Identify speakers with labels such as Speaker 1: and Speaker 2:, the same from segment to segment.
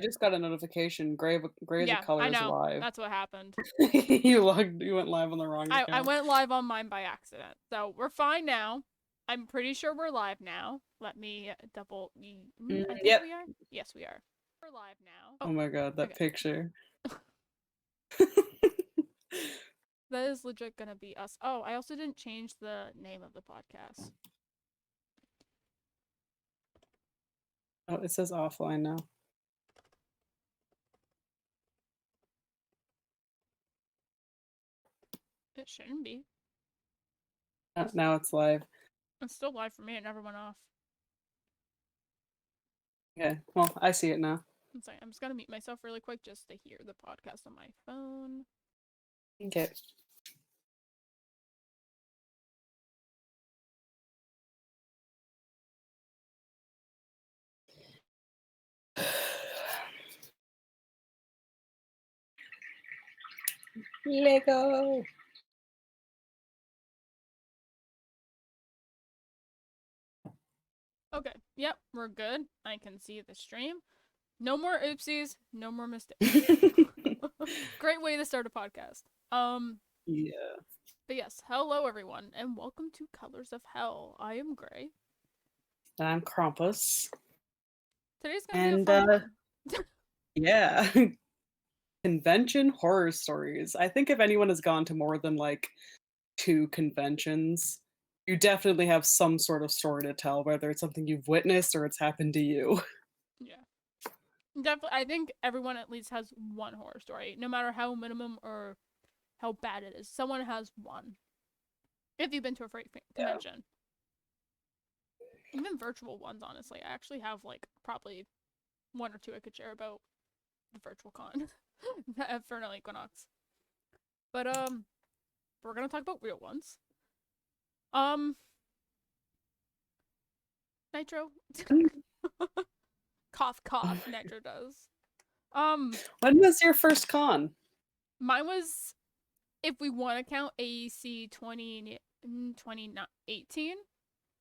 Speaker 1: just got a notification. Grey's a
Speaker 2: Yeah, I
Speaker 1: Colors
Speaker 2: know.
Speaker 1: live.
Speaker 2: That's what happened.
Speaker 1: You went live on the wrong
Speaker 2: I
Speaker 1: account.
Speaker 2: went live on mine by accident. So we're fine now. I'm pretty sure we're live now. Let me double. I think
Speaker 1: Yep.
Speaker 2: we are. Yes, we are. We're live now.
Speaker 1: Oh
Speaker 2: Oh,
Speaker 1: my god, that
Speaker 2: okay.
Speaker 1: picture.
Speaker 2: That is legit gonna be us. Oh, I also didn't change the name of the podcast.
Speaker 1: Oh, it says offline now.
Speaker 2: It shouldn't be.
Speaker 1: Now it's live.
Speaker 2: It's still live for me. It never went off.
Speaker 1: Okay, well, I see it now.
Speaker 2: I'm just gonna mute myself really quick just to hear the podcast on my phone.
Speaker 1: Okay. Lego.
Speaker 2: Okay. Yep, we're good. I can see the stream. No more oopsies. No more mistakes. Great way to start a podcast.
Speaker 1: Yeah.
Speaker 2: But yes, hello everyone, and welcome to Colors of Hell. I am Gray.
Speaker 1: And I'm Krampus.
Speaker 2: Today's gonna be a
Speaker 1: And
Speaker 2: fun one.
Speaker 1: yeah. Convention horror stories. I think if anyone has gone to more than like 2 conventions, you definitely have some sort of story to tell, whether it's something you've witnessed or it's happened to you.
Speaker 2: Yeah. Definitely, I think everyone at least has one horror story, no matter how minimum or how bad it is. Someone has one. If you've been to a freight
Speaker 1: Yeah.
Speaker 2: convention, even virtual ones, honestly, I actually have like probably one or two I could share about the virtual con at Fernal Equinox. But we're gonna talk about real ones. Um, Nitro, cough cough. Nitro does.
Speaker 1: When was your first con?
Speaker 2: Mine was, if we want to count AEC 2018,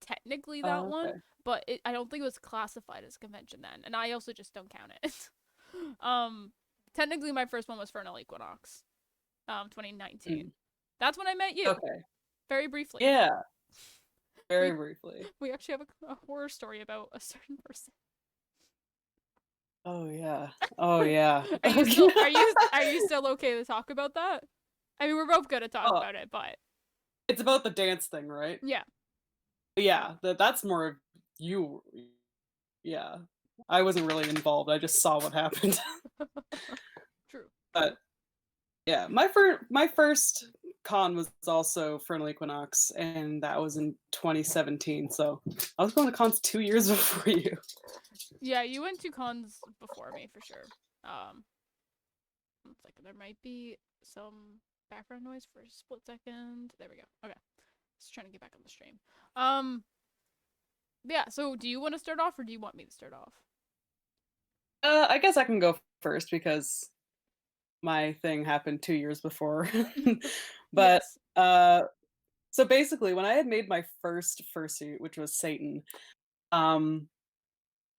Speaker 2: technically that one,
Speaker 1: Okay.
Speaker 2: but I don't think it was classified as a convention then, and I also just don't count it. Technically my first one was Fernal Equinox, 2019.
Speaker 1: Mm.
Speaker 2: That's when I met you,
Speaker 1: Okay.
Speaker 2: very briefly.
Speaker 1: Yeah, very
Speaker 2: We
Speaker 1: briefly.
Speaker 2: we actually have a horror story about a certain person.
Speaker 1: Oh yeah. Oh yeah.
Speaker 2: Are you still are you still okay to talk about that? I mean, we're both good to talk
Speaker 1: Oh,
Speaker 2: about it, but
Speaker 1: it's about the dance thing, right?
Speaker 2: yeah.
Speaker 1: Yeah, that's more of you. Yeah. I wasn't really involved. I just saw what happened.
Speaker 2: True.
Speaker 1: But
Speaker 2: True.
Speaker 1: yeah, my first con was also Fernal Equinox, and that was in 2017. So I was going to cons 2 years before you.
Speaker 2: Yeah, you went to cons before me for sure. Um, it's like there might be some background noise for a split second. There we go. Okay, just trying to get back on the stream. Um, yeah. So, do you want to start off, or do you want me to start off?
Speaker 1: I guess I can go first because my thing happened 2 years before. But
Speaker 2: Yes.
Speaker 1: uh, so basically, when I had made my first fursuit, which was Satan, um,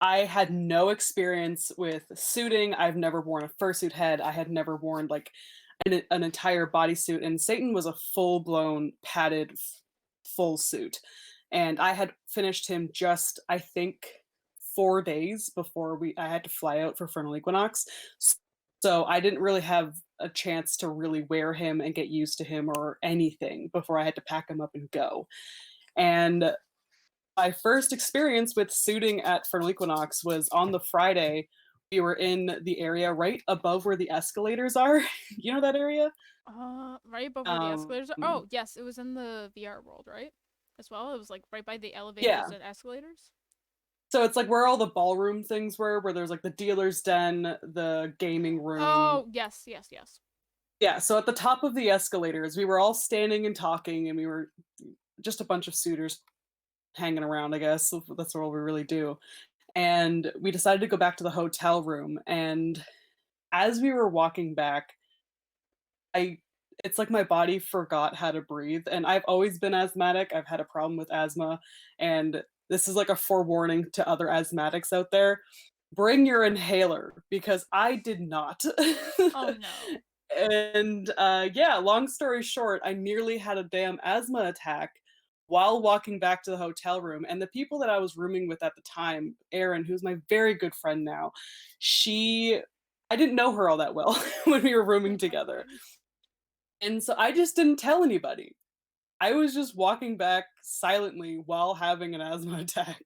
Speaker 1: I had no experience with suiting. I've never worn a fursuit head. I had never worn like an entire bodysuit, and Satan was a full blown padded full suit. And I had finished him just, I think, 4 days before I had to fly out for Fernal Equinox. So I didn't really have a chance to really wear him and get used to him or anything before I had to pack him up and go. And my first experience with suiting at Fernal Equinox was on the Friday. We were in the area right above where the escalators are. You know that area?
Speaker 2: Right above where the
Speaker 1: Um,
Speaker 2: escalators are. Oh, yes, it was in the VR world, right? As well, it was like right by the
Speaker 1: yeah.
Speaker 2: elevators and escalators.
Speaker 1: So it's like where all the ballroom things were, where there's like the dealer's den, the gaming room.
Speaker 2: Oh, yes, yes, yes.
Speaker 1: Yeah, so at the top of the escalators, we were all standing and talking, and we were just a bunch of suitors hanging around, I guess. That's all we really do. And we decided to go back to the hotel room. And as we were walking back, I it's like my body forgot how to breathe. And I've always been asthmatic. I've had a problem with asthma. And this is like a forewarning to other asthmatics out there. bring your inhaler because I did not.
Speaker 2: Oh no.
Speaker 1: And, yeah, long story short, I nearly had a damn asthma attack while walking back to the hotel room, and the people that I was rooming with at the time, Erin, who's my very good friend now, she I didn't know her all that well when we were rooming
Speaker 2: Oh my
Speaker 1: together,
Speaker 2: god.
Speaker 1: and so I just didn't tell anybody. I was just walking back silently while having an asthma attack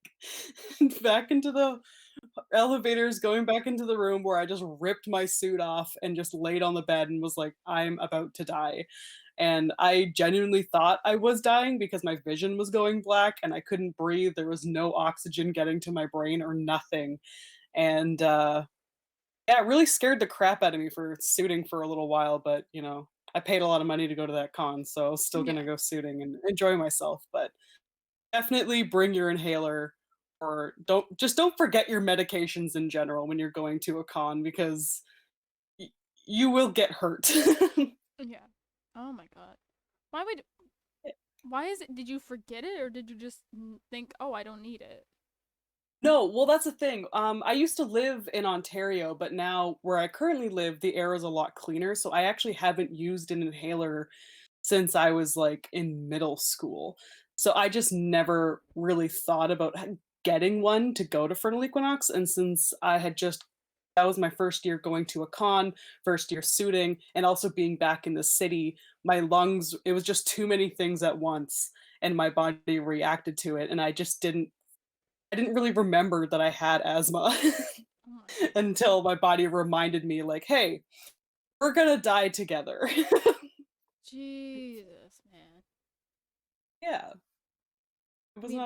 Speaker 1: back into the elevators, going back into the room where I just ripped my suit off and just laid on the bed and was like, "I'm about to die." And I genuinely thought I was dying because my vision was going black and I couldn't breathe. There was no oxygen getting to my brain or nothing. And yeah, it really scared the crap out of me for suiting for a little while, but I paid a lot of money to go to that con, so I was still gonna
Speaker 2: Yeah.
Speaker 1: go suiting and enjoy myself. But definitely bring your inhaler or don't forget your medications in general when you're going to a con because y you will get hurt.
Speaker 2: Yeah. Oh my god. Why would why is it did you forget it or did you just think, "Oh, I don't need it?"
Speaker 1: No, well, that's the thing. I used to live in Ontario, but now where I currently live, the air is a lot cleaner, so I actually haven't used an inhaler since I was, like, in middle school. So I just never really thought about getting one to go to Fertile Equinox, and since I had just that was my first year going to a con, first year suiting, and also being back in the city, my lungs it was just too many things at once, and my body reacted to it, and I didn't really remember that I had asthma
Speaker 2: Oh my god.
Speaker 1: until my body reminded me like, "Hey, we're gonna die together."
Speaker 2: Jesus, man.
Speaker 1: Yeah,
Speaker 2: I mean,
Speaker 1: it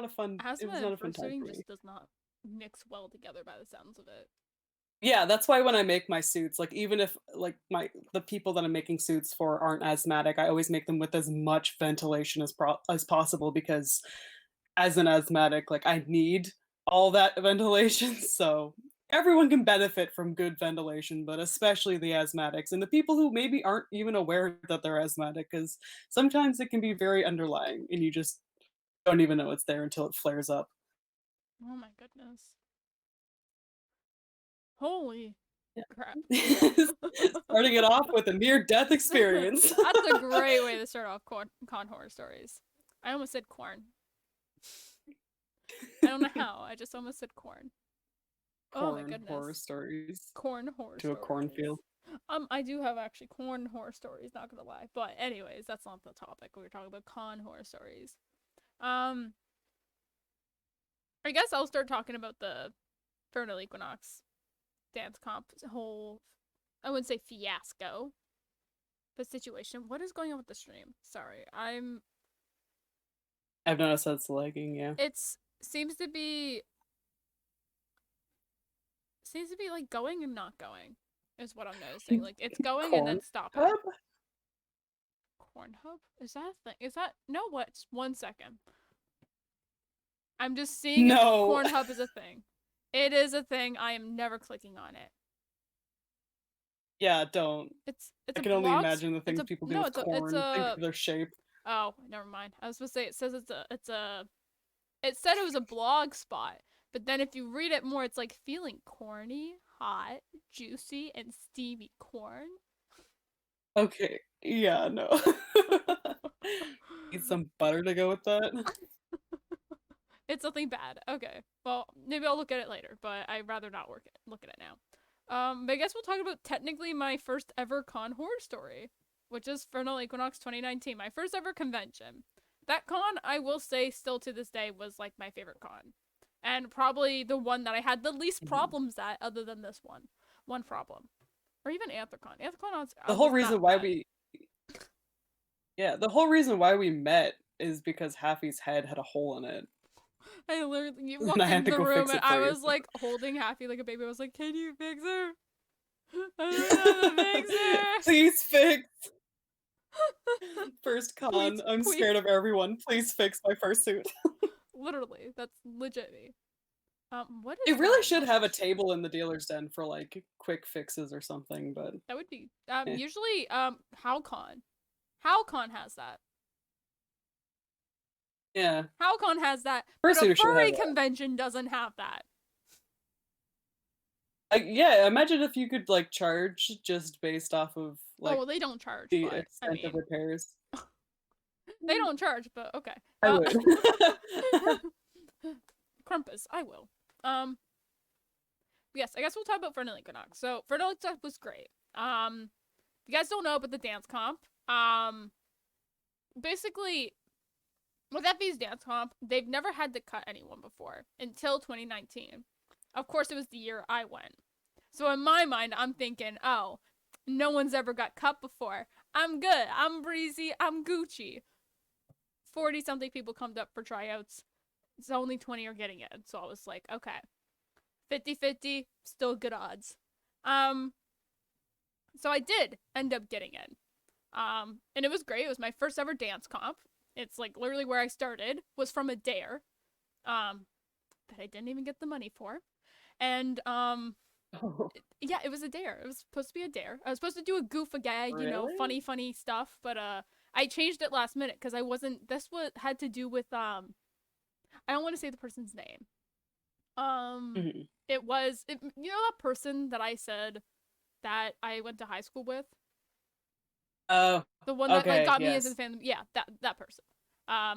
Speaker 2: asthma
Speaker 1: was not
Speaker 2: and
Speaker 1: a fun time
Speaker 2: fursuiting
Speaker 1: for me.
Speaker 2: just does not mix well together by the sounds of it.
Speaker 1: Yeah, that's why when I make my suits, like, even if, like, the people that I'm making suits for aren't asthmatic, I always make them with as much ventilation as possible because as an asthmatic, like, I need all that ventilation, so everyone can benefit from good ventilation, but especially the asthmatics and the people who maybe aren't even aware that they're asthmatic, because sometimes it can be very underlying and you just don't even know it's there until it flares up.
Speaker 2: Oh my goodness. Holy crap.
Speaker 1: Starting it off with a near-death experience.
Speaker 2: That's a great way to start off con horror stories. I almost said corn. I don't know how. I just almost said corn. Oh my
Speaker 1: Corn horror
Speaker 2: goodness.
Speaker 1: stories
Speaker 2: Corn horror
Speaker 1: to a cornfield.
Speaker 2: stories. I do have actually corn horror stories, not gonna lie. But anyways, that's not the topic. We were talking about con horror stories. Um, I guess I'll start talking about the Vernal Equinox dance comp whole, I wouldn't say fiasco, but situation. What is going on with the stream? Sorry,
Speaker 1: I've noticed that's lagging, yeah.
Speaker 2: it's seems to be like going and not going is what I'm noticing. Like it's going and
Speaker 1: Corn
Speaker 2: then stopping.
Speaker 1: hub?
Speaker 2: Cornhub? Is that a thing? Is that no? What? 1 second. I'm just seeing if
Speaker 1: No.
Speaker 2: Cornhub is a thing. It is a thing. I am never clicking on it.
Speaker 1: Yeah, don't.
Speaker 2: It's
Speaker 1: I
Speaker 2: a
Speaker 1: can only
Speaker 2: blog.
Speaker 1: imagine the
Speaker 2: It's
Speaker 1: things
Speaker 2: a
Speaker 1: people do
Speaker 2: no.
Speaker 1: with
Speaker 2: It's
Speaker 1: corn. Think
Speaker 2: a.
Speaker 1: of their shape.
Speaker 2: Oh, never mind. I was supposed to say it says it's a. It said it was a blog spot, but then if you read it more, it's like feeling corny, hot, juicy, and steamy corn.
Speaker 1: Okay. Yeah, no. Need some butter to go with that.
Speaker 2: It's something bad. Okay. Well, maybe I'll look at it later, but I'd rather not look at it now. But I guess we'll talk about technically my first ever con horror story, which is Vernal Equinox 2019, my first ever convention. That con, I will say, still to this day, was like my favorite con. And probably the one that I had the least
Speaker 1: Mhm.
Speaker 2: problems at, other than this one. One problem. Or even Anthrocon. Anthrocon
Speaker 1: The whole
Speaker 2: wasn't
Speaker 1: reason
Speaker 2: that
Speaker 1: why
Speaker 2: bad.
Speaker 1: we Yeah, the whole reason why we met is because Haffy's head had a hole in it,
Speaker 2: I literally, you
Speaker 1: and I
Speaker 2: walked
Speaker 1: had
Speaker 2: into
Speaker 1: to
Speaker 2: the
Speaker 1: go
Speaker 2: room
Speaker 1: fix
Speaker 2: and
Speaker 1: it
Speaker 2: I
Speaker 1: for you.
Speaker 2: was like holding Happy like a baby. I was like, can you fix her? I don't know how to fix her.
Speaker 1: Please fix first
Speaker 2: Please,
Speaker 1: con. I'm
Speaker 2: please.
Speaker 1: scared of everyone. Please fix my fursuit.
Speaker 2: Literally, that's legit me. What
Speaker 1: They
Speaker 2: is
Speaker 1: really
Speaker 2: that?
Speaker 1: should have a table in the dealer's den for like quick fixes or something, but
Speaker 2: That would be
Speaker 1: eh.
Speaker 2: usually HowCon. HowCon has that.
Speaker 1: Yeah.
Speaker 2: HowCon has that, but a
Speaker 1: Fursuit should have
Speaker 2: furry
Speaker 1: that.
Speaker 2: convention doesn't have that.
Speaker 1: Like, yeah, imagine if you could, like, charge just based off of,
Speaker 2: Oh,
Speaker 1: like,
Speaker 2: well, they don't charge,
Speaker 1: the
Speaker 2: but I
Speaker 1: extent of
Speaker 2: mean,
Speaker 1: repairs.
Speaker 2: they don't charge, but okay.
Speaker 1: I would.
Speaker 2: Crumpus, I will. Yes, I guess we'll talk about Friendly Equinox. So, Friendly Equinox was great. If you guys don't know about the dance comp, basically, with Effie's dance comp, they've never had to cut anyone before until 2019. Of course, it was the year I went. So in my mind, I'm thinking, oh, no one's ever got cut before. I'm good. I'm breezy. I'm Gucci. 40 something people come up for tryouts. It's only 20 are getting in. So I was like, okay. 50-50, still good odds. So I did end up getting in. And it was great. It was my first ever dance comp. It's like literally where I started was from a dare. That I didn't even get the money for. And
Speaker 1: Oh,
Speaker 2: yeah, it was a dare. It was supposed to be a dare. I was supposed to do a goof a gag, you know,
Speaker 1: really?
Speaker 2: funny stuff, but I changed it last minute because I wasn't this what had to do with I don't want to say the person's name.
Speaker 1: Mhm.
Speaker 2: You know that person that I said that I went to high school with?
Speaker 1: Oh,
Speaker 2: The one that like
Speaker 1: okay,
Speaker 2: got me into the
Speaker 1: yes.
Speaker 2: fandom. Yeah, that person. I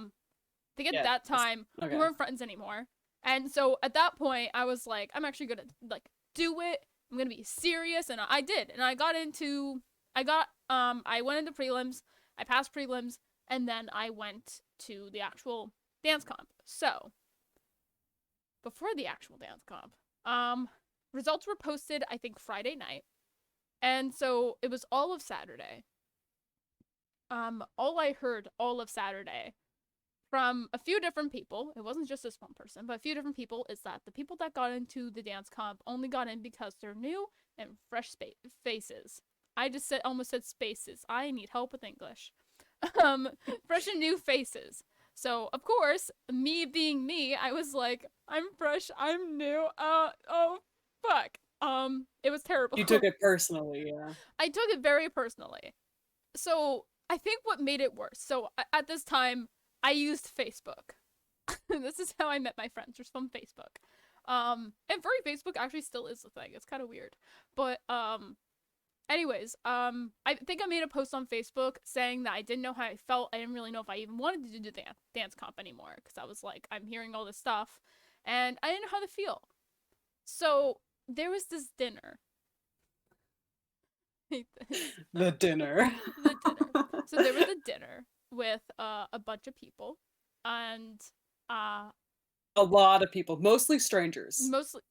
Speaker 2: think at
Speaker 1: Yes.
Speaker 2: that time we
Speaker 1: Okay.
Speaker 2: weren't friends anymore. And so at that point I was like, I'm actually gonna like do it. I'm gonna be serious, and I did. And I went into prelims, I passed prelims, and then I went to the actual dance comp. So before the actual dance comp, results were posted I think Friday night. And so it was all of Saturday. All I heard all of Saturday from a few different people, it wasn't just this one person, but a few different people, is that the people that got into the dance comp only got in because they're new and fresh faces. I just said almost said spaces. I need help with English. Um, fresh and new faces. So of course, me being me, I was like, I'm fresh, I'm new. Oh, fuck. It was terrible.
Speaker 1: You took it personally, yeah.
Speaker 2: I took it very personally. So I think what made it worse. So at this time, I used Facebook. This is how I met my friends, was from Facebook. And furry Facebook actually still is the thing. It's kind of weird, but anyways, I think I made a post on Facebook saying that I didn't know how I felt. I didn't really know if I even wanted to do the dance comp anymore because I was like, I'm hearing all this stuff, and I didn't know how to feel. So there was this dinner.
Speaker 1: The dinner.
Speaker 2: The dinner. So there was a dinner with a bunch of people, and uh,
Speaker 1: A lot of people, mostly strangers.
Speaker 2: mostly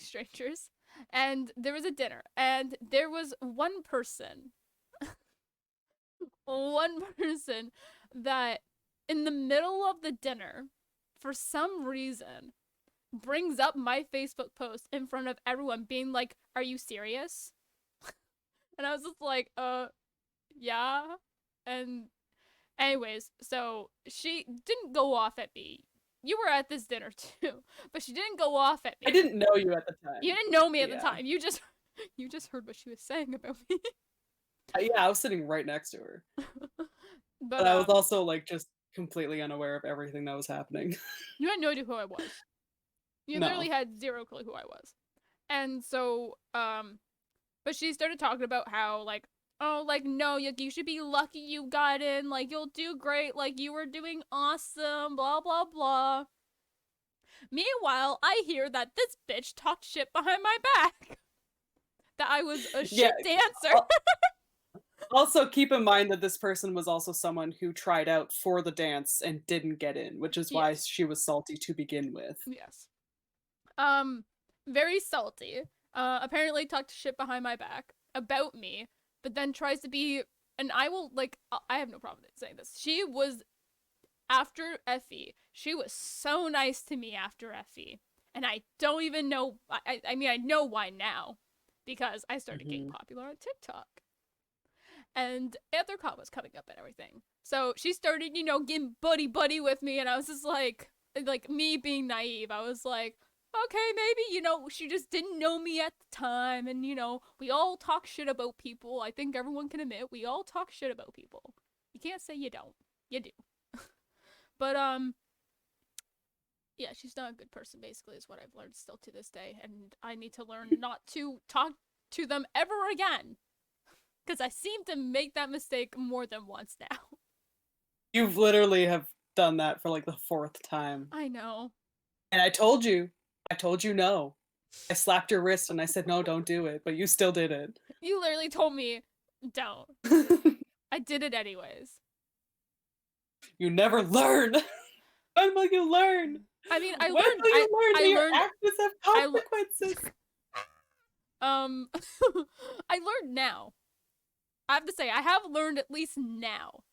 Speaker 2: strangers. And there was a dinner, and there was one person that in the middle of the dinner, for some reason, brings up my Facebook post in front of everyone, being like, "Are you serious?" And I was just like, yeah. And anyways, so she didn't go off at me. You were at this dinner too, but she didn't go off at
Speaker 1: I
Speaker 2: me.
Speaker 1: didn't know you at the
Speaker 2: You
Speaker 1: time.
Speaker 2: didn't know me at the
Speaker 1: Yeah.
Speaker 2: time. You just heard what she was saying about me.
Speaker 1: Yeah, I was sitting right next to her.
Speaker 2: But
Speaker 1: But I was also, like, just completely unaware of everything that was happening.
Speaker 2: you had no idea who I was. You literally
Speaker 1: No.
Speaker 2: had zero clue who I was. And so but she started talking about how like, oh, like, no, you should be lucky you got in, like, you'll do great, like, you were doing awesome, blah blah blah. Meanwhile, I hear that this bitch talked shit behind my back. That I was a
Speaker 1: Yeah,
Speaker 2: shit dancer.
Speaker 1: al also keep in mind that this person was also someone who tried out for the dance and didn't get in, which is why
Speaker 2: Yes.
Speaker 1: she was salty to begin with.
Speaker 2: Yes. Um, very salty. Apparently talked shit behind my back about me, but then tries to be, and I will, like, I have no problem saying this. She was, after Effie, she was so nice to me after Effie. And I don't even know, I mean, I know why now, because I started getting
Speaker 1: Mhm.
Speaker 2: popular on TikTok. And Anthrocon was coming up and everything. So she started, you know, getting buddy with me, and I was just like me being naive, I was like, okay, maybe, you know, she just didn't know me at the time, and, you know, we all talk shit about people. I think everyone can admit we all talk shit about people. You can't say you don't. You do. But, Yeah, she's not a good person, basically, is what I've learned still to this day. And I need to learn not to talk to them ever again. Because I seem to make that mistake more than once now.
Speaker 1: You've literally have done that for like the fourth time.
Speaker 2: I know.
Speaker 1: And I told you no. I slapped your wrist and I said, no, don't do it, but you still did it.
Speaker 2: You literally told me, don't. I did it anyways.
Speaker 1: You never learn. When will you learn?
Speaker 2: I mean, I
Speaker 1: When
Speaker 2: learned.
Speaker 1: will you learn that
Speaker 2: I
Speaker 1: your
Speaker 2: learned.
Speaker 1: actions have consequences?
Speaker 2: I learned now. I have to say, I have learned at least now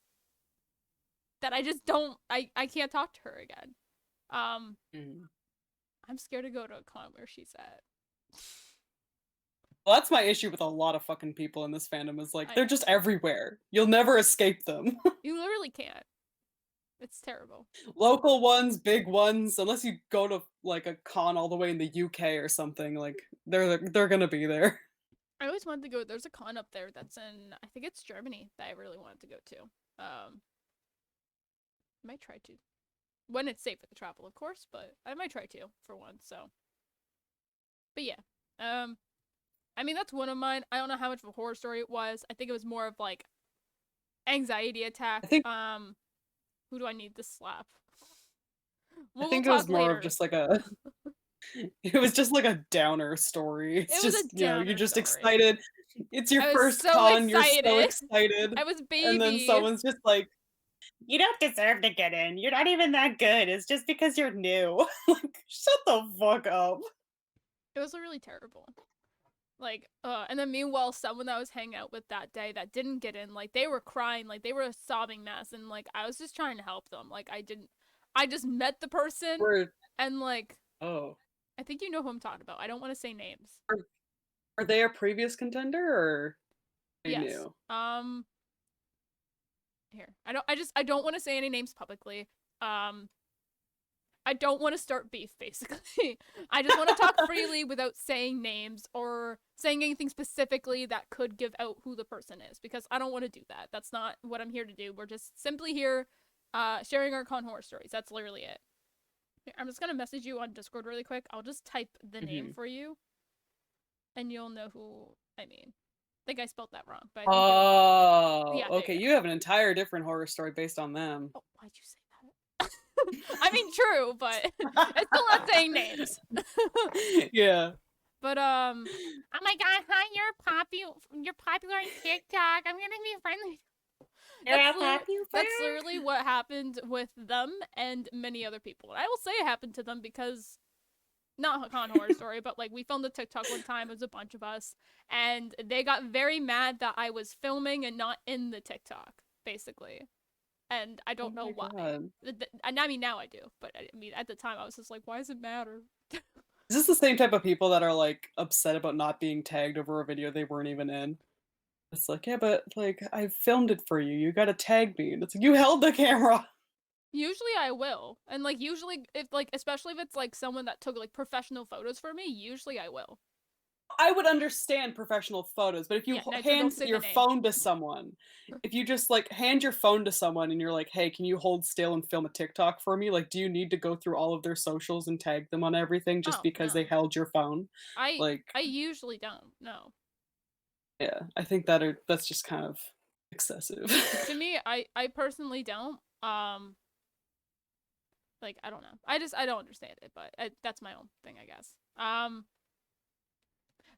Speaker 2: that I just don't. I can't talk to her again. I'm scared to go to a con where she's at.
Speaker 1: Well, that's my issue with a lot of fucking people in this fandom is like
Speaker 2: I
Speaker 1: they're
Speaker 2: know.
Speaker 1: just everywhere. You'll never escape them.
Speaker 2: You literally can't. It's terrible.
Speaker 1: Local ones, big ones, unless you go to like a con all the way in the UK or something, like they're gonna be there.
Speaker 2: I always wanted to go. There's a con up there that's in, I think it's Germany, that I really wanted to go to. I might try to. When it's safe to travel, of course, but I might try to for once, so. But yeah. I mean, that's one of mine. I don't know how much of a horror story it was. I think it was more of like anxiety attack.
Speaker 1: I think
Speaker 2: Who do I need to slap?
Speaker 1: I think it was more of just like a it was just like a downer story. It's
Speaker 2: It was a
Speaker 1: just, you know, you're
Speaker 2: downer
Speaker 1: just
Speaker 2: story.
Speaker 1: excited. It's your
Speaker 2: I was
Speaker 1: first
Speaker 2: so
Speaker 1: con, you're so
Speaker 2: excited.
Speaker 1: excited.
Speaker 2: I was
Speaker 1: And then
Speaker 2: baby.
Speaker 1: someone's just like, you don't deserve to get in. You're not even that good. It's just because you're new. Like, shut the fuck up.
Speaker 2: It was really terrible. Like, and then meanwhile, someone that I was hanging out with that day that didn't get in, like, they were crying, like, they were a sobbing mess, and, like, I was just trying to help them. Like, I just met the person, and, like,
Speaker 1: Oh.
Speaker 2: I think you know who I'm talking about. I don't want to say names.
Speaker 1: Are they a previous contender, or they
Speaker 2: Yes.
Speaker 1: new?
Speaker 2: Here. I don't want to say any names publicly. I don't want to start beef, basically. I just want to talk freely without saying names or saying anything specifically that could give out who the person is, because I don't want to do that. That's not what I'm here to do. We're just simply here sharing our con horror stories. That's literally it. Here, I'm just going to message you on Discord really quick. I'll just type the name for you, and you'll know who I mean. I think I spelled that wrong, but I think
Speaker 1: Oh,
Speaker 2: yeah,
Speaker 1: okay. You have an entire different horror story based on them.
Speaker 2: Oh, why'd you say that? I mean, true, but it's still not saying names.
Speaker 1: Yeah.
Speaker 2: But oh my god, hi, you're popular on TikTok. I'm gonna be friendly. That's literally what happened with them and many other people. And I will say it happened to them because not a con horror story, but like we filmed a TikTok one time. It was a bunch of us, and they got very mad that I was filming and not in the TikTok, basically. And I don't know why. And I mean, now I do, but I mean, at the time I was just like, why does it matter?
Speaker 1: Is this the same type of people that are like upset about not being tagged over a video they weren't even in? It's like, yeah, but like I filmed it for you. You gotta tag me. And it's like, you held the camera.
Speaker 2: Usually I will. And like usually if like especially if it's like someone that took like professional photos for me, usually I will.
Speaker 1: I would understand professional photos, but if you hand your phone to someone, if you just like hand your phone to someone and you're like, hey, can you hold still and film a TikTok for me? Like, do you need to go through all of their socials and tag them on everything just because they held your phone?
Speaker 2: I usually don't. No.
Speaker 1: Yeah, I think that's just kind of excessive.
Speaker 2: To me, I personally don't. Like I don't know. I don't understand it, but that's my own thing, I guess.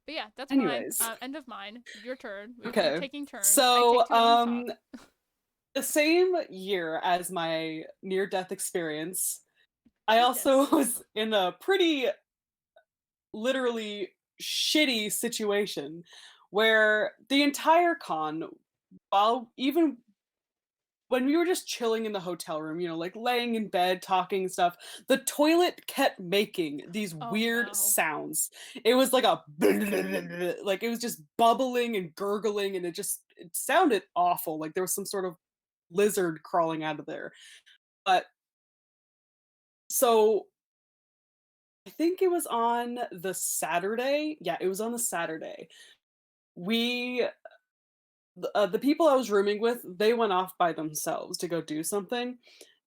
Speaker 2: But yeah, that's
Speaker 1: Anyways.
Speaker 2: mine. End of mine. Your turn. We're taking turns.
Speaker 1: So, the same year as my near-death experience, I also was in a pretty literally shitty situation where the entire con, while even when we were just chilling in the hotel room, you know, like laying in bed, talking and stuff, the toilet kept making these weird sounds. It was like a like it was just bubbling and gurgling, and it sounded awful. Like there was some sort of lizard crawling out of there. But so I think it was on the Saturday. Yeah, it was on the Saturday. The people I was rooming with, they went off by themselves to go do something,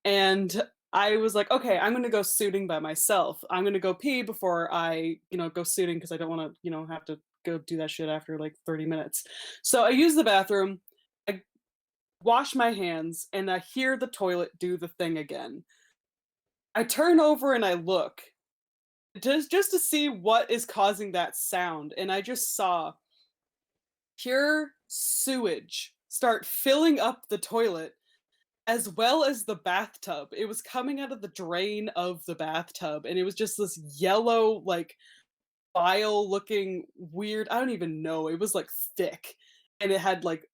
Speaker 1: and I was like, okay, I'm gonna go suiting by myself. I'm gonna go pee before I, go suiting because I don't want to, have to go do that shit after like 30 minutes. So I use the bathroom, I wash my hands, and I hear the toilet do the thing again. I turn over and I look just to see what is causing that sound, and I just saw pure sewage start filling up the toilet as well as the bathtub. It was coming out of the drain of the bathtub, and it was just this yellow, like, bile looking weird, I don't even know, it was, like, thick, and it had, like,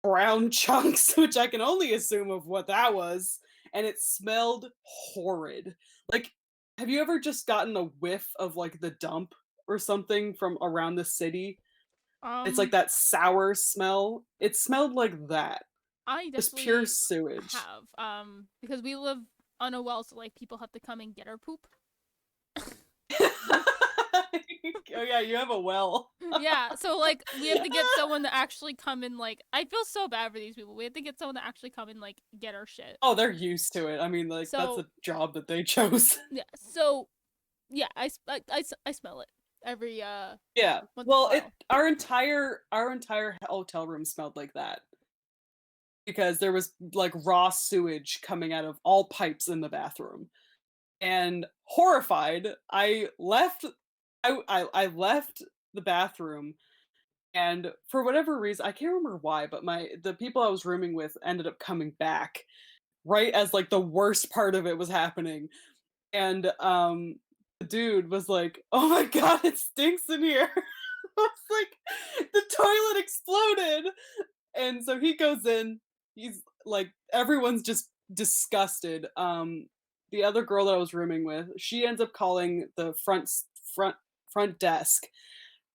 Speaker 1: brown chunks, which I can only assume of what that was, and it smelled horrid. Like, have you ever just gotten a whiff of, like, the dump or something from around the city? It's like
Speaker 2: Um,
Speaker 1: that sour smell. It smelled like that.
Speaker 2: I
Speaker 1: Just pure
Speaker 2: definitely
Speaker 1: sewage.
Speaker 2: have. Because we live on a well, so like people have to come and get our poop.
Speaker 1: Oh yeah, you have a well.
Speaker 2: Yeah, so like we have to get someone to actually come and like I feel so bad for these people. We have to get someone to actually come and like get our shit.
Speaker 1: Oh, they're used to it. I mean, like, that's
Speaker 2: So
Speaker 1: a job that they chose.
Speaker 2: yeah, so yeah, I smell it every
Speaker 1: Yeah.
Speaker 2: once in a
Speaker 1: Well, it
Speaker 2: while.
Speaker 1: our entire hotel room smelled like that because there was, like, raw sewage coming out of all pipes in the bathroom. And horrified, I left the bathroom, and for whatever reason, I can't remember why, but the people I was rooming with ended up coming back right as, like, the worst part of it was happening, and, the dude was like, "Oh my god, it stinks in here." I was like, "The toilet exploded!" And so he goes in, he's like, everyone's just disgusted. The other girl that I was rooming with, she ends up calling the front front desk,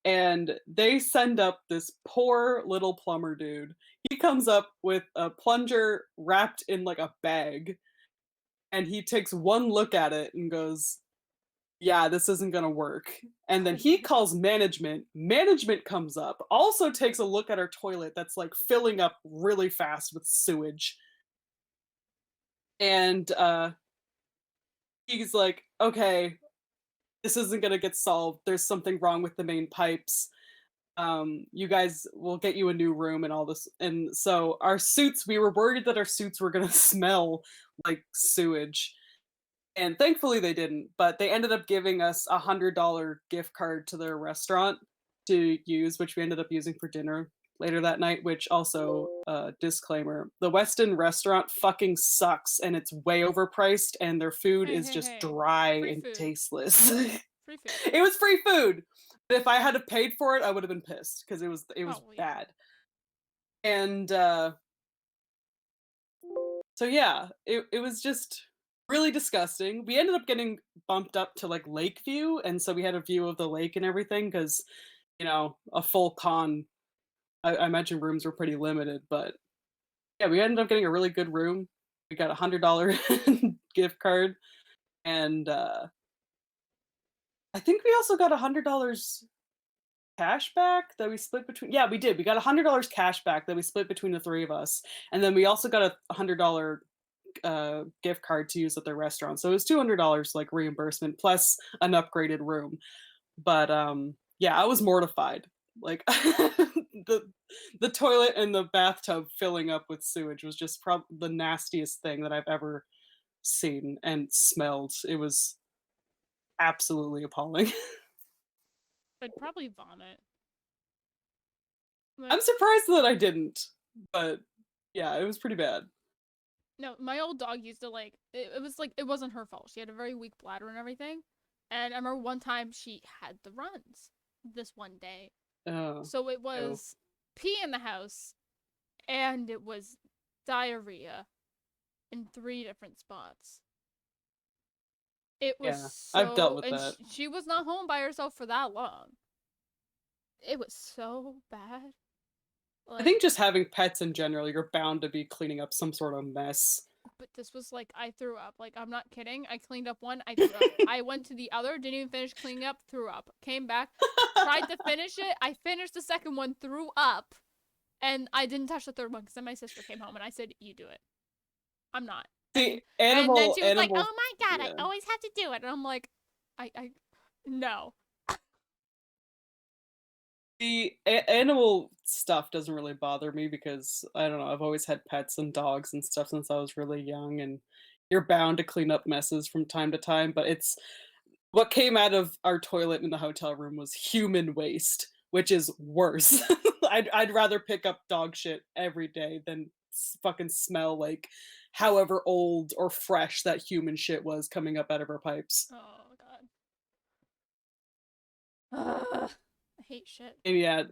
Speaker 1: and they send up this poor little plumber dude. He comes up with a plunger wrapped in like a bag, and he takes one look at it and goes, "Yeah, this isn't gonna work." And then
Speaker 2: Oh
Speaker 1: he
Speaker 2: my god.
Speaker 1: calls management. Management comes up, also takes a look at our toilet that's like filling up really fast with sewage. And he's like, "Okay, this isn't gonna get solved. There's something wrong with the main pipes. You guys will get you a new room and all this." And so our suits, we were worried that our suits were gonna smell like sewage. And thankfully they didn't, but they ended up giving us $100 gift card to their restaurant to use, which we ended up using for dinner later that night, which also, disclaimer, the Westin restaurant fucking sucks and it's way overpriced and their food
Speaker 2: Hey,
Speaker 1: is
Speaker 2: hey,
Speaker 1: just
Speaker 2: hey.
Speaker 1: dry
Speaker 2: Free
Speaker 1: and
Speaker 2: food.
Speaker 1: tasteless.
Speaker 2: Free food.
Speaker 1: It was free food, but if I had have paid for it, I would have been pissed because it was
Speaker 2: Oh yeah.
Speaker 1: bad. And, so yeah, it was just really disgusting. We ended up getting bumped up to, like, Lakeview, and so we had a view of the lake and everything because a full con, I imagine rooms were pretty limited, but yeah, we ended up getting a really good room. We got a $100 gift card, and, I think we also got $100 cash back that we split between, yeah, we did. We got $100 cash back that we split between the 3 of us, and then we also got a $100 gift card to use at their restaurant. So it was $200 like reimbursement plus an upgraded room. But yeah, I was mortified. Like the the toilet and the bathtub filling up with sewage was just the nastiest thing that I've ever seen and smelled. It was absolutely appalling.
Speaker 2: I'd probably vomit.
Speaker 1: I'm
Speaker 2: Like
Speaker 1: surprised that I didn't, but yeah, it was pretty bad.
Speaker 2: no, my old dog used to like it was like it wasn't her fault. She had a very weak bladder and everything. And I remember one time she had the runs this one day.
Speaker 1: Oh,
Speaker 2: So it
Speaker 1: ew.
Speaker 2: was pee in the house and it was diarrhea in 3 different spots. It was
Speaker 1: Yeah, I've dealt
Speaker 2: so,
Speaker 1: with
Speaker 2: and
Speaker 1: that.
Speaker 2: she was not home by herself for that long. It was so bad.
Speaker 1: I
Speaker 2: Like,
Speaker 1: think just having pets in general, you're bound to be cleaning up some sort of mess.
Speaker 2: but this was like, I threw up. Like, I'm not kidding. I cleaned up one, I threw up. I went to the other, didn't even finish cleaning up, threw up. Came back, tried to finish it. I finished the second one, threw up, and I didn't touch the third one because then my sister came home and I said, "You do it." I'm not.
Speaker 1: See,
Speaker 2: And then she was like,
Speaker 1: animal,
Speaker 2: "Oh my god, I
Speaker 1: yeah.
Speaker 2: always have to do it." And I'm like, I no.
Speaker 1: The animal stuff doesn't really bother me because I don't know, I've always had pets and dogs and stuff since I was really young, and you're bound to clean up messes from time to time, but it's what came out of our toilet in the hotel room was human waste, which is worse. I'd rather pick up dog shit every day than fucking smell like however old or fresh that human shit was coming up out of our pipes.
Speaker 2: Oh god. Ugh, I hate shit.
Speaker 1: And yeah,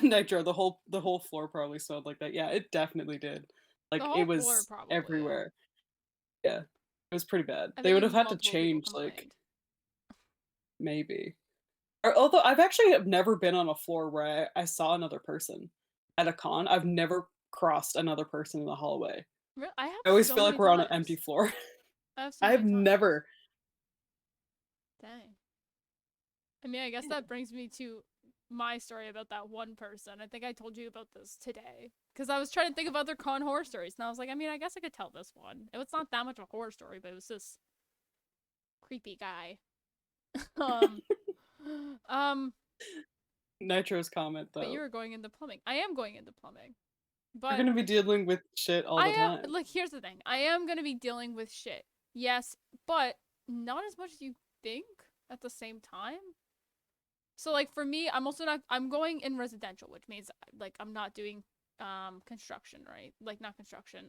Speaker 1: Nitro, the whole floor probably smelled like that. Yeah, it definitely did.
Speaker 2: The
Speaker 1: Like, it
Speaker 2: whole floor
Speaker 1: was
Speaker 2: probably.
Speaker 1: everywhere. Yeah, it was pretty bad.
Speaker 2: I
Speaker 1: They
Speaker 2: bet
Speaker 1: would
Speaker 2: you
Speaker 1: have had to
Speaker 2: multiple people
Speaker 1: change, like,
Speaker 2: complained.
Speaker 1: maybe. Or although I've actually have never been on a floor where I saw another person at a con. I've never crossed another person in the hallway.
Speaker 2: I have
Speaker 1: I always
Speaker 2: so
Speaker 1: feel like
Speaker 2: many
Speaker 1: we're on an empty
Speaker 2: times.
Speaker 1: floor.
Speaker 2: I have so
Speaker 1: I have
Speaker 2: many times.
Speaker 1: never.
Speaker 2: Dang. I mean, I guess that brings me to my story about that one person. I think I told you about this today. Because I was trying to think of other con horror stories, and I was like, I mean, I guess I could tell this one. It was not that much of a horror story, but it was this creepy guy. um, um,
Speaker 1: Nitro's comment,
Speaker 2: but you
Speaker 1: though.
Speaker 2: were going into plumbing. I am going into plumbing.
Speaker 1: We're
Speaker 2: But
Speaker 1: gonna be dealing with shit all
Speaker 2: I
Speaker 1: the
Speaker 2: am,
Speaker 1: time.
Speaker 2: like, here's the thing. I am gonna be dealing with shit. Yes, but not as much as you think at the same time. So like for me, I'm also not I'm going in residential, which means like I'm not doing construction, right? Like not construction.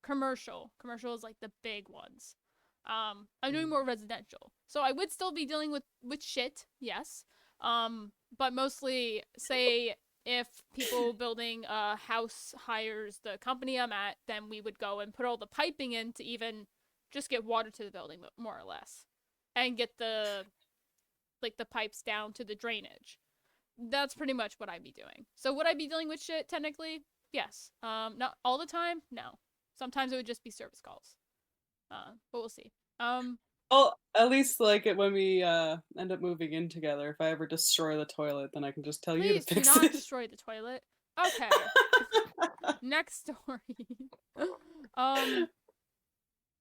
Speaker 2: Commercial. Commercial is like the big ones. I'm doing
Speaker 1: Mm.
Speaker 2: more residential. So I would still be dealing with shit, yes. But mostly say if people building a house hires the company I'm at, then we would go and put all the piping in to even just get water to the building more or less. And get the pipes down to the drainage. That's pretty much what I'd be doing. So would I be dealing with shit technically? Yes. Not all the time. No. Sometimes it would just be service calls. But we'll see.
Speaker 1: Well, at least, like, it when we, end up moving in together, if I ever destroy the toilet, then I can just tell you to
Speaker 2: Please do
Speaker 1: fix
Speaker 2: not
Speaker 1: it.
Speaker 2: destroy the toilet. Okay. Next story. um,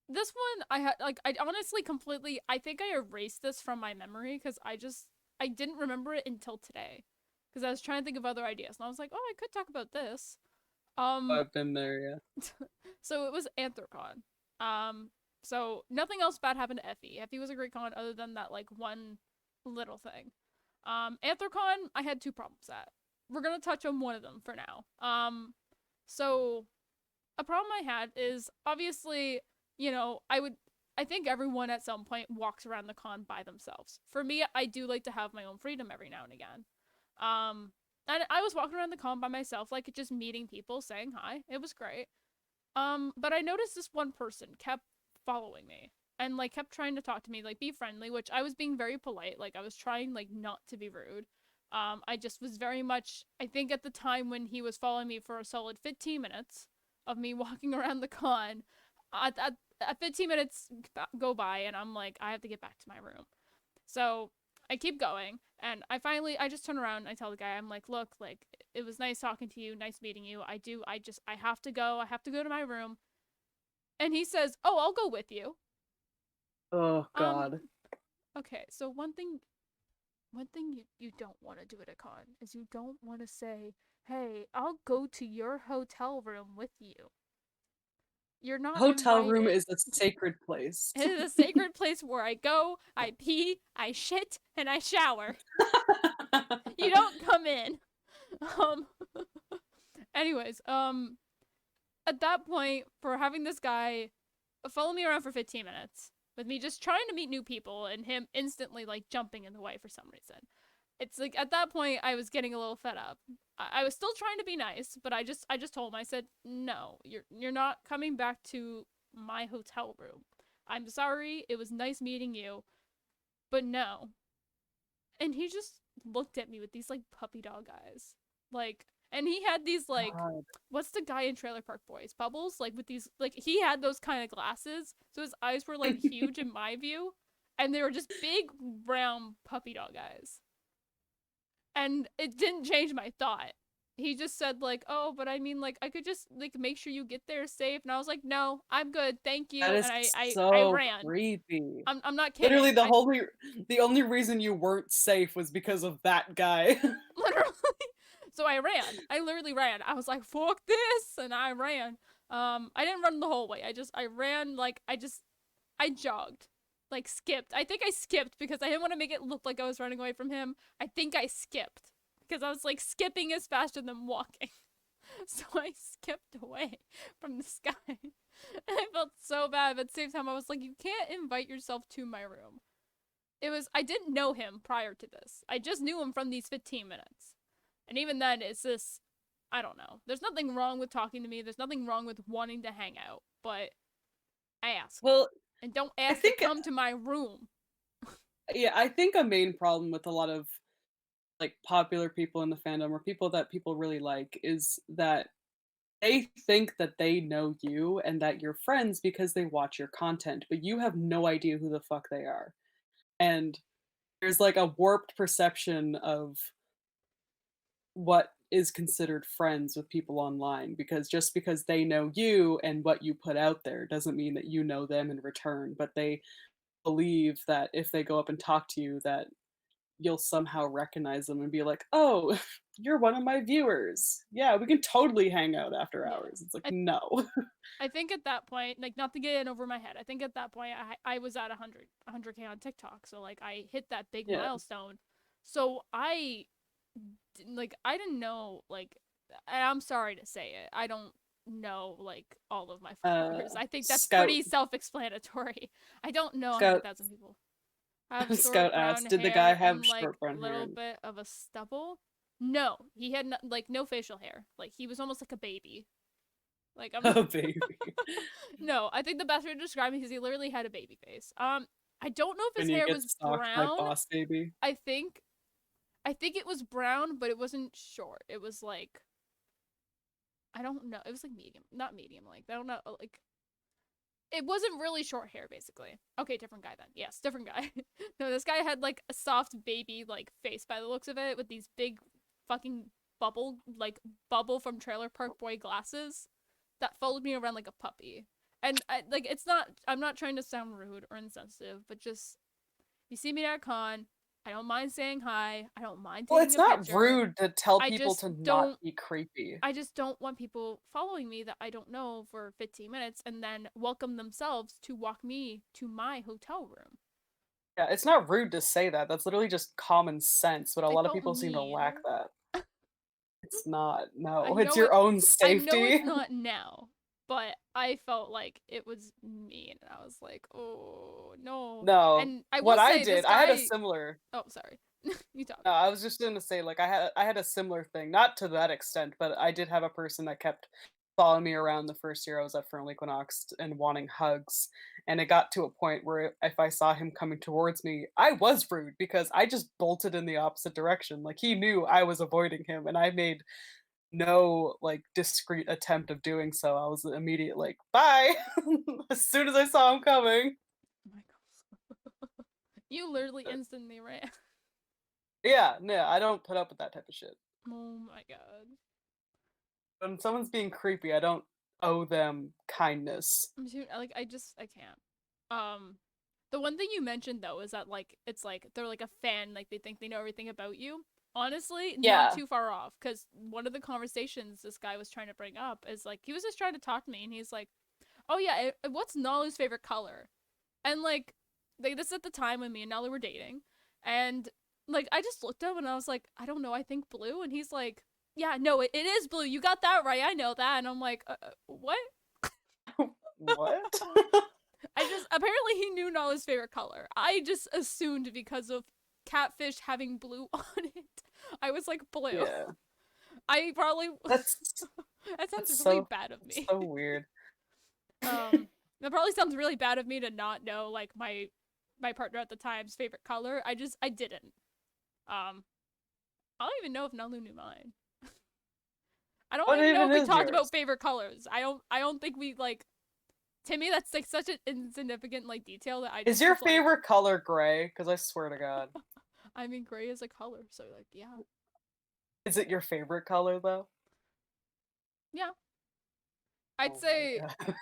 Speaker 2: this one I had like I honestly completely I think I erased this from my memory because I didn't remember it until today because I was trying to think of other ideas and I was like, oh, I could talk about this. Um,
Speaker 1: I've been there, yeah.
Speaker 2: so it was Anthrocon. Um, so nothing else bad happened to Effie. Effie was a great con other than that like one little thing. Anthrocon, I had two problems at. We're gonna touch on one of them for now. So a problem I had is obviously, I think everyone at some point walks around the con by themselves. For me, I do like to have my own freedom every now and again. And I was walking around the con by myself, like just meeting people, saying hi. It was great. But I noticed this one person kept following me and like kept trying to talk to me, like be friendly, which I was being very polite. Like I was trying like not to be rude. I just was very much I think at the time when he was following me for a solid 15 minutes of me walking around the con, at 15 minutes go by and I'm like I have to get back to my room. So I keep going and I just turn around and I tell the guy, I'm like, look, like it was nice talking to you, nice meeting you. I have to go. I have to go to my room. And he says, "Oh, I'll go with you."
Speaker 1: Oh
Speaker 2: Um
Speaker 1: god.
Speaker 2: okay, so one thing you don't want to do at a con is you don't want to say, "Hey, I'll go to your hotel room with you." You're not
Speaker 1: Hotel room
Speaker 2: invited.
Speaker 1: is a sacred place.
Speaker 2: It is a sacred place where I go, I pee, I shit, and I shower. You don't come in. Um anyways, at that point, for having this guy follow me around for 15 minutes with me just trying to meet new people and him instantly like jumping in the way for some reason. It's like at that point I was getting a little fed up. I was still trying to be nice, but I just told him, I said, "No, you're not coming back to my hotel room. I'm sorry. It was nice meeting you, but no." And he just looked at me with these like puppy dog eyes. Like and he had these like
Speaker 1: God.
Speaker 2: what's the guy in Trailer Park Boys? Bubbles? Like with these like he had those kind of glasses. So his eyes were like huge in my view. And they were just big brown puppy dog eyes. And it didn't change my thought. he just said like, "Oh, but I mean like I could just like make sure you get there safe." And I was like, "No, I'm good. Thank
Speaker 1: That
Speaker 2: you."
Speaker 1: is
Speaker 2: And I
Speaker 1: so
Speaker 2: ran.
Speaker 1: creepy.
Speaker 2: I'm not
Speaker 1: Literally,
Speaker 2: kidding. I
Speaker 1: the only reason you weren't safe was because of that guy.
Speaker 2: literally. So I ran. I literally ran. I was like, "Fuck this." And I ran. I didn't run the whole way. I ran like I jogged. Like skipped. I think I skipped because I didn't want to make it look like I was running away from him. I think I skipped because I was like skipping is faster than walking. So I skipped away from this guy. And I felt so bad, but at the same time I was like, you can't invite yourself to my room. I didn't know him prior to this. I just knew him from these 15 minutes. And even then, it's this, I don't know. There's nothing wrong with talking to me. There's nothing wrong with wanting to hang out. But ask.
Speaker 1: Well,
Speaker 2: And don't
Speaker 1: I
Speaker 2: ask to
Speaker 1: think
Speaker 2: come to my room.
Speaker 1: yeah, I think a main problem with a lot of like popular people in the fandom or people that people really like is that they think that they know you and that you're friends because they watch your content, but you have no idea who the fuck they are. And there's like a warped perception of what is considered friends with people online because just because they know you and what you put out there doesn't mean that you know them in return, but they believe that if they go up and talk to you that you'll somehow recognize them and be like, "Oh, you're one of my viewers. Yeah, we can totally hang out after
Speaker 2: Yeah.
Speaker 1: hours." It's like,
Speaker 2: I
Speaker 1: "No."
Speaker 2: I think at that point, like not to get in over my head, I think at that point I was at 100K on TikTok, so like I hit that big
Speaker 1: Yeah.
Speaker 2: milestone. So I didn't know like and I'm sorry to say it. I don't know like all of my followers. I think that's
Speaker 1: Scout
Speaker 2: pretty self-explanatory. I don't know
Speaker 1: Scout
Speaker 2: 100,000 people. I have short
Speaker 1: Scout
Speaker 2: brown
Speaker 1: asked, "Did the guy
Speaker 2: hair
Speaker 1: have
Speaker 2: and like
Speaker 1: short brown hair?"
Speaker 2: little bit of a stubble. No, he had like no facial hair. Like he was almost like a baby. Like I'm
Speaker 1: Oh, baby.
Speaker 2: no, I think the best way to describe him is he literally had a baby face. I don't know if
Speaker 1: When
Speaker 2: his
Speaker 1: you
Speaker 2: hair
Speaker 1: get
Speaker 2: was
Speaker 1: stalked by
Speaker 2: brown.
Speaker 1: Boss Baby.
Speaker 2: I think I think it was brown, but it wasn't short. It was like I don't know. It was like medium, not medium. Like I don't know. Like it wasn't really short hair, basically. Okay, different guy then. Yes, different guy. No, this guy had like a soft baby like face by the looks of it, with these big fucking bubble from Trailer Park Boy glasses that followed me around like a puppy. And like it's not. I'm not trying to sound rude or insensitive, but just you see me at a con. I don't mind saying hi. I don't mind
Speaker 1: Well,
Speaker 2: taking
Speaker 1: it's
Speaker 2: a
Speaker 1: not
Speaker 2: picture.
Speaker 1: rude to tell
Speaker 2: I
Speaker 1: people
Speaker 2: just
Speaker 1: to not
Speaker 2: don't
Speaker 1: be creepy.
Speaker 2: I just don't want people following me that I don't know for 15 minutes and then welcome themselves to walk me to my hotel room.
Speaker 1: Yeah, it's not rude to say that. That's literally just common sense, but a
Speaker 2: I
Speaker 1: lot of
Speaker 2: felt
Speaker 1: people seem to lack
Speaker 2: mean.
Speaker 1: that. It's not.
Speaker 2: I
Speaker 1: No, it's
Speaker 2: know
Speaker 1: your
Speaker 2: it
Speaker 1: own
Speaker 2: I know
Speaker 1: safety.
Speaker 2: it's not now, but I felt like it was mean and I was like, "Oh, no."
Speaker 1: No.
Speaker 2: And I
Speaker 1: What
Speaker 2: will
Speaker 1: I
Speaker 2: say this
Speaker 1: did, I had a
Speaker 2: guy
Speaker 1: similar
Speaker 2: Oh, sorry. You talk.
Speaker 1: no, I was just gonna say, like, I had a similar thing, not to that extent, but I did have a person that kept following me around the first year I was at Fernal Equinox and wanting hugs, and it got to a point where if I saw him coming towards me, I was rude because I just bolted in the opposite direction, like, he knew I was avoiding him, and I made no, like, discreet attempt of doing so. I was immediate like, "Bye," as soon as I saw him coming.
Speaker 2: Oh my god. You literally instantly ran.
Speaker 1: Yeah, no, I don't put up with that type of shit.
Speaker 2: Oh my god.
Speaker 1: When someone's being creepy, I don't owe them kindness.
Speaker 2: I can't. Um, the one thing you mentioned though is that like it's like they're like a fan, like they think they know everything about you. Honestly, not
Speaker 1: Yeah.
Speaker 2: too far off, because one of the conversations this guy was trying to bring up is like he was just trying to talk to me, and he's like, "Oh yeah, what's Nalu's favorite color?" And like this is at the time when me and Nalu were dating, and like I just looked up and I was like, "I don't know, I think blue," and he's like, "Yeah, no, it is blue. You got that right. I know that." And I'm like, "What?"
Speaker 1: What?
Speaker 2: I just apparently he knew Nala's favorite color. I just assumed because of catfish having blue on it. I was like blue.
Speaker 1: Yeah.
Speaker 2: I probably
Speaker 1: That's
Speaker 2: that sounds
Speaker 1: that's
Speaker 2: really
Speaker 1: so
Speaker 2: bad of me.
Speaker 1: so weird.
Speaker 2: That probably sounds really bad of me to not know like my partner at the time's favorite color. I didn't. Um, I don't even know if Nalu knew mine. I don't
Speaker 1: What
Speaker 2: even know
Speaker 1: even
Speaker 2: if we
Speaker 1: is
Speaker 2: talked
Speaker 1: yours?
Speaker 2: about favorite colors. I don't think we like to me that's like such an insignificant like detail that I
Speaker 1: Is
Speaker 2: just
Speaker 1: your
Speaker 2: was like
Speaker 1: favorite color gray? Because I swear to God.
Speaker 2: I mean, gray is a color, so like, yeah.
Speaker 1: Is it your favorite color though?
Speaker 2: Yeah. I'd
Speaker 1: Oh
Speaker 2: say
Speaker 1: my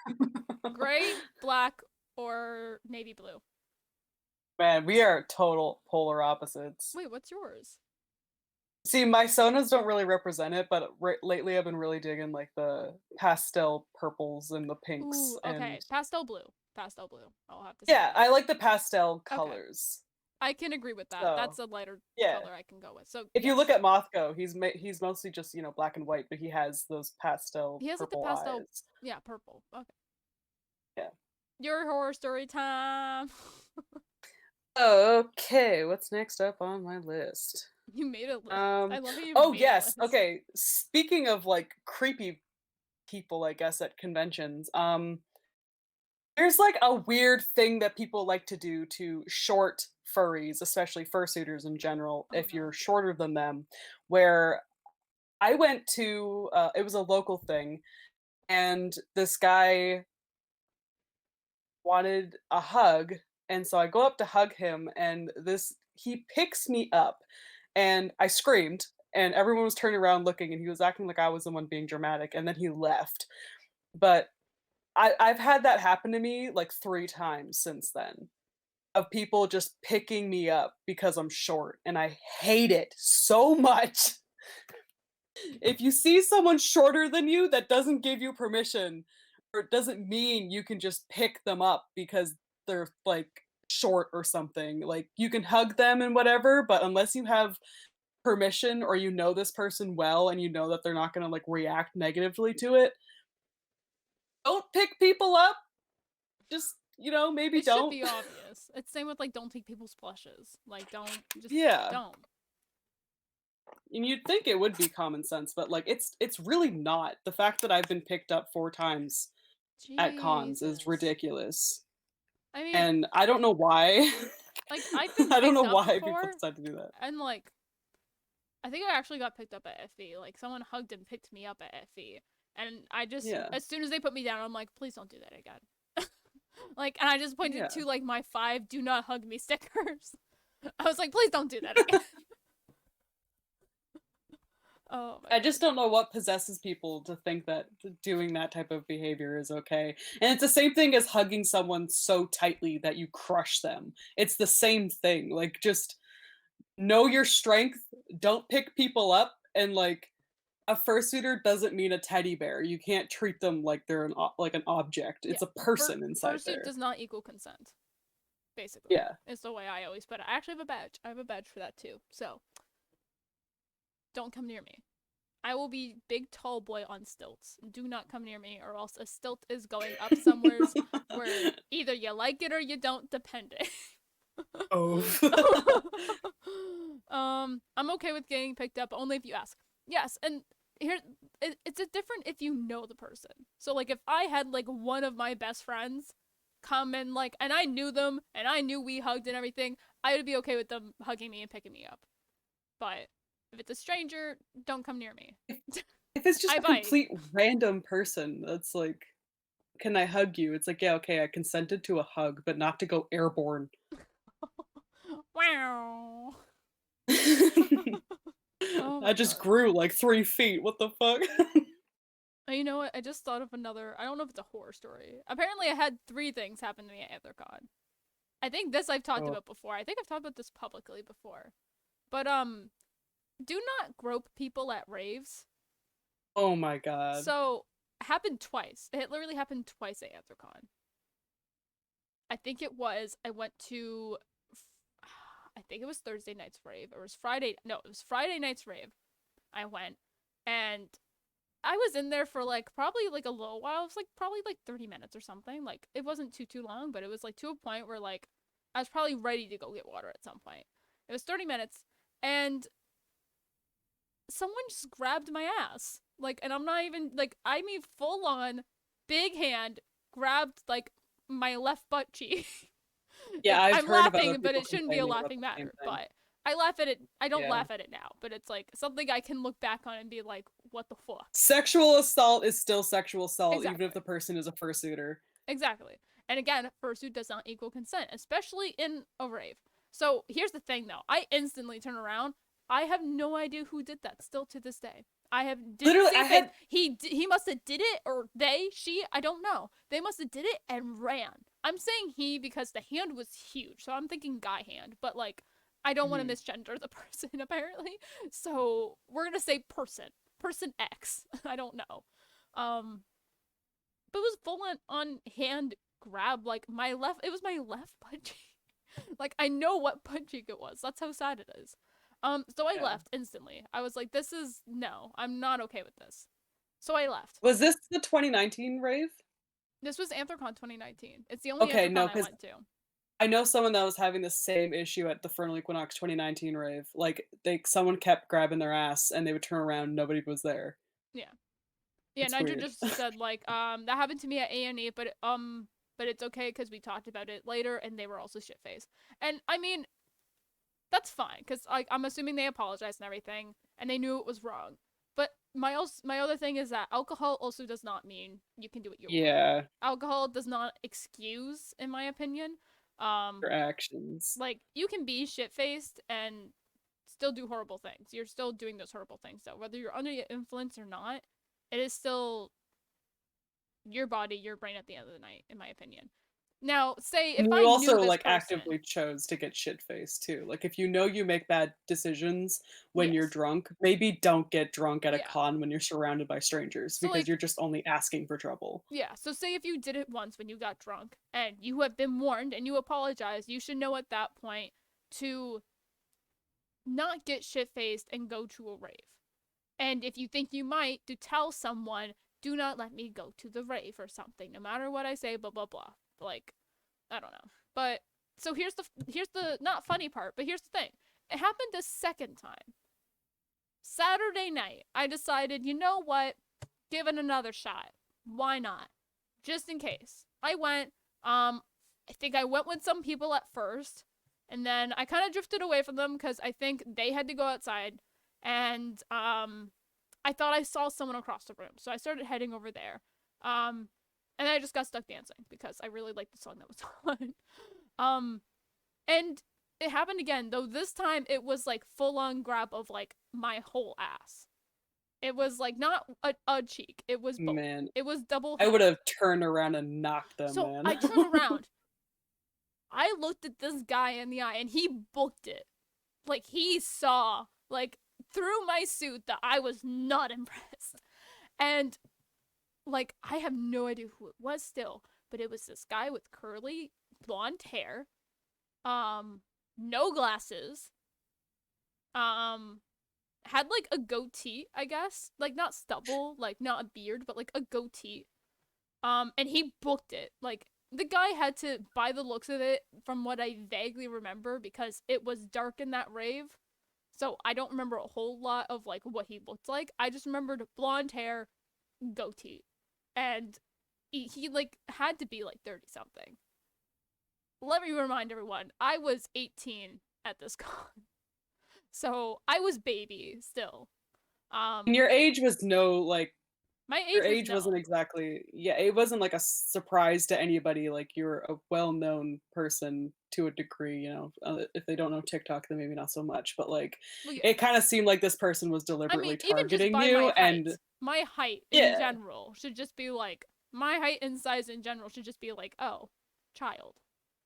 Speaker 1: god.
Speaker 2: gray, black, or navy blue.
Speaker 1: Man, we are total polar opposites.
Speaker 2: Wait, what's yours?
Speaker 1: See, my sonas don't really represent it, but lately I've been really digging like the pastel purples and the pinks
Speaker 2: Ooh,
Speaker 1: and
Speaker 2: okay. Pastel blue. Pastel blue. I'll have to say
Speaker 1: yeah,
Speaker 2: that.
Speaker 1: I like the pastel
Speaker 2: Okay.
Speaker 1: colors.
Speaker 2: I can agree with that.
Speaker 1: So,
Speaker 2: That's a lighter
Speaker 1: yeah.
Speaker 2: color I can go with. So,
Speaker 1: If you look
Speaker 2: yes.
Speaker 1: at Mothko, he's mostly just, you know, black and white, but he has those pastel
Speaker 2: He has like the
Speaker 1: purple
Speaker 2: pastel,
Speaker 1: eyes.
Speaker 2: yeah, purple. Okay.
Speaker 1: Yeah.
Speaker 2: Your horror story time.
Speaker 1: Okay, what's next up on my list?
Speaker 2: You made a list. I
Speaker 1: Um,
Speaker 2: love how you
Speaker 1: oh
Speaker 2: made a
Speaker 1: yes,
Speaker 2: list.
Speaker 1: okay. Speaking of like creepy people, I guess at conventions, there's like a weird thing that people like to do to short furries, especially fursuiters in general,
Speaker 2: Oh
Speaker 1: if
Speaker 2: no.
Speaker 1: you're shorter than them, where I went to it was a local thing, and this guy wanted a hug, and so I go up to hug him, and this he picks me up, and I screamed, and everyone was turning around looking, and he was acting like I was the one being dramatic, and then he left. But I've had that happen to me like 3 times since then, of people just picking me up because I'm short, and I hate it so much. If you see someone shorter than you, that doesn't give you permission, or it doesn't mean you can just pick them up because they're, like, short or something. Like, you can hug them and whatever, but unless you have permission or you know this person well and you know that they're not gonna, like, react negatively to it, don't pick people up. Just, you know, maybe
Speaker 2: It should
Speaker 1: don't.
Speaker 2: be obvious. It's same with like don't take people's plushes. Like don't just
Speaker 1: Yeah.
Speaker 2: don't.
Speaker 1: And you'd think it would be common sense, but, like, it's really not. The fact that I've been picked up 4 times at cons is
Speaker 2: Jesus.
Speaker 1: ridiculous.
Speaker 2: I mean,
Speaker 1: And I don't know why.
Speaker 2: like I've been
Speaker 1: I don't know
Speaker 2: picked up
Speaker 1: why people
Speaker 2: before
Speaker 1: decide to do that.
Speaker 2: and like I think I actually got picked up at FE. Like someone hugged and picked me up at FE. And I just
Speaker 1: Yeah.
Speaker 2: as soon as they put me down, I'm like, please don't do that again. Like and I just pointed
Speaker 1: Yeah.
Speaker 2: to like my 5 do not hug me stickers. I was like, please don't do that again. Oh my
Speaker 1: I
Speaker 2: god.
Speaker 1: just don't know what possesses people to think that doing that type of behavior is okay. And it's the same thing as hugging someone so tightly that you crush them. It's the same thing. Like, just know your strength, don't pick people up, and, like, a fursuiter doesn't mean a teddy bear. You can't treat them like they're like an object.
Speaker 2: Yeah.
Speaker 1: It's a person inside
Speaker 2: Fursuit
Speaker 1: there.
Speaker 2: does not equal consent. Basically.
Speaker 1: Yeah.
Speaker 2: It's the way I always put it. I actually have a badge. I have a badge for that too. So don't come near me. I will be big tall boy on stilts. Do not come near me, or else a stilt is going up somewheres where either you like it or you don't, depending.
Speaker 1: Oh.
Speaker 2: I'm okay with getting picked up only if you ask. Yes, and here it's a different if you know the person. So like if I had like one of my best friends come and like and I knew them and I knew we hugged and everything, I would be okay with them hugging me and picking me up. But if it's a stranger, don't come near me.
Speaker 1: If it's just
Speaker 2: I
Speaker 1: a
Speaker 2: bite.
Speaker 1: complete random person that's like, "Can I hug you?" It's like, "Yeah, okay, I consented to a hug, but not to go airborne."
Speaker 2: Wow. Oh
Speaker 1: I
Speaker 2: my
Speaker 1: just
Speaker 2: god.
Speaker 1: grew like 3 feet, what the fuck?
Speaker 2: You know what? I just thought of another. I don't know if it's a horror story. Apparently, I had 3 things happen to me at AntherCon. I think this I've talked
Speaker 1: Oh.
Speaker 2: about before. I think I've talked about this publicly before. But do not grope people at raves.
Speaker 1: Oh my god.
Speaker 2: So happened twice. It literally happened twice at AntherCon. I think it was. I went to. I think it was Thursday night's rave. Or it was Friday. No, it was Friday night's rave. I went, and I was in there for like probably like a little while. It was like probably like 30 minutes or something. Like it wasn't too long, but it was like to a point where like I was probably ready to go get water at some point. It was 30 minutes and someone just grabbed my ass. Like and I'm not even like I mean full on big hand grabbed like my left butt cheek.
Speaker 1: Yeah, I've
Speaker 2: I'm
Speaker 1: heard about
Speaker 2: laughing,
Speaker 1: other
Speaker 2: but
Speaker 1: people
Speaker 2: it shouldn't be a
Speaker 1: complaining about
Speaker 2: laughing
Speaker 1: the same
Speaker 2: matter.
Speaker 1: thing.
Speaker 2: But I laugh at it. I don't
Speaker 1: Yeah.
Speaker 2: laugh at it now, but it's like something I can look back on and be like, what the fuck?
Speaker 1: Sexual assault is still sexual assault, even
Speaker 2: Exactly.
Speaker 1: if the person is a fursuiter.
Speaker 2: Exactly. And again, fursuit does not equal consent, especially in a rave. So here's the thing though. I instantly turn around. I have no idea who did that still to this day. I have didn't
Speaker 1: Literally,
Speaker 2: see
Speaker 1: I
Speaker 2: face.
Speaker 1: had
Speaker 2: He must have did it, or she, I don't know. They must have did it and ran. I'm saying he because the hand was huge, so I'm thinking guy hand. But like, I don't want to
Speaker 1: mhm.
Speaker 2: misgender the person apparently, so we're gonna say person X. I don't know. But it was full on hand grab. Like it was my left butt cheek. Like I know what butt cheek it was. That's how sad it is. So I
Speaker 1: Yeah.
Speaker 2: left instantly. I was like, this is no, I'm not okay with this. So I left.
Speaker 1: Was this the 2019 rave?
Speaker 2: This was Anthrocon 2019. It's the only
Speaker 1: Okay,
Speaker 2: Anthrocon
Speaker 1: no,
Speaker 2: I
Speaker 1: because
Speaker 2: went to.
Speaker 1: I know someone that was having the same issue at the Fernal Equinox 2019 rave. Like, someone kept grabbing their ass, and they would turn around, nobody was there.
Speaker 2: Yeah. Yeah,
Speaker 1: It's
Speaker 2: Nigel
Speaker 1: weird.
Speaker 2: just said like, that happened to me at A&E, but it's okay because we talked about it later, and they were also shit faced. And I mean, that's fine because like I'm assuming they apologized and everything, and they knew it was wrong. But my other thing is that alcohol also does not mean you can do what you want.
Speaker 1: Yeah,
Speaker 2: Alcohol does not excuse, in my opinion.
Speaker 1: for actions.
Speaker 2: Like you can be shit faced and still do horrible things. You're still doing those horrible things though, whether you're under the influence or not. It is still your body, your brain at the end of the night, in my opinion. Now, say if
Speaker 1: And
Speaker 2: I
Speaker 1: you
Speaker 2: knew
Speaker 1: also,
Speaker 2: this
Speaker 1: like,
Speaker 2: person,
Speaker 1: actively chose to get shit-faced too. Like, if you know you make bad decisions when you're
Speaker 2: yes,
Speaker 1: drunk, maybe don't get drunk at a
Speaker 2: yeah.
Speaker 1: con when you're surrounded by strangers
Speaker 2: So
Speaker 1: because
Speaker 2: like
Speaker 1: you're just only asking for trouble.
Speaker 2: yeah, so say if you did it once when you got drunk and you have been warned and you apologize, you should know at that point to not get shit faced and go to a rave. And if you think you might, to tell someone, do not let me go to the rave or something. No matter what I say, blah blah blah. Like, I don't know. But so here's the not funny part, but here's the thing. It happened a second time. Saturday night, I decided, you know what? Give it another shot. Why not? Just in case. I went, I think I went with some people at first, and then I kind of drifted away from them because I think they had to go outside, and I thought I saw someone across the room, so I started heading over there. And I just got stuck dancing because I really liked the song that was on. um, and it happened again, though this time it was like full on grab of like my whole ass. It was like not a cheek. It was both.
Speaker 1: Man,
Speaker 2: It was double
Speaker 1: I
Speaker 2: handed.
Speaker 1: would've turned around and knocked them,
Speaker 2: So
Speaker 1: man.
Speaker 2: I turned around. I looked at this guy in the eye and he booked it. Like he saw, like through my suit, that I was not impressed. And like I have no idea who it was still, but it was this guy with curly blonde hair, no glasses, um, had like a goatee, I guess. Like not stubble, like not a beard, but like a goatee. And he booked it. Like the guy had to, by the looks of it, from what I vaguely remember, because it was dark in that rave. So I don't remember a whole lot of like what he looked like. I just remembered blonde hair, goatee. And he like had to be like 30 something. Let me remind everyone, I was 18 at this con. So I was baby still.
Speaker 1: And
Speaker 2: Um
Speaker 1: your age was no, like
Speaker 2: my
Speaker 1: your
Speaker 2: age was
Speaker 1: age wasn't
Speaker 2: no.
Speaker 1: exactly, yeah, it wasn't like a surprise to anybody, like, you're a well-known person to a degree, if they don't know TikTok, then maybe not so much, but, like,
Speaker 2: Well, yeah.
Speaker 1: it kinda seemed like this person was
Speaker 2: I mean,
Speaker 1: deliberately
Speaker 2: even just
Speaker 1: targeting
Speaker 2: by
Speaker 1: you, and
Speaker 2: my height in
Speaker 1: yeah,
Speaker 2: general should just be like, my height and size in general should just be like, oh, child.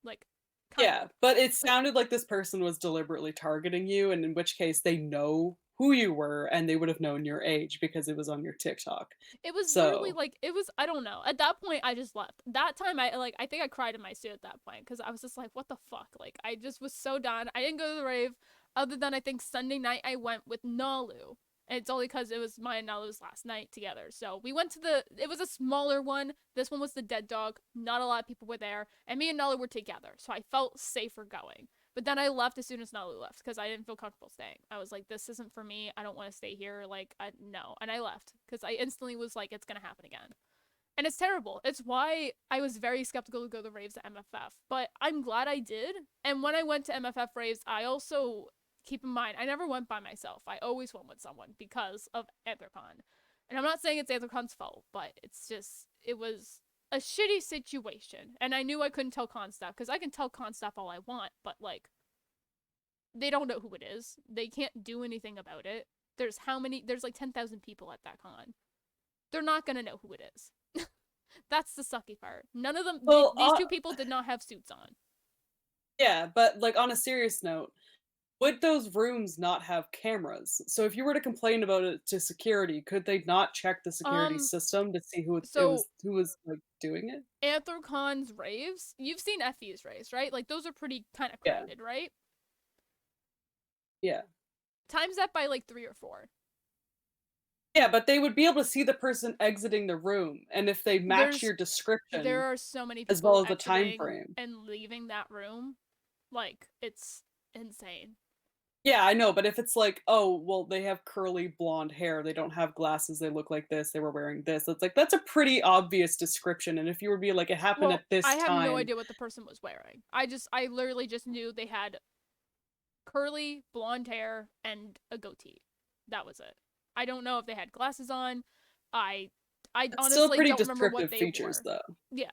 Speaker 2: Like, kind
Speaker 1: yeah,
Speaker 2: of.
Speaker 1: but it sounded like this person was deliberately targeting you, and in which case they know who you were, and they would've known your age because it was on your TikTok.
Speaker 2: It was literally
Speaker 1: So,
Speaker 2: like, it was, I don't know. At that point, I just left. That time, I think I cried in my suit at that point because I was just like, what the fuck? Like, I just was so done. I didn't go to the rave other than I think Sunday night I went with Nalu. And it's only because it was my and Nalu's last night together. So we went to it was a smaller one. This one was the Dead Dog. Not a lot of people were there. And me and Nalu were together. So I felt safer going. But then I left as soon as Nalu left because I didn't feel comfortable staying. I was like, this isn't for me. I don't want to stay here. Like, no. And I left because I instantly was like, it's going to happen again. And it's terrible. It's why I was very skeptical to go to raves at MFF. But I'm glad I did. And when I went to MFF raves, I also, keep in mind, I never went by myself. I always went with someone because of Anthrocon. And I'm not saying it's Anthrocon's fault, but it's just, it was a shitty situation. And I knew I couldn't tell con staff because I can tell con staff all I want, but like, they don't know who it is. They can't do anything about it. There's like 10,000 people at that con. They're not gonna know who it is. That's the sucky part. None of them.
Speaker 1: Well,
Speaker 2: These two people did not have suits on.
Speaker 1: yeah, but like on a serious note, would those rooms not have cameras? So if you were to complain about it to security, could they not check the security
Speaker 2: Um.
Speaker 1: system to see
Speaker 2: So
Speaker 1: who was like doing it?
Speaker 2: Anthrocons raves. You've seen Effie's raves, right? Like those are pretty kind of
Speaker 1: Yeah,
Speaker 2: crowded, right?
Speaker 1: yeah.
Speaker 2: Times that by like 3 or 4.
Speaker 1: Yeah, but they would be able to see the person exiting the room, and if they match
Speaker 2: There's
Speaker 1: your description
Speaker 2: there are so many
Speaker 1: as well
Speaker 2: people
Speaker 1: as the time
Speaker 2: exiting
Speaker 1: frame.
Speaker 2: and leaving that room. Like it's insane.
Speaker 1: Yeah, I know, but if it's like, "Oh, well, they have curly blonde hair, they don't have glasses, they look like this, they were wearing this," it's like, that's a pretty obvious description, and if you were to be like, "It happened
Speaker 2: Well,
Speaker 1: at this
Speaker 2: I have no
Speaker 1: time."
Speaker 2: idea what the person was wearing. I literally just knew they had curly blonde hair and a goatee. That was it. I don't know if they had glasses on. I I
Speaker 1: It's still
Speaker 2: honestly
Speaker 1: pretty
Speaker 2: don't remember what
Speaker 1: descriptive
Speaker 2: they
Speaker 1: features,
Speaker 2: wore.
Speaker 1: though.
Speaker 2: Yeah.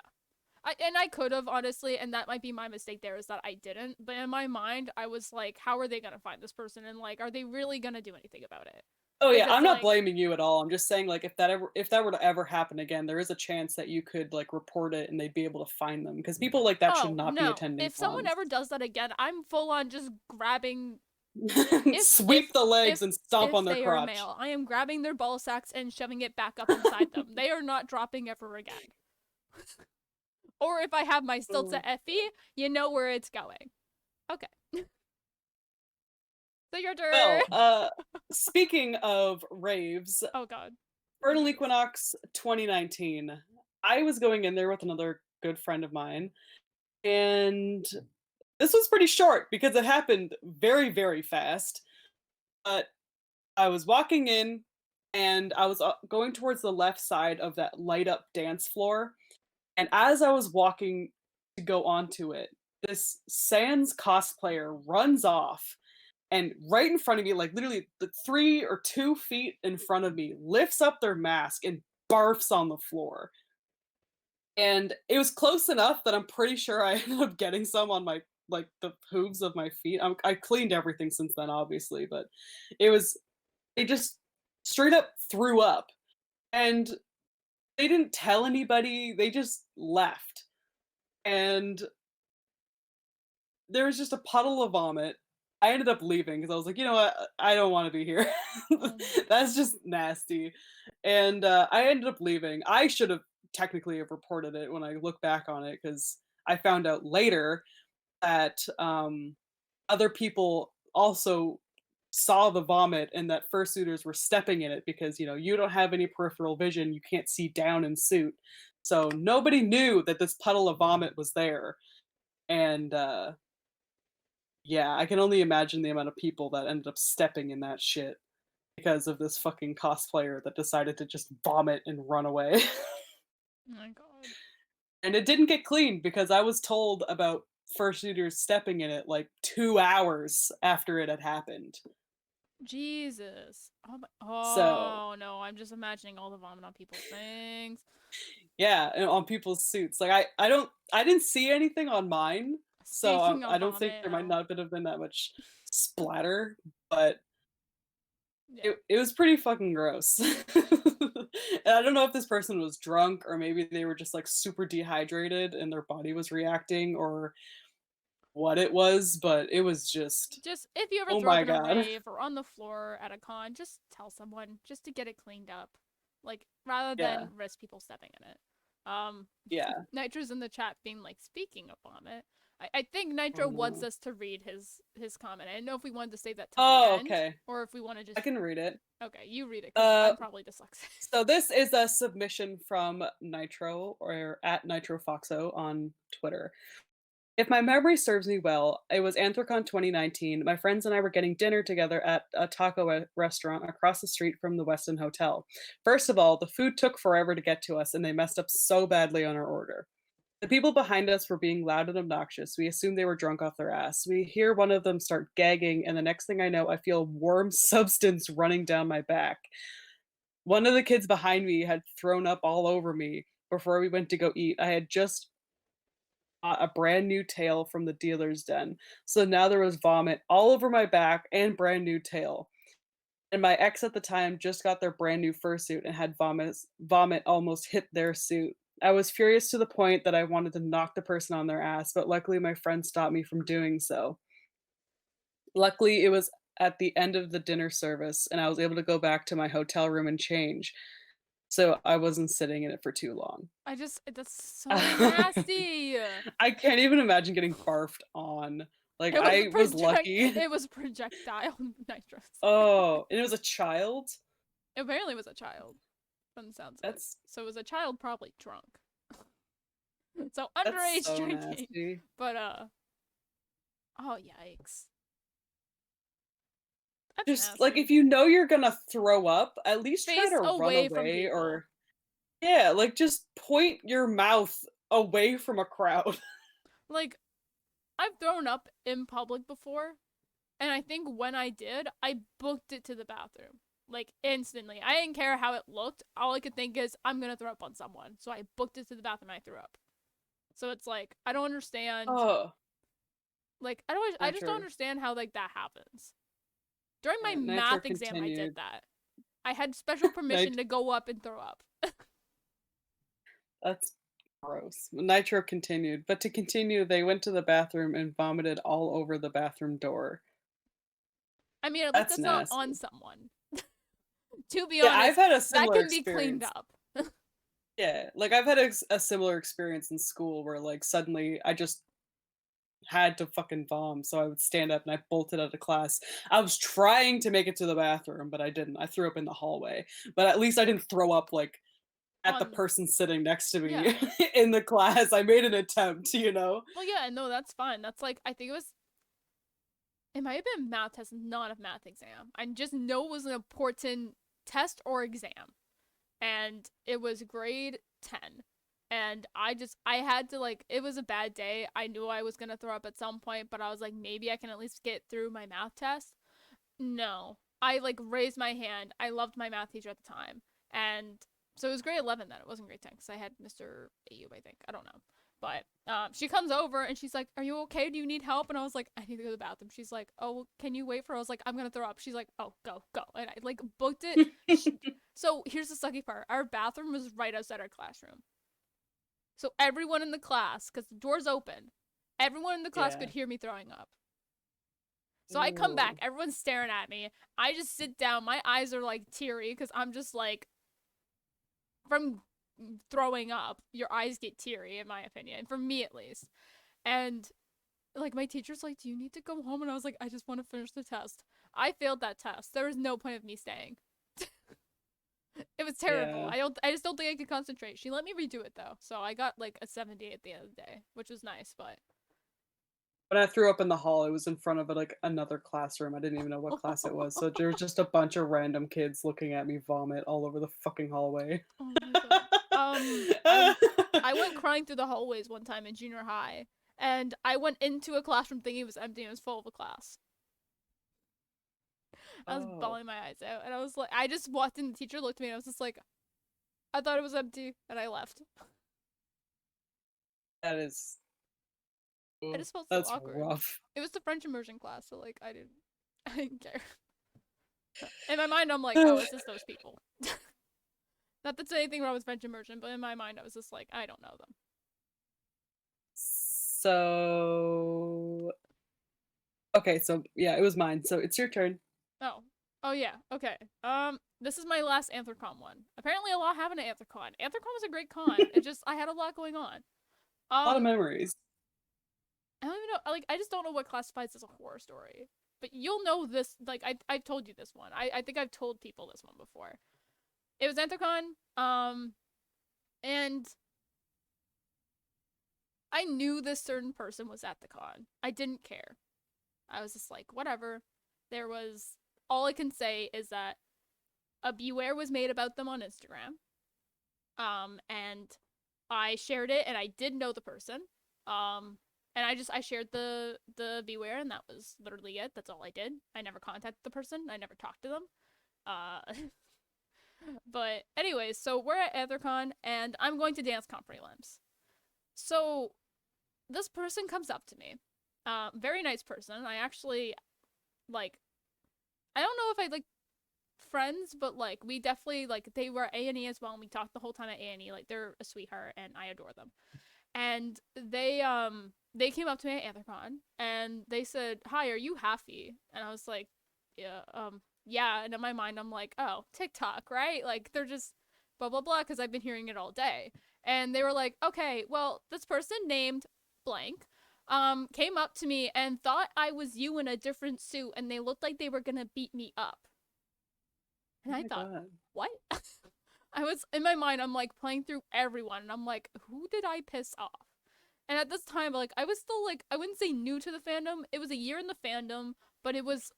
Speaker 2: I could have honestly, and that might be my mistake there is that I didn't. But in my mind, I was like, how are they gonna find this person? And like, are they really gonna do anything about it?
Speaker 1: Oh,
Speaker 2: If
Speaker 1: yeah,
Speaker 2: it's
Speaker 1: I'm not
Speaker 2: like,
Speaker 1: blaming you at all, I'm just saying, like, if that were to ever happen again, there is a chance that you could, like, report it and they'd be able to find them because people like that should
Speaker 2: oh
Speaker 1: not be
Speaker 2: no,
Speaker 1: attending
Speaker 2: if someone
Speaker 1: cons.
Speaker 2: ever does that again, I'm full on just grabbing if
Speaker 1: Sweep the legs
Speaker 2: if
Speaker 1: and stomp on
Speaker 2: if
Speaker 1: their
Speaker 2: they are
Speaker 1: crotch.
Speaker 2: male, I am grabbing their ball sacks and shoving it back up inside them. They are not dropping ever again. Or if I have my stilts
Speaker 1: Oh.
Speaker 2: at Effie, you know where it's going. Okay. So your turn.
Speaker 1: Well, speaking of raves,
Speaker 2: Oh god.
Speaker 1: Vernal
Speaker 2: Jesus.
Speaker 1: Equinox 2019, I was going in there with another good friend of mine, and this was pretty short because it happened very, very fast. But I was walking in, and I was going towards the left side of that light up dance floor. And as I was walking to go onto it, this Sans cosplayer runs off and right in front of me, like literally the 3 or 2 feet in front of me, lifts up their mask and barfs on the floor. And it was close enough that I'm pretty sure I ended up getting some on my like the hooves of my feet. I cleaned everything since then, obviously, but it was they just straight up threw up, and they didn't tell anybody. They just left, and there was just a puddle of vomit. I ended up leaving because I was like, "You know what? I don't wanna be here."
Speaker 2: Oh my
Speaker 1: That's
Speaker 2: god.
Speaker 1: just nasty, and, I ended up leaving. I should have technically have reported it when I look back on it because I found out later that, other people also saw the vomit and that fursuiters were stepping in it because, you don't have any peripheral vision, you can't see down in suit. So, nobody knew that this puddle of vomit was there, and, yeah, I can only imagine the amount of people that ended up stepping in that shit because of this fucking cosplayer that decided to just vomit and run away.
Speaker 2: Oh my god.
Speaker 1: And it didn't get cleaned because I was told about fursuiters stepping in it like 2 hours after it had happened.
Speaker 2: Jesus. Oh my.
Speaker 1: So,
Speaker 2: Oh no, I'm just imagining all the vomit on people's things.
Speaker 1: yeah, and on people's suits. Like I didn't see anything on mine, so
Speaker 2: Speaking
Speaker 1: I
Speaker 2: of
Speaker 1: don't think
Speaker 2: vomit,
Speaker 1: there might
Speaker 2: oh
Speaker 1: not have been that much splatter, but
Speaker 2: yeah.
Speaker 1: it was pretty fucking gross. And I don't know if this person was drunk or maybe they were just, like, super dehydrated and their body was reacting or what it was, but it was just
Speaker 2: Just if you ever
Speaker 1: oh
Speaker 2: throw up
Speaker 1: my
Speaker 2: in a
Speaker 1: god.
Speaker 2: rave or on the floor at a con, just tell someone just to get it cleaned up. Like rather
Speaker 1: Yeah,
Speaker 2: than risk people stepping in it. Um
Speaker 1: yeah.
Speaker 2: Nitro's in the chat being like, speaking of vomit. I think
Speaker 1: Oh,
Speaker 2: Nitro wants
Speaker 1: no.
Speaker 2: us to read his comment. I didn't know if we wanted to save that till the
Speaker 1: Oh,
Speaker 2: end
Speaker 1: okay.
Speaker 2: or if we want to
Speaker 1: I
Speaker 2: just
Speaker 1: can read it.
Speaker 2: okay, you read it because
Speaker 1: Uh,
Speaker 2: I'm probably dyslexic.
Speaker 1: so this is a submission from Nitro or at NitroFoxo on Twitter. If my memory serves me well, it was Anthrocon 2019. My friends and I were getting dinner together at a taco restaurant across the street from the Westin Hotel. First of all, the food took forever to get to us, and they messed up so badly on our order. The people behind us were being loud and obnoxious. We assumed they were drunk off their ass. We hear one of them start gagging, and the next thing I know, I feel warm substance running down my back. One of the kids behind me had thrown up all over me before we went to go eat. I had just bought a brand new tail from the dealer's den. So now there was vomit all over my back and brand new tail. and my ex at the time just got their brand new fursuit and had vomit almost hit their suit. I was furious to the point that I wanted to knock the person on their ass, but luckily my friend stopped me from doing so. Luckily, it was at the end of the dinner service, and I was able to go back to my hotel room and change, so I wasn't sitting in it for too long.
Speaker 2: That's so nasty.
Speaker 1: I can't even imagine getting barfed on. Like,
Speaker 2: It was
Speaker 1: I was lucky.
Speaker 2: it was projectile nitrous.
Speaker 1: Oh, and it was a child?
Speaker 2: Apparently it was a child, from the sounds of it.
Speaker 1: That's
Speaker 2: So it was a child probably drunk. So
Speaker 1: that's
Speaker 2: underage
Speaker 1: so
Speaker 2: drinking.
Speaker 1: nasty.
Speaker 2: But oh yikes. That's
Speaker 1: Just, like,
Speaker 2: nasty.
Speaker 1: if you know you're gonna throw up, at least try
Speaker 2: Face
Speaker 1: to run
Speaker 2: away from
Speaker 1: away
Speaker 2: people.
Speaker 1: or yeah, like, just point your mouth away from a crowd.
Speaker 2: Like, I've thrown up in public before, and I think when I did, I booked it to the bathroom. Like, instantly. I didn't care how it looked. All I could think is, I'm gonna throw up on someone. So I booked it to the bathroom and I threw up. So it's like, I don't understand.
Speaker 1: Oh,
Speaker 2: Like, I just don't
Speaker 1: nitro
Speaker 2: understand how, like, that happens. During my
Speaker 1: yeah, nitro
Speaker 2: math exam, I did
Speaker 1: continued.
Speaker 2: that. I had special permission
Speaker 1: Nit
Speaker 2: to go up and throw up.
Speaker 1: That's gross. Nitro continued, but to continue, they went to the bathroom and vomited all over the bathroom door.
Speaker 2: I mean, at least
Speaker 1: That's
Speaker 2: that's not on
Speaker 1: nasty.
Speaker 2: someone. To be
Speaker 1: Yeah, I've
Speaker 2: honest,
Speaker 1: had a
Speaker 2: that
Speaker 1: similar
Speaker 2: can be cleaned
Speaker 1: experience.
Speaker 2: up.
Speaker 1: Yeah, like, I've had a similar experience in school where, like, suddenly I just had to fucking vom, so I would stand up and I bolted out of class. I was trying to make it to the bathroom, but I didn't. I threw up in the hallway, but at least I didn't throw up, like, at the
Speaker 2: On,
Speaker 1: person sitting next to me
Speaker 2: yeah.
Speaker 1: in the class. I made an attempt, you know?
Speaker 2: Well, yeah, no, that's fine. That's like, I think it might have been math test, not a math exam. I just know it was an important test or exam. And it was grade 10. And I had to, like, it was a bad day. I knew I was gonna throw up at some point, but I was like, maybe I can at least get through my math test. No. I, like, raised my hand. I loved my math teacher at the time. And so it was grade 11 then. It wasn't grade 10 because I had Mr. Ayub, I think. I don't know. But she comes over and she's like, "Are you okay? Do you need help?" And I was like, "I need to go to the bathroom." She's like, "Oh, well, can you wait for?" I was like, "I'm gonna throw up." She's like, "Oh, go, go," and I like booked it. So here's the sucky part: our bathroom was right outside our classroom, so everyone in the class, because the door's open, everyone in the class
Speaker 1: Yeah.
Speaker 2: could hear me throwing up. So I come back,
Speaker 1: Ooh.
Speaker 2: everyone's staring at me. I just sit down. My eyes are like teary because I'm just like from throwing up. Your eyes get teary, in my opinion, for me at least. And like my teacher's like, "Do you need to go home?" And I was like, "I just want to finish the test." I failed that test. There was no point of me staying. It was terrible.
Speaker 1: Yeah.
Speaker 2: I just don't think I could concentrate. She let me redo it though. So I got like a 70 at the end of the day, which was nice, but
Speaker 1: When I threw up in the hall, it was in front of, like, another classroom. I didn't even know what class it was, so there was just a bunch of random kids looking at me vomit all over the fucking hallway.
Speaker 2: oh my god. I went crying through the hallways one time in junior high, and I went into a classroom thinking it was empty and it was full of a class. I was
Speaker 1: Oh,
Speaker 2: bawling my eyes out, and I was like, I just walked in, the teacher looked at me, and I was just like, I thought it was empty, and I left.
Speaker 1: that is
Speaker 2: I
Speaker 1: ooh,
Speaker 2: just felt so
Speaker 1: that's
Speaker 2: awkward.
Speaker 1: rough.
Speaker 2: It was the French immersion class, so like I didn't care. In my mind, I'm like, oh, it's just those people. Not that there's anything wrong with French immersion, but in my mind, I was just like, I don't know them.
Speaker 1: So okay, so yeah, it was mine. So it's your turn.
Speaker 2: Oh, oh yeah, okay. This is my last Anthrocon one. Apparently, a lot happened at Anthrocon. Anthrocon was a great con. It just I had a lot going on.
Speaker 1: A lot of
Speaker 2: Um,
Speaker 1: memories.
Speaker 2: I don't even know. Like, I just don't know what classifies as a horror story. But you'll know this. Like, I've told you this one. I think I've told people this one before. It was Anthrocon. And I knew this certain person was at the con. I didn't care. I was just like, whatever. There was all I can say is that a beware was made about them on Instagram. And I shared it, and I did know the person. And I shared the beware, and that was literally it. That's all I did. I never contacted the person. I never talked to them. Uh, but anyways, so we're at EtherCon, and I'm going to dance comp prelims. So this person comes up to me. Very nice person. I actually like. I don't know if I like friends, but like we definitely like they were A&E as well, and we talked the whole time at A&E. Like they're a sweetheart, and I adore them. And they came up to me at Anthrocon, and they said, "Hi, are you Happy?" And I was like, "Yeah, yeah." And in my mind, I'm like, "Oh, TikTok, right?" Like they're just blah blah blah because I've been hearing it all day. And they were like, "Okay, well, this person named blank." Came up to me and thought I was you in a different suit, and they looked like they were gonna beat me up. And
Speaker 1: Oh
Speaker 2: I
Speaker 1: my
Speaker 2: thought,
Speaker 1: god.
Speaker 2: what? I was in my mind, I'm like playing through everyone, and I'm like, who did I piss off? And at this time, like, I was still like, I wouldn't say new to the fandom. It was a year in the fandom, but it was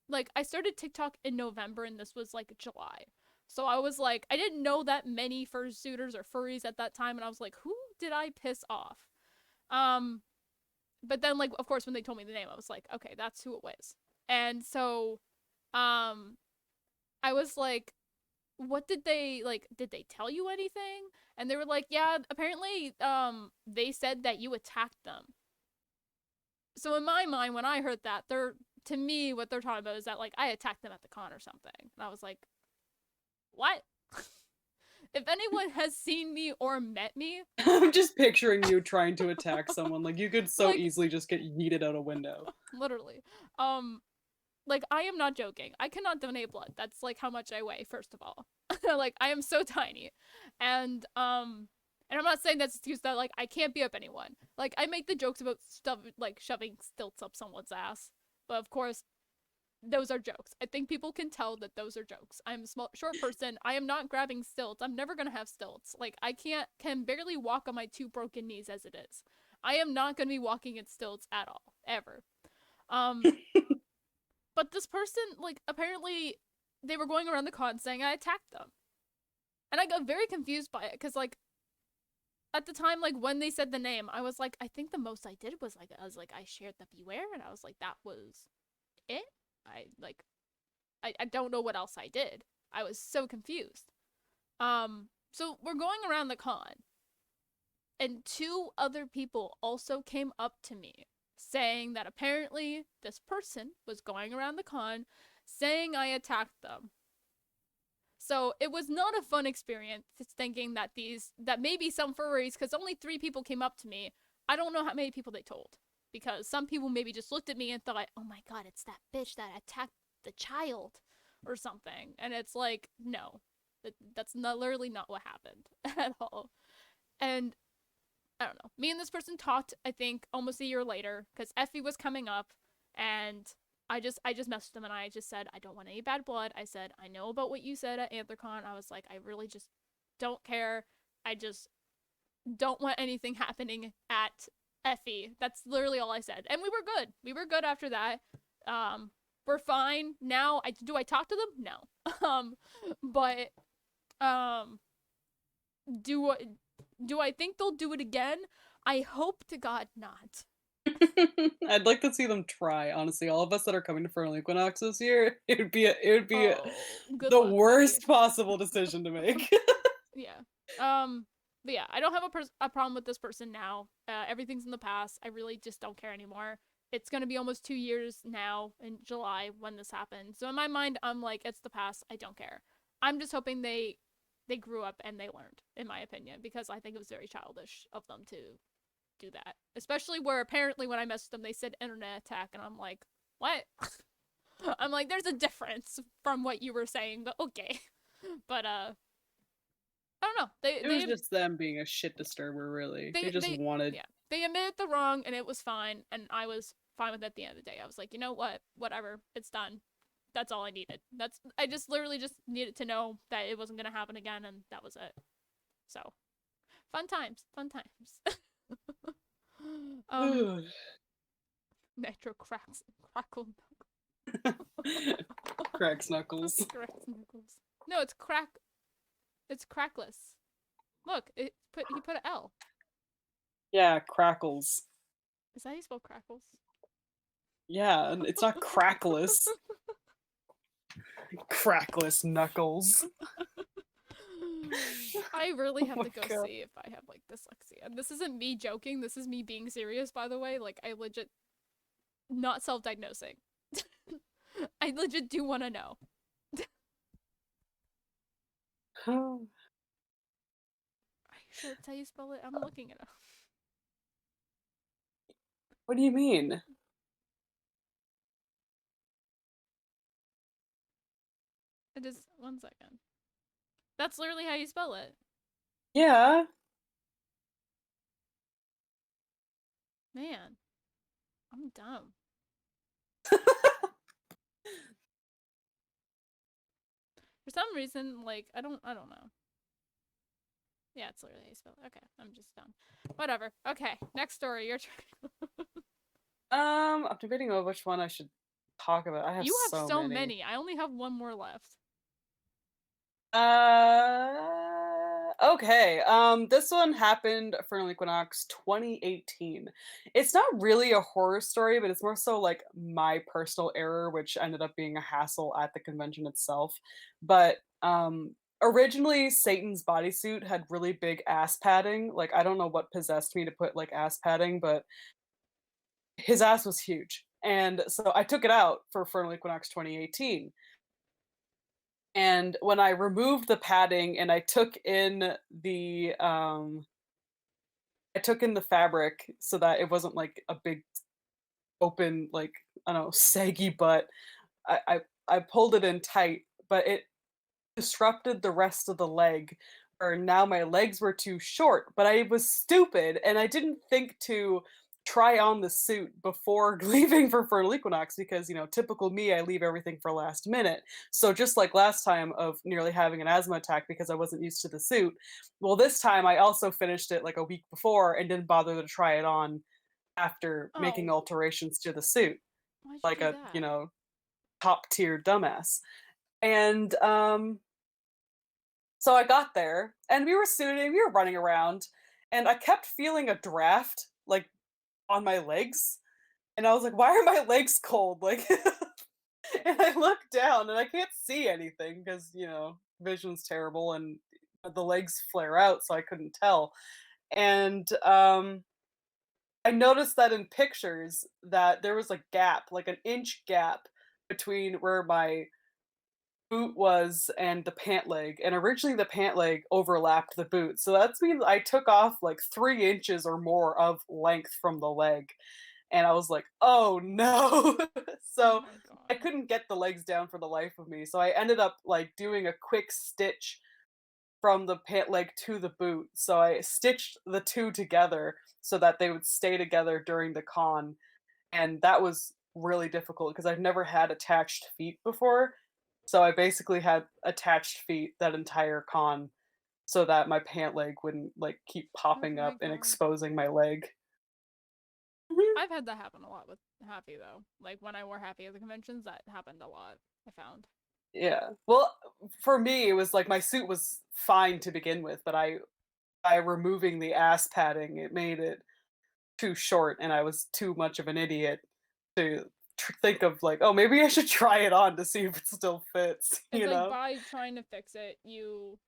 Speaker 2: like, I started TikTok in November, and this was like July. So I was like, I didn't know that many fursuiters or furries at that time, and I was like, who did I piss off? Um, but then, like, of course, when they told me the name, I was like, okay, that's who it was. And so, um, I was like, what did they like, did they tell you anything? And they were like, yeah, apparently they said that you attacked them. So in my mind, when I heard that, they're, to me, what they're talking about is that like I attacked them at the con or something. And I was like, what? If anyone has seen me or met me,
Speaker 1: I'm just picturing you trying to attack someone. Like you could so
Speaker 2: like
Speaker 1: easily just get yeeted out a window.
Speaker 2: literally, like I am not joking. I cannot donate blood. That's like how much I weigh, first of all. Like I am so tiny. And I'm not saying that's an excuse that like I can't beat up anyone. Like I make the jokes about stuff like shoving stilts up someone's ass. But of course, those are jokes. I think people can tell that those are jokes. I'm a small short person. I am not grabbing stilts. I'm never going to have stilts. Like I can barely walk on my two broken knees as it is. I am not going to be walking in stilts at all ever. Um but this person, like, apparently they were going around the con saying I attacked them. And I got very confused by it because, like, at the time, like, when they said the name, I was like, I think the most I did was, like, I shared the beware, and I was like, that was it? I don't know what else I did. I was so confused. So we're going around the con, and two other people also came up to me saying that apparently this person was going around the con saying I attacked them. So it was not a fun experience thinking that that maybe some furries, because only 3 people came up to me. I don't know how many people they told, because some people maybe just looked at me and thought, oh my god, it's that bitch that attacked the child or something. And it's like, no, that's not, literally not what happened at all. And I don't know. Me and this person talked, I think, almost a year later, because Effie was coming up, and I just messaged them and I just said, I don't want any bad blood. I said, I know about what you said at Anthrocon. I was like, I really just don't care. I just don't want anything happening at Effie. That's literally all I said. And we were good. We were good after that. We're fine. Now do I talk to them? No. But do I think they'll do it again? I hope to God not.
Speaker 1: I'd like to see them try, honestly. All of us that are coming to Fernal Equinox this year,
Speaker 2: Oh, good
Speaker 1: the
Speaker 2: luck, buddy.
Speaker 1: worst possible decision to make.
Speaker 2: Yeah. But yeah, I don't have a problem with this person now. Everything's in the past. I really just don't care anymore. It's gonna be almost 2 years now in July when this happened. So in my mind, I'm like, it's the past. I don't care. I'm just hoping they grew up and they learned, in my opinion, because I think it was very childish of them to do that. Especially where apparently when I messaged them, they said internet attack, and I'm like, what? I'm like, there's a difference from what you were saying, but okay. But I don't know.
Speaker 1: It was just them being a shit disturber, really. They just wanted.
Speaker 2: yeah, they admitted the wrong, and it was fine, and I was fine with it at the end of the day. I was like, you know what, whatever, it's done. That's all I needed. I just literally just needed to know that it wasn't gonna happen again, and that was it. So, fun times, fun times. Nitro cracks, crackle,
Speaker 1: Cracks knuckles.
Speaker 2: cracks knuckles. No, it's crack. It's crackless. Look, he put an L.
Speaker 1: Yeah, crackles.
Speaker 2: Is that how you spell crackles?
Speaker 1: Yeah, and it's not crackless. Crackless knuckles.
Speaker 2: I really have
Speaker 1: Oh
Speaker 2: to go
Speaker 1: God.
Speaker 2: see if I have like dyslexia. And this isn't me joking, this is me being serious, by the way. Like, I legit not self-diagnosing. I legit do want to know.
Speaker 1: What
Speaker 2: Are you sure that's how you spell it? I'm looking it up.
Speaker 1: do you mean?
Speaker 2: It is 1 second. That's literally how you spell it.
Speaker 1: Yeah.
Speaker 2: Man, I'm dumb. For some reason, like I don't know. Yeah, it's literally how you spell it. Okay, I'm just dumb. Whatever. Okay, next story. Your turn.
Speaker 1: I'm debating on which one I should talk about. I have
Speaker 2: You have
Speaker 1: so
Speaker 2: so
Speaker 1: many.
Speaker 2: many. I only have one more left.
Speaker 1: Okay. This one happened for an Equinox 2018. It's not really a horror story, but it's more so like my personal error, which ended up being a hassle at the convention itself. But originally Satan's bodysuit had really big ass padding. Like I don't know what possessed me to put like ass padding, but his ass was huge. And so I took it out for Infernal Equinox 2018. And when I removed the padding and I took in the fabric so that it wasn't like a big open like I don't know saggy butt. I pulled it in tight, but it disrupted the rest of the leg, or now my legs were too short, but I was stupid and I didn't think to try on the suit before leaving for Fertile Equinox because, typical me, I leave everything for last minute. So just like last time of nearly having an asthma attack because I wasn't used to the suit, well, this time I also finished it like a week before and didn't bother to try it on after making
Speaker 2: Oh,
Speaker 1: alterations to the suit
Speaker 2: why'd you
Speaker 1: like
Speaker 2: do
Speaker 1: a,
Speaker 2: that?
Speaker 1: top tier dumbass. And so I got there and we were suiting, we were running around, and I kept feeling a draft like on my legs. And I was like, why are my legs cold? Like, and I look down and I can't see anything because, vision's terrible and the legs flare out, so I couldn't tell. And I noticed that in pictures that there was a gap, like an inch gap between where my boot was and the pant leg, and originally the pant leg overlapped the boot. So that means I took off like 3 inches or more of length from the leg. And I was like, oh no.
Speaker 2: Oh
Speaker 1: So
Speaker 2: my
Speaker 1: I
Speaker 2: god.
Speaker 1: couldn't get the legs down for the life of me. So I ended up like doing a quick stitch from the pant leg to the boot. So I stitched the two together so that they would stay together during the con. And that was really difficult because I've never had attached feet before. So I basically had attached feet that entire con so that my pant leg wouldn't like keep
Speaker 2: Oh
Speaker 1: popping
Speaker 2: my
Speaker 1: up and
Speaker 2: god.
Speaker 1: exposing my leg. Mhm.
Speaker 2: I've had that happen a lot with Happy though. Like when I wore Happy at the conventions, that happened a lot. I found.
Speaker 1: Yeah. Well, for me, it was like my suit was fine to begin with, but by removing the ass padding, it made it too short, and I was too much of an idiot to think of like, oh, maybe I should try it on to see if it still fits.
Speaker 2: It's like by trying to fix it, you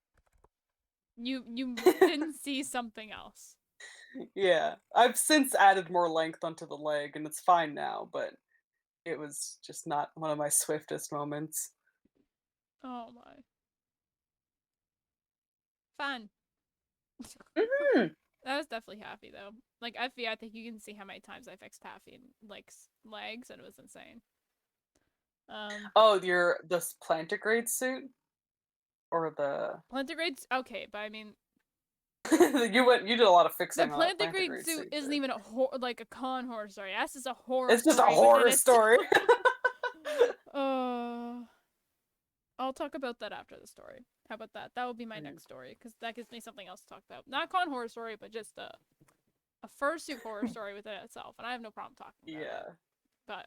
Speaker 2: didn't see something else.
Speaker 1: Yeah. I've since added more length onto the leg, and it's fine now, but it was just not one of my swiftest moments.
Speaker 2: Oh my. Fun.
Speaker 1: Mhm.
Speaker 2: That was definitely Happy though. Like Effie, I think you can see how many times I fixed Happy and like legs, and it was insane. Um,
Speaker 1: Oh, this plantigrade suit or the
Speaker 2: Plantigrade's okay, but I mean
Speaker 1: you did a lot of
Speaker 2: the
Speaker 1: fixing on that
Speaker 2: Plantigrade
Speaker 1: plantigrade
Speaker 2: suit
Speaker 1: suit
Speaker 2: isn't
Speaker 1: too.
Speaker 2: even like a con horror story. That's just a horror
Speaker 1: It's just a
Speaker 2: story within
Speaker 1: horror
Speaker 2: itself.
Speaker 1: story.
Speaker 2: uh, I'll talk about that after the story. How about that? That will be my
Speaker 1: Mm,
Speaker 2: next story because that gives me something else to talk about. Not con horror story, but just a fursuit horror story within itself, and I have no problem talking about it.
Speaker 1: yeah.
Speaker 2: But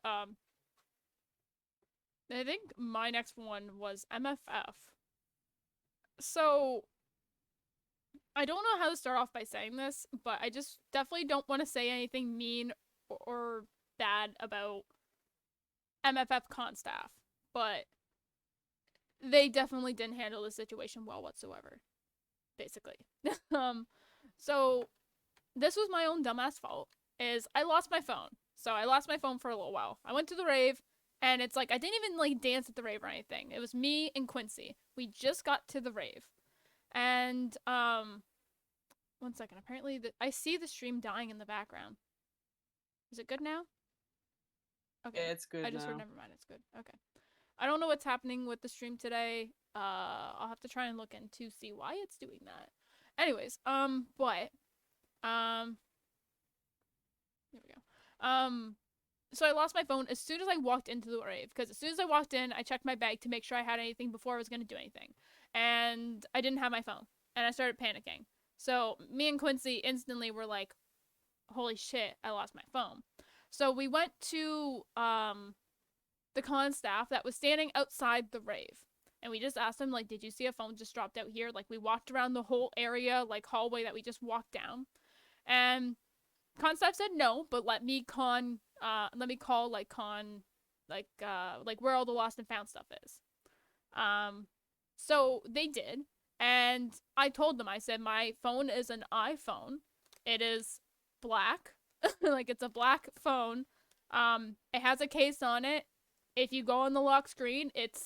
Speaker 2: I think my next one was MFF. So I don't know how to start off by saying this, but I just definitely don't want to say anything mean or bad about MFF con staff, but they definitely didn't handle the situation well whatsoever. Basically, um, so this was my own dumbass fault. Is I lost my phone, so I lost my phone for a little while. I went to the rave, and it's like I didn't even like dance at the rave or anything. It was me and Quincy. We just got to the rave, And one second. Apparently, I see the stream dying in the background. Is it good now? Okay.
Speaker 1: Yeah, it's good
Speaker 2: I just heard.
Speaker 1: now.
Speaker 2: Never mind. It's good. Okay. I don't know what's happening with the stream today. I'll have to try and look into see why it's doing that. Anyways, but here we go. So I lost my phone as soon as I walked into the rave, because as soon as I walked in, I checked my bag to make sure I had anything before I was going to do anything. And I didn't have my phone. And I started panicking. So me and Quincy instantly were like, holy shit, I lost my phone. So we went to the con staff that was standing outside the rave. And we just asked them, like, did you see a phone just dropped out here? Like, we walked around the whole area, like, hallway that we just walked down. And con staff said no, but let me call like con like where all the lost and found stuff is. So they did, and I told them, I said my phone is an iPhone. It is black. Like, it's a black phone. It has a case on it. If you go on the lock screen, it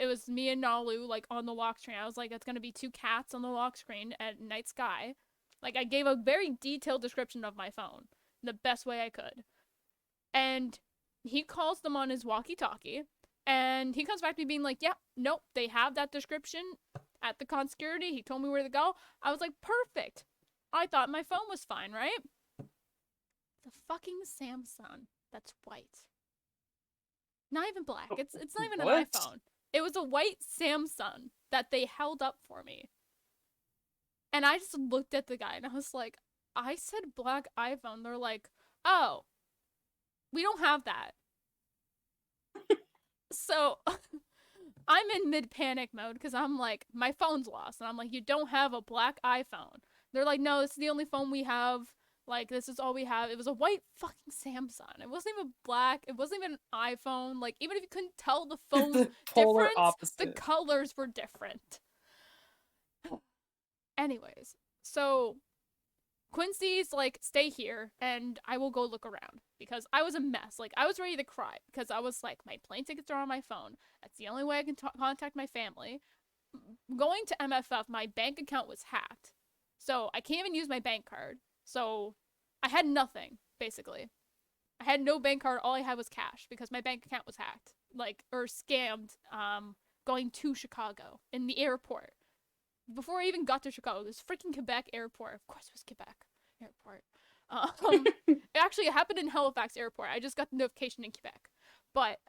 Speaker 2: was me and Nalu, like, on the lock screen. I was like, it's gonna be 2 cats on the lock screen at night sky. Like, I gave a very detailed description of my phone the best way I could. And he calls them on his walkie-talkie, and he comes back to me being like, yeah, nope, they have that description at the con security. He told me where to go. I was like, perfect. I thought my phone was fine, right? The fucking Samsung that's white. Not even black. It's not even
Speaker 1: What?
Speaker 2: an iPhone. It was a white Samsung that they held up for me. And I just looked at the guy and I was like, I said black iPhone. They're like, oh, we don't have that. So I'm in mid-panic mode because I'm like, my phone's lost. And I'm like, you don't have a black iPhone. They're like, no, this is the only phone we have. Like, this is all we have. It was a white fucking Samsung. It wasn't even black. It wasn't even an iPhone. Like, even if you couldn't tell the phone
Speaker 1: The polar
Speaker 2: difference,
Speaker 1: opposite.
Speaker 2: the colors were different. Anyways, so Quincy's like, stay here and I will go look around, because I was a mess. Like, I was ready to cry because I was like, my plane tickets are on my phone. That's the only way I can contact my family. Going to MFF, my bank account was hacked. So I can't even use my bank card. So I had nothing, basically. I had no bank card. All I had was cash because my bank account was hacked, like, or scammed, going to Chicago in the airport. Before I even got to Chicago, it was freaking Quebec airport. Of course it was Quebec airport. It happened in Halifax airport. I just got the notification in Quebec. But,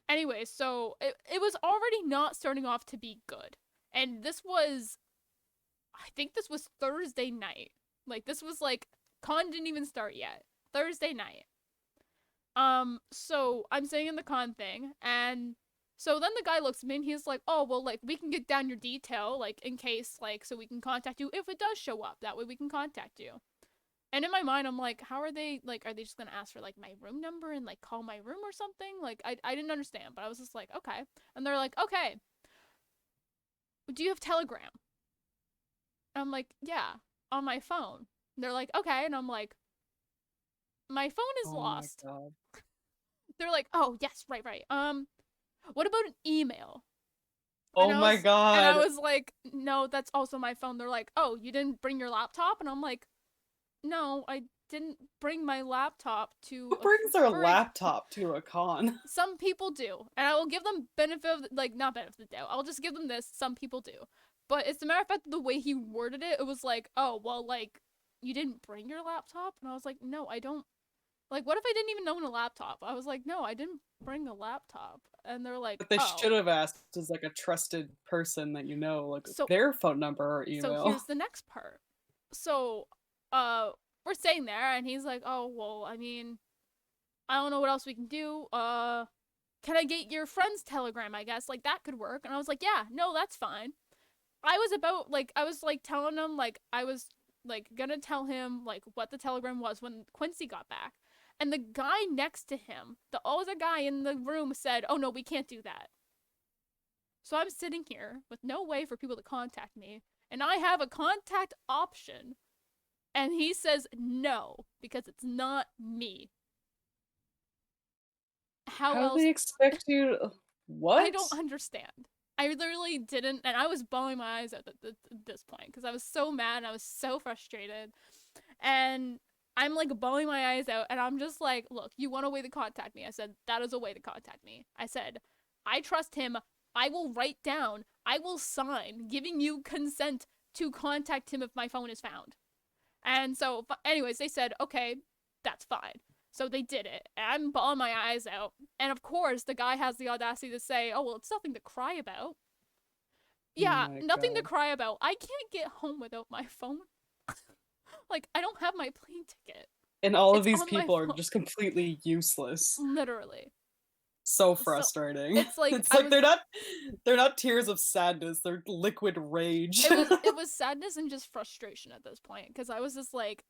Speaker 2: anyway, so it was already not starting off to be good. And I think this was Thursday night. Like, this was like, con didn't even start yet. Thursday night. So I'm sitting in the con thing, and so then the guy looks at me and he's like, oh, well, like, we can get down your detail, like, in case, like, so we can contact you if it does show up. That way we can contact you. And in my mind, I'm like, how are they, like, are they just gonna ask for, like, my room number and, like, call my room or something? Like, I didn't understand, but I was just like, okay. And they're like, okay, do you have Telegram? And I'm like, yeah, on my phone. And they're like, okay. And I'm like, my phone is lost.
Speaker 1: My God.
Speaker 2: They're like, oh, yes, right. What about an email?
Speaker 1: Oh my God.
Speaker 2: And I was like, no, that's also my phone. They're like, oh, you didn't bring your laptop? And I'm like, no, I didn't bring my laptop to
Speaker 1: Who brings their laptop to a con?
Speaker 2: Some people do. And I will give them benefit of, like, not benefit of the doubt. I'll just give them this. Some people do. But as a matter of fact, the way he worded it, it was like, oh, well, like, you didn't bring your laptop? And I was like, no, I don't. Like, what if I didn't even own a laptop? I was like, no, I didn't bring a laptop. And they're like,
Speaker 1: But they
Speaker 2: oh.
Speaker 1: should have asked as, like, a trusted person that you know, like,
Speaker 2: So,
Speaker 1: their phone number or email.
Speaker 2: So here's the next part. So, we're staying there, and he's like, oh, well, I mean, I don't know what else we can do. Can I get your friend's Telegram, I guess? Like, that could work. And I was like, yeah, no, that's fine. I was telling him, like, I was, like, gonna tell him, like, what the Telegram was when Quincy got back. And the guy next to him, the other guy in the room, said, oh, no, we can't do that. So I'm sitting here with no way for people to contact me, and I have a contact option, and he says no, because it's not me. How else?
Speaker 1: Do they expect you to... What?
Speaker 2: I don't understand. I literally didn't, and I was bawling my eyes out at this point because I was so mad and I was so frustrated. And I'm like bawling my eyes out, and I'm just like, look, you want a way to contact me? I said, that is a way to contact me. I said, I trust him. I will write down, I will sign, giving you consent to contact him if my phone is found. And so, anyways, they said, okay, that's fine. So they did it. And I'm bawling my eyes out. And of course, the guy has the audacity to say, oh, well, it's nothing to cry about.
Speaker 1: Oh
Speaker 2: Yeah,
Speaker 1: my
Speaker 2: nothing to
Speaker 1: god.
Speaker 2: cry about. I can't get home without my phone. Like, I don't have my plane ticket.
Speaker 1: And all of
Speaker 2: It's
Speaker 1: these
Speaker 2: on my
Speaker 1: people are
Speaker 2: phone.
Speaker 1: just completely useless.
Speaker 2: Literally.
Speaker 1: So
Speaker 2: So
Speaker 1: frustrating.
Speaker 2: it's like
Speaker 1: It's like they're not tears of sadness, they're liquid rage.
Speaker 2: it was sadness and just frustration at this point because I was just like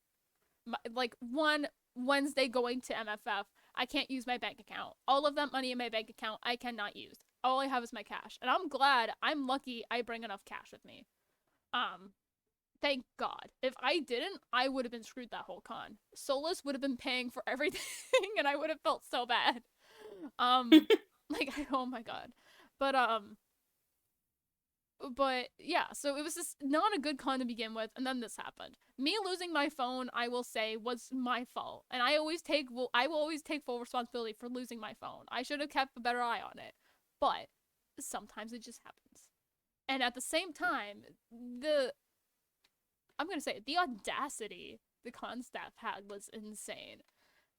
Speaker 2: one Wednesday going to MFF, I can't use my bank account. All of that money in my bank account I cannot use. All I have is my cash. And I'm lucky I bring enough cash with me. Um Thank God. If I didn't, I would have been screwed that whole con. Solus would have been paying for everything and I would have felt so bad. Um like oh my god. But yeah, so it was just not a good con to begin with, and then this happened. Me losing my phone, I will say, was my fault, and I will always take full responsibility for losing my phone. I should have kept a better eye on it, but sometimes it just happens. And at the same time, I'm gonna say it, the audacity the con staff had was insane.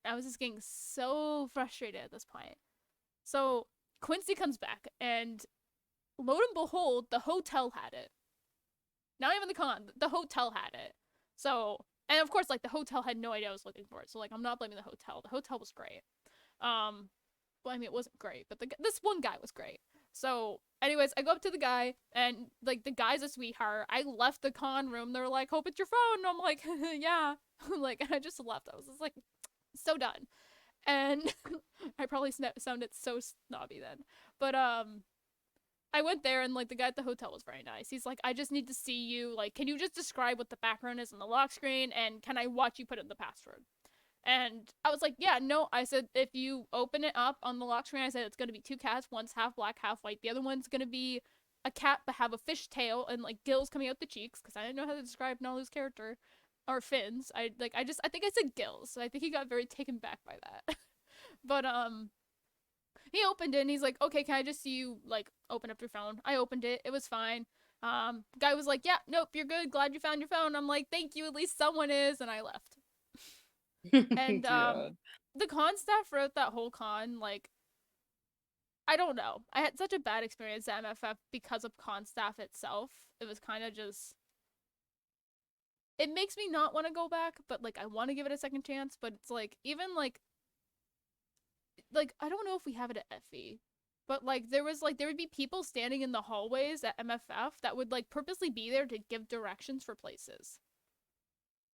Speaker 2: I was just getting so frustrated at this point. So Quincy comes back, and lo and behold, the hotel had it. Not even the con, the hotel had it. So, and of course, like the hotel had no idea I was looking for it. So, like, I'm not blaming the hotel. The hotel was great. Well, I mean, it wasn't great, but this one guy was great. So, anyways, I go up to the guy, and like the guy's a sweetheart. I left the con room. They're like, "Hope it's your phone." And I'm like, "Yeah." Like, and I just left. I was just like, so done. And I probably sounded so snobby then, but I went there and like the guy at the hotel was very nice. He's like, I just need to see you. Like, can you just describe what the background is on the lock screen and can I watch you put in the password? And I was like, yeah, no. I said, if you open it up on the lock screen, I said it's gonna be two cats. One's half black, half white. The other one's gonna be a cat but have a fish tail and like gills coming out the cheeks because I didn't know how to describe Nalu's character or fins. I think I said gills. So I think he got very taken back by that. But he opened it and he's like, okay, can I just see you like open up your phone? I opened it. It was fine. Guy was like, yeah, nope, you're good. Glad you found your phone. I'm like, thank you. At least someone is. And I left. And
Speaker 1: God.
Speaker 2: the con staff throughout that whole con, like, I don't know. I had such a bad experience at MFF because of con staff itself. It was kind of just. It makes me not want to go back, but like I want to give it a second chance. But it's like even like I don't know if we have it at FE, but like there would be people standing in the hallways at MFF that would like purposely be there to give directions for places.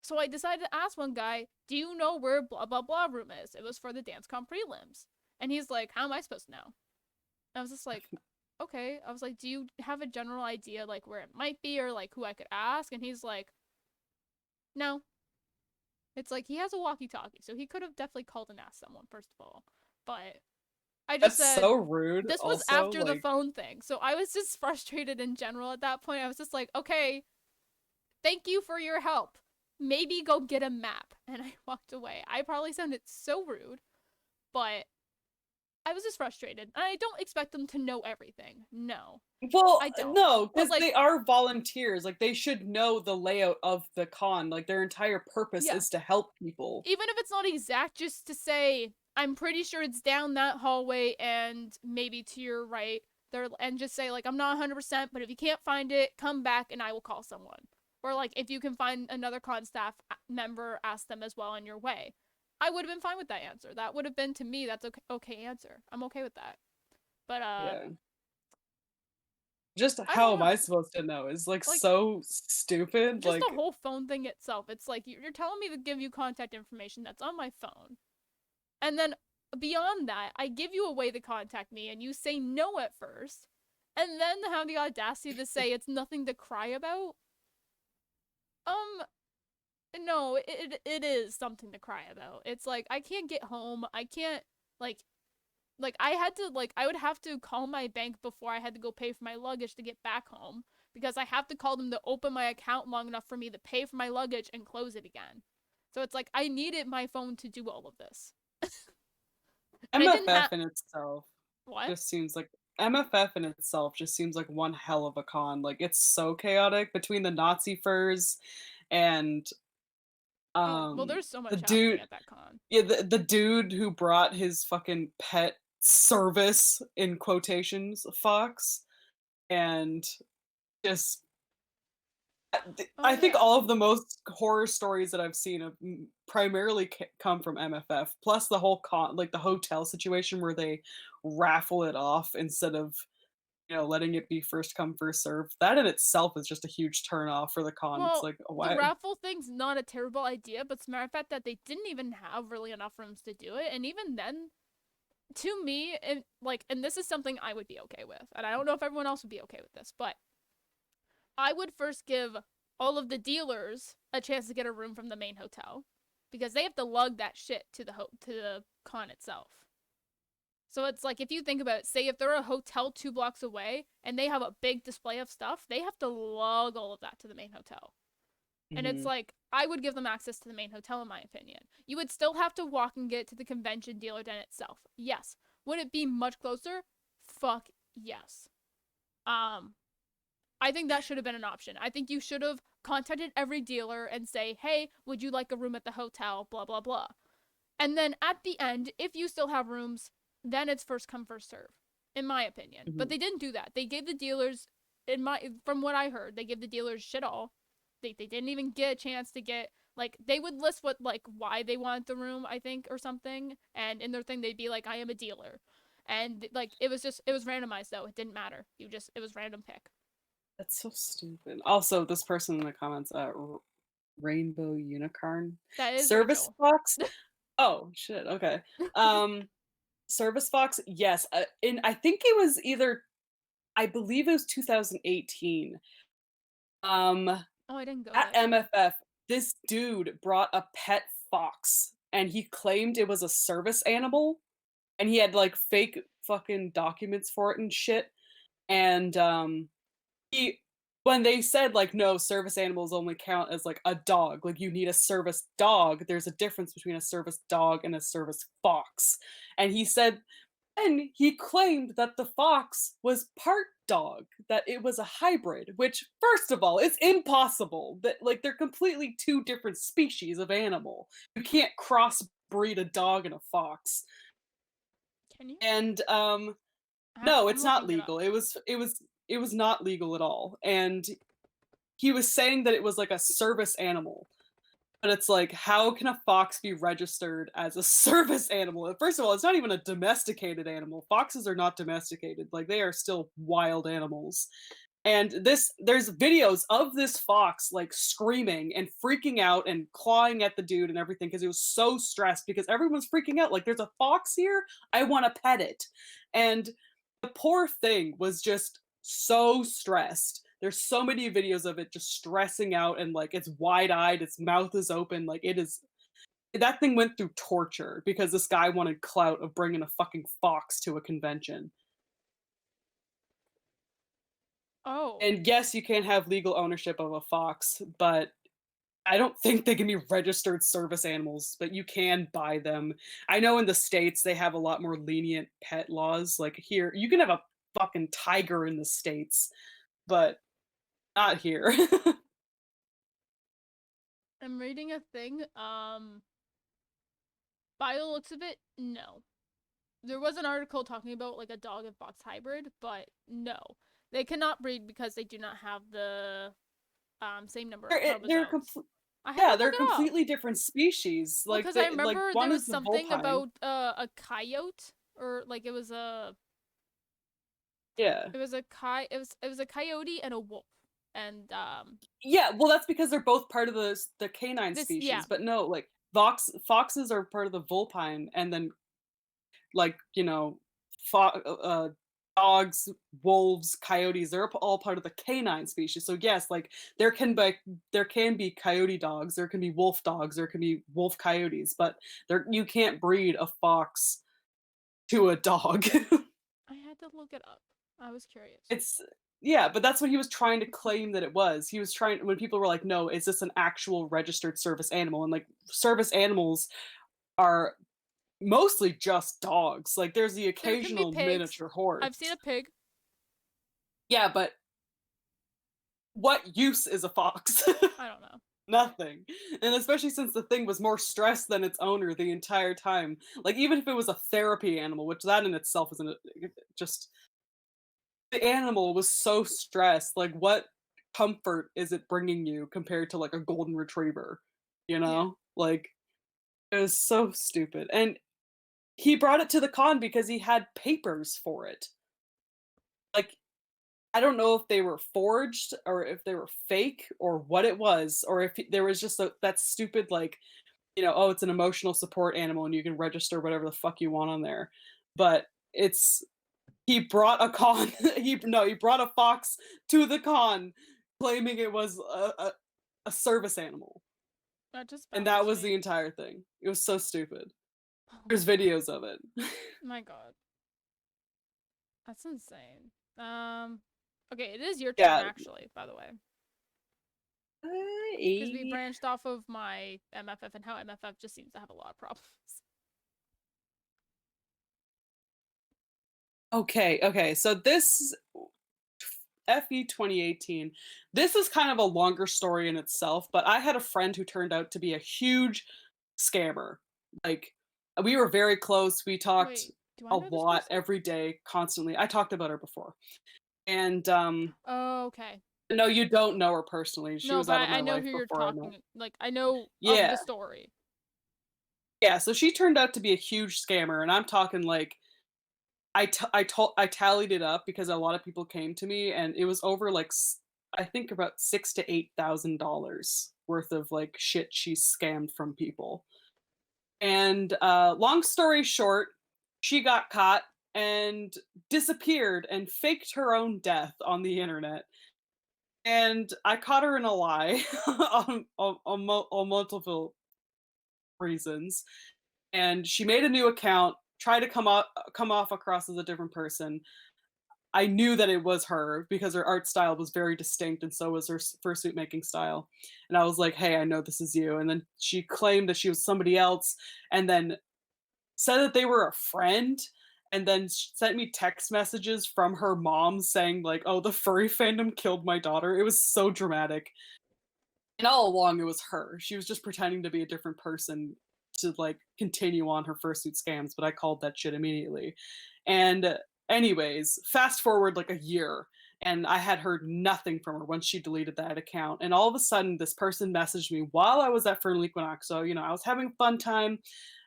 Speaker 2: So I decided to ask one guy, "Do you know where blah blah blah room is?" It was for the dance comp prelims, and he's like, "How am I supposed to know?" And I was just like, "Okay." I was like, "Do you have a general idea like where it might be or like who I could ask?" And he's like, "No." It's like he has a walkie-talkie, so he could have definitely called and asked someone first of all, but I just
Speaker 1: That's
Speaker 2: said
Speaker 1: so rude
Speaker 2: this was
Speaker 1: also,
Speaker 2: after the
Speaker 1: like
Speaker 2: phone thing. So I was just frustrated in general at that point. I was just like, okay, thank you for your help. Maybe go get a map. And I walked away. I probably sounded so rude, but I was just frustrated. And I don't expect them to know everything. No,
Speaker 1: well,
Speaker 2: I don't.
Speaker 1: no,
Speaker 2: But
Speaker 1: because
Speaker 2: like,
Speaker 1: they are volunteers. Like they should know the layout of the con. Like their entire purpose
Speaker 2: yeah,
Speaker 1: is to help people.
Speaker 2: even if it's not exact, just to say, I'm pretty sure it's down that hallway and maybe to your right. There, and just say like I'm not 100%, but if you can't find it, come back and I will call someone. Or like if you can find another con staff member, ask them as well on your way. I would have been fine with that answer. That would have been to me that's okay answer. I'm okay with that. But
Speaker 1: Yeah. Just
Speaker 2: I
Speaker 1: how
Speaker 2: don't
Speaker 1: am I
Speaker 2: know.
Speaker 1: supposed to know? Is like
Speaker 2: Like
Speaker 1: so stupid.
Speaker 2: just the
Speaker 1: Like
Speaker 2: whole phone thing itself. It's like you're telling me to give you contact information that's on my phone. And then beyond that, I give you a way to contact me and you say no at first. And then have the audacity to say it's nothing to cry about. Um, no, it is something to cry about. It's like I can't get home. I can't like like I had to like I would have to call my bank before I had to go pay for my luggage to get back home because I have to call them to open my account long enough for me to pay for my luggage and close it again. So it's like I needed my phone to do all of this. And I didn't
Speaker 1: MFF
Speaker 2: have
Speaker 1: in itself
Speaker 2: what?
Speaker 1: just seems like MFF in itself just seems like one hell of a con. Like it's so chaotic between the Nazi furs and
Speaker 2: Oh, well
Speaker 1: um
Speaker 2: there's so
Speaker 1: the
Speaker 2: much happening
Speaker 1: dude
Speaker 2: at that con.
Speaker 1: yeah, the dude who brought his fucking pet service in quotations fox and just
Speaker 2: Oh
Speaker 1: I think
Speaker 2: yeah.
Speaker 1: all of the most horror stories that I've seen have primarily come from MFF. Plus the whole like the hotel situation where they raffle it off instead of letting it be first come first serve. That in itself is just a huge turn off for the con. It's
Speaker 2: Well,
Speaker 1: like
Speaker 2: the
Speaker 1: why?
Speaker 2: raffle thing's not a terrible idea, but it's a matter of fact that they didn't even have really enough rooms to do it, and even then, to me, and this is something I would be okay with, and I don't know if everyone else would be okay with this, but I would first give all of the dealers a chance to get a room from the main hotel, because they have to lug that shit to the con itself. So it's like if you think about it, say if they're a hotel 2 blocks away and they have a big display of stuff, they have to lug all of that to the main hotel. And it's
Speaker 1: Mhm.
Speaker 2: like, I would give them access to the main hotel, in my opinion. You would still have to walk and get to the convention dealer den itself. Yes. Would it be much closer? Fuck yes. Um, I think that should have been an option. I think you should have contacted every dealer and say, hey, would you like a room at the hotel? Blah, blah, blah. And then at the end, if you still have rooms, then it's first come, first serve, in my opinion. But
Speaker 1: Mhm.
Speaker 2: they didn't do that. They gave the dealers, from what I heard, they gave the dealers shit all. They didn't even get a chance to get like they would list what like why they wanted the room, I think, or something, and in their thing they'd be like, I am a dealer. And like it was randomized though. It didn't matter. It was random pick.
Speaker 1: That's so stupid. Also, this person in the comments, Rainbow Unicorn
Speaker 2: That is
Speaker 1: Service
Speaker 2: Rachel.
Speaker 1: Fox. Oh shit. Okay. Um, Service Fox. Yes, and I think it was either. I believe it was 2018. Um,
Speaker 2: Oh, I didn't go
Speaker 1: at
Speaker 2: that far.
Speaker 1: MFF, this dude brought a pet fox, and he claimed it was a service animal, and he had like fake fucking documents for it and shit. And he when they said like no service animals only count as like a dog, like you need a service dog, there's a difference between a service dog and a service fox. And he said and he claimed that the fox was part dog, that it was a hybrid, which first of all is impossible, that like they're completely two different species of animal. You can't crossbreed a dog and a fox.
Speaker 2: Can you?
Speaker 1: And no,
Speaker 2: I'm
Speaker 1: it's not
Speaker 2: looking it up.
Speaker 1: legal. It was not legal at all. And he was saying that it was like a service animal. But it's like, how can a fox be registered as a service animal? First of all, it's not even a domesticated animal. Foxes are not domesticated. Like they are still wild animals. And there's videos of this fox like screaming and freaking out and clawing at the dude and everything because it was so stressed because everyone's freaking out. Like, there's a fox here. I want to pet it. And the poor thing was just so stressed. There's so many videos of it just stressing out and like it's wide-eyed, its mouth is open, like it is that thing went through torture because this guy wanted clout of bringing a fucking fox to a convention.
Speaker 2: Oh.
Speaker 1: And yes, you can have legal ownership of a fox, but I don't think they can be registered service animals, but you can buy them. I know in the States they have a lot more lenient pet laws. Like here, you can have a fucking tiger in the States, but not here.
Speaker 2: I'm reading a thing. By the looks of it, no. There was an article talking about like a dog and fox hybrid, but no. They cannot breed because they do not have the same number of
Speaker 1: They're
Speaker 2: chromosomes. I had to
Speaker 1: yeah,
Speaker 2: look
Speaker 1: they're
Speaker 2: it up.
Speaker 1: completely different species.
Speaker 2: Well,
Speaker 1: Like
Speaker 2: because I
Speaker 1: they like
Speaker 2: remember
Speaker 1: one
Speaker 2: there
Speaker 1: is
Speaker 2: was
Speaker 1: the
Speaker 2: something
Speaker 1: vulpine.
Speaker 2: about a coyote or like
Speaker 1: Yeah.
Speaker 2: it was a coyote and a wolf. And
Speaker 1: Yeah, well that's because they're both part of the canine
Speaker 2: this yeah.
Speaker 1: species. But no, like foxes are part of the vulpine and then like, dogs, wolves, coyotes, they're all part of the canine species. So yes, like there can be coyote dogs, there can be wolf dogs, there can be wolf coyotes, but there you can't breed a fox to a dog.
Speaker 2: I had to look it up. I was curious.
Speaker 1: It's yeah, but that's what he was trying to claim that it was. He was trying when people were like, "No, is this an actual registered service animal?" And like service animals are mostly just dogs. Like there's the
Speaker 2: There can be
Speaker 1: occasional
Speaker 2: pigs.
Speaker 1: miniature
Speaker 2: I've seen
Speaker 1: horse.
Speaker 2: a pig.
Speaker 1: Yeah, but what use is a fox?
Speaker 2: I don't know.
Speaker 1: Nothing. And especially since the thing was more stressed than its owner the entire time. Like even if it was a therapy animal, which that in itself isn't just the animal was so stressed. Like what comfort is it bringing you compared to like a golden retriever, you
Speaker 2: Yeah.
Speaker 1: know? Like it was so stupid. And he brought it to the con because he had papers for it. Like I don't know if they were forged or if they were fake or what it was, or if there was just that stupid like, oh, it's an emotional support animal and you can register whatever the fuck you want on there. But it's he brought a con he brought a fox to the con claiming it was a service animal.
Speaker 2: That just
Speaker 1: And that
Speaker 2: baffles
Speaker 1: was the
Speaker 2: me.
Speaker 1: entire thing. It was so stupid.
Speaker 2: Oh
Speaker 1: There's
Speaker 2: my god.
Speaker 1: videos of it.
Speaker 2: My god. That's insane. Okay, it is your turn
Speaker 1: Yeah.
Speaker 2: actually, by the way.
Speaker 1: Uh,
Speaker 2: Because we
Speaker 1: eh.
Speaker 2: branched off of my MFF and how MFF just seems to have a lot of problems.
Speaker 1: Okay. So this FE 2018, this is kind of a longer story in itself, but I had a friend who turned out to be a huge scammer. Like we were very close. We talked
Speaker 2: Wait, do I
Speaker 1: a
Speaker 2: know this
Speaker 1: lot
Speaker 2: person?
Speaker 1: every day, constantly. I talked about her before. And
Speaker 2: Oh, okay.
Speaker 1: no, you don't know her personally. She
Speaker 2: No,
Speaker 1: was
Speaker 2: but
Speaker 1: out of
Speaker 2: I
Speaker 1: my
Speaker 2: know
Speaker 1: life
Speaker 2: who you're
Speaker 1: before I met.
Speaker 2: talking. Like, I know of
Speaker 1: Yeah.
Speaker 2: the story.
Speaker 1: Yeah, so she turned out to be a huge scammer and I'm talking like I tallied it up because a lot of people came to me and it was over like I think about 6 to $8,000 worth of like shit she scammed from people. And long story short, she got caught and disappeared and faked her own death on the internet. And I caught her in a lie on multiple reasons. And she made a new account, tried to come off across as a different person. I knew that it was her because her art style was very distinct and so was her fursuit making style. And I was like, "Hey, I know this is you." And then she claimed that she was somebody else and then said that they were a friend and then sent me text messages from her mom saying like, "Oh, the furry fandom killed my daughter." It was so dramatic. And all along it was her. She was just pretending to be a different person to like continue on her fursuit scams, but I called that shit immediately. And anyways, fast forward like a year and I had heard nothing from her once she deleted that account. And all of a sudden this person messaged me while I was at Fernal Equinox. So, I was having a fun time.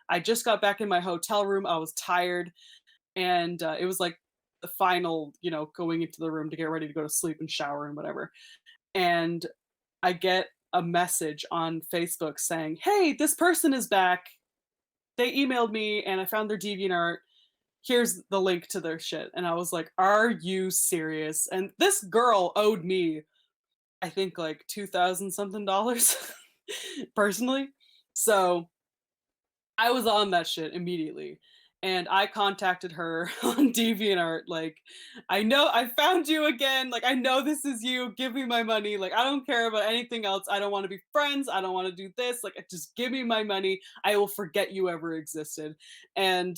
Speaker 1: I just got back in my hotel room. I was tired and it was like the final, going into the room to get ready to go to sleep and shower and whatever. And I get a message on Facebook saying, "Hey, this person is back. They emailed me and I found their DeviantArt. Here's the link to their shit." And I was like, "Are you serious?" And this girl owed me, I think, like 2,000 something dollars personally. So I was on that shit immediately. And I contacted her on DeviantArt, like, "I know I found you again. Like, I know this is you. Give me my money. Like, I don't care about anything else. I don't want to be friends. I don't want to do this. Like, just give me my money. I will forget you ever existed." And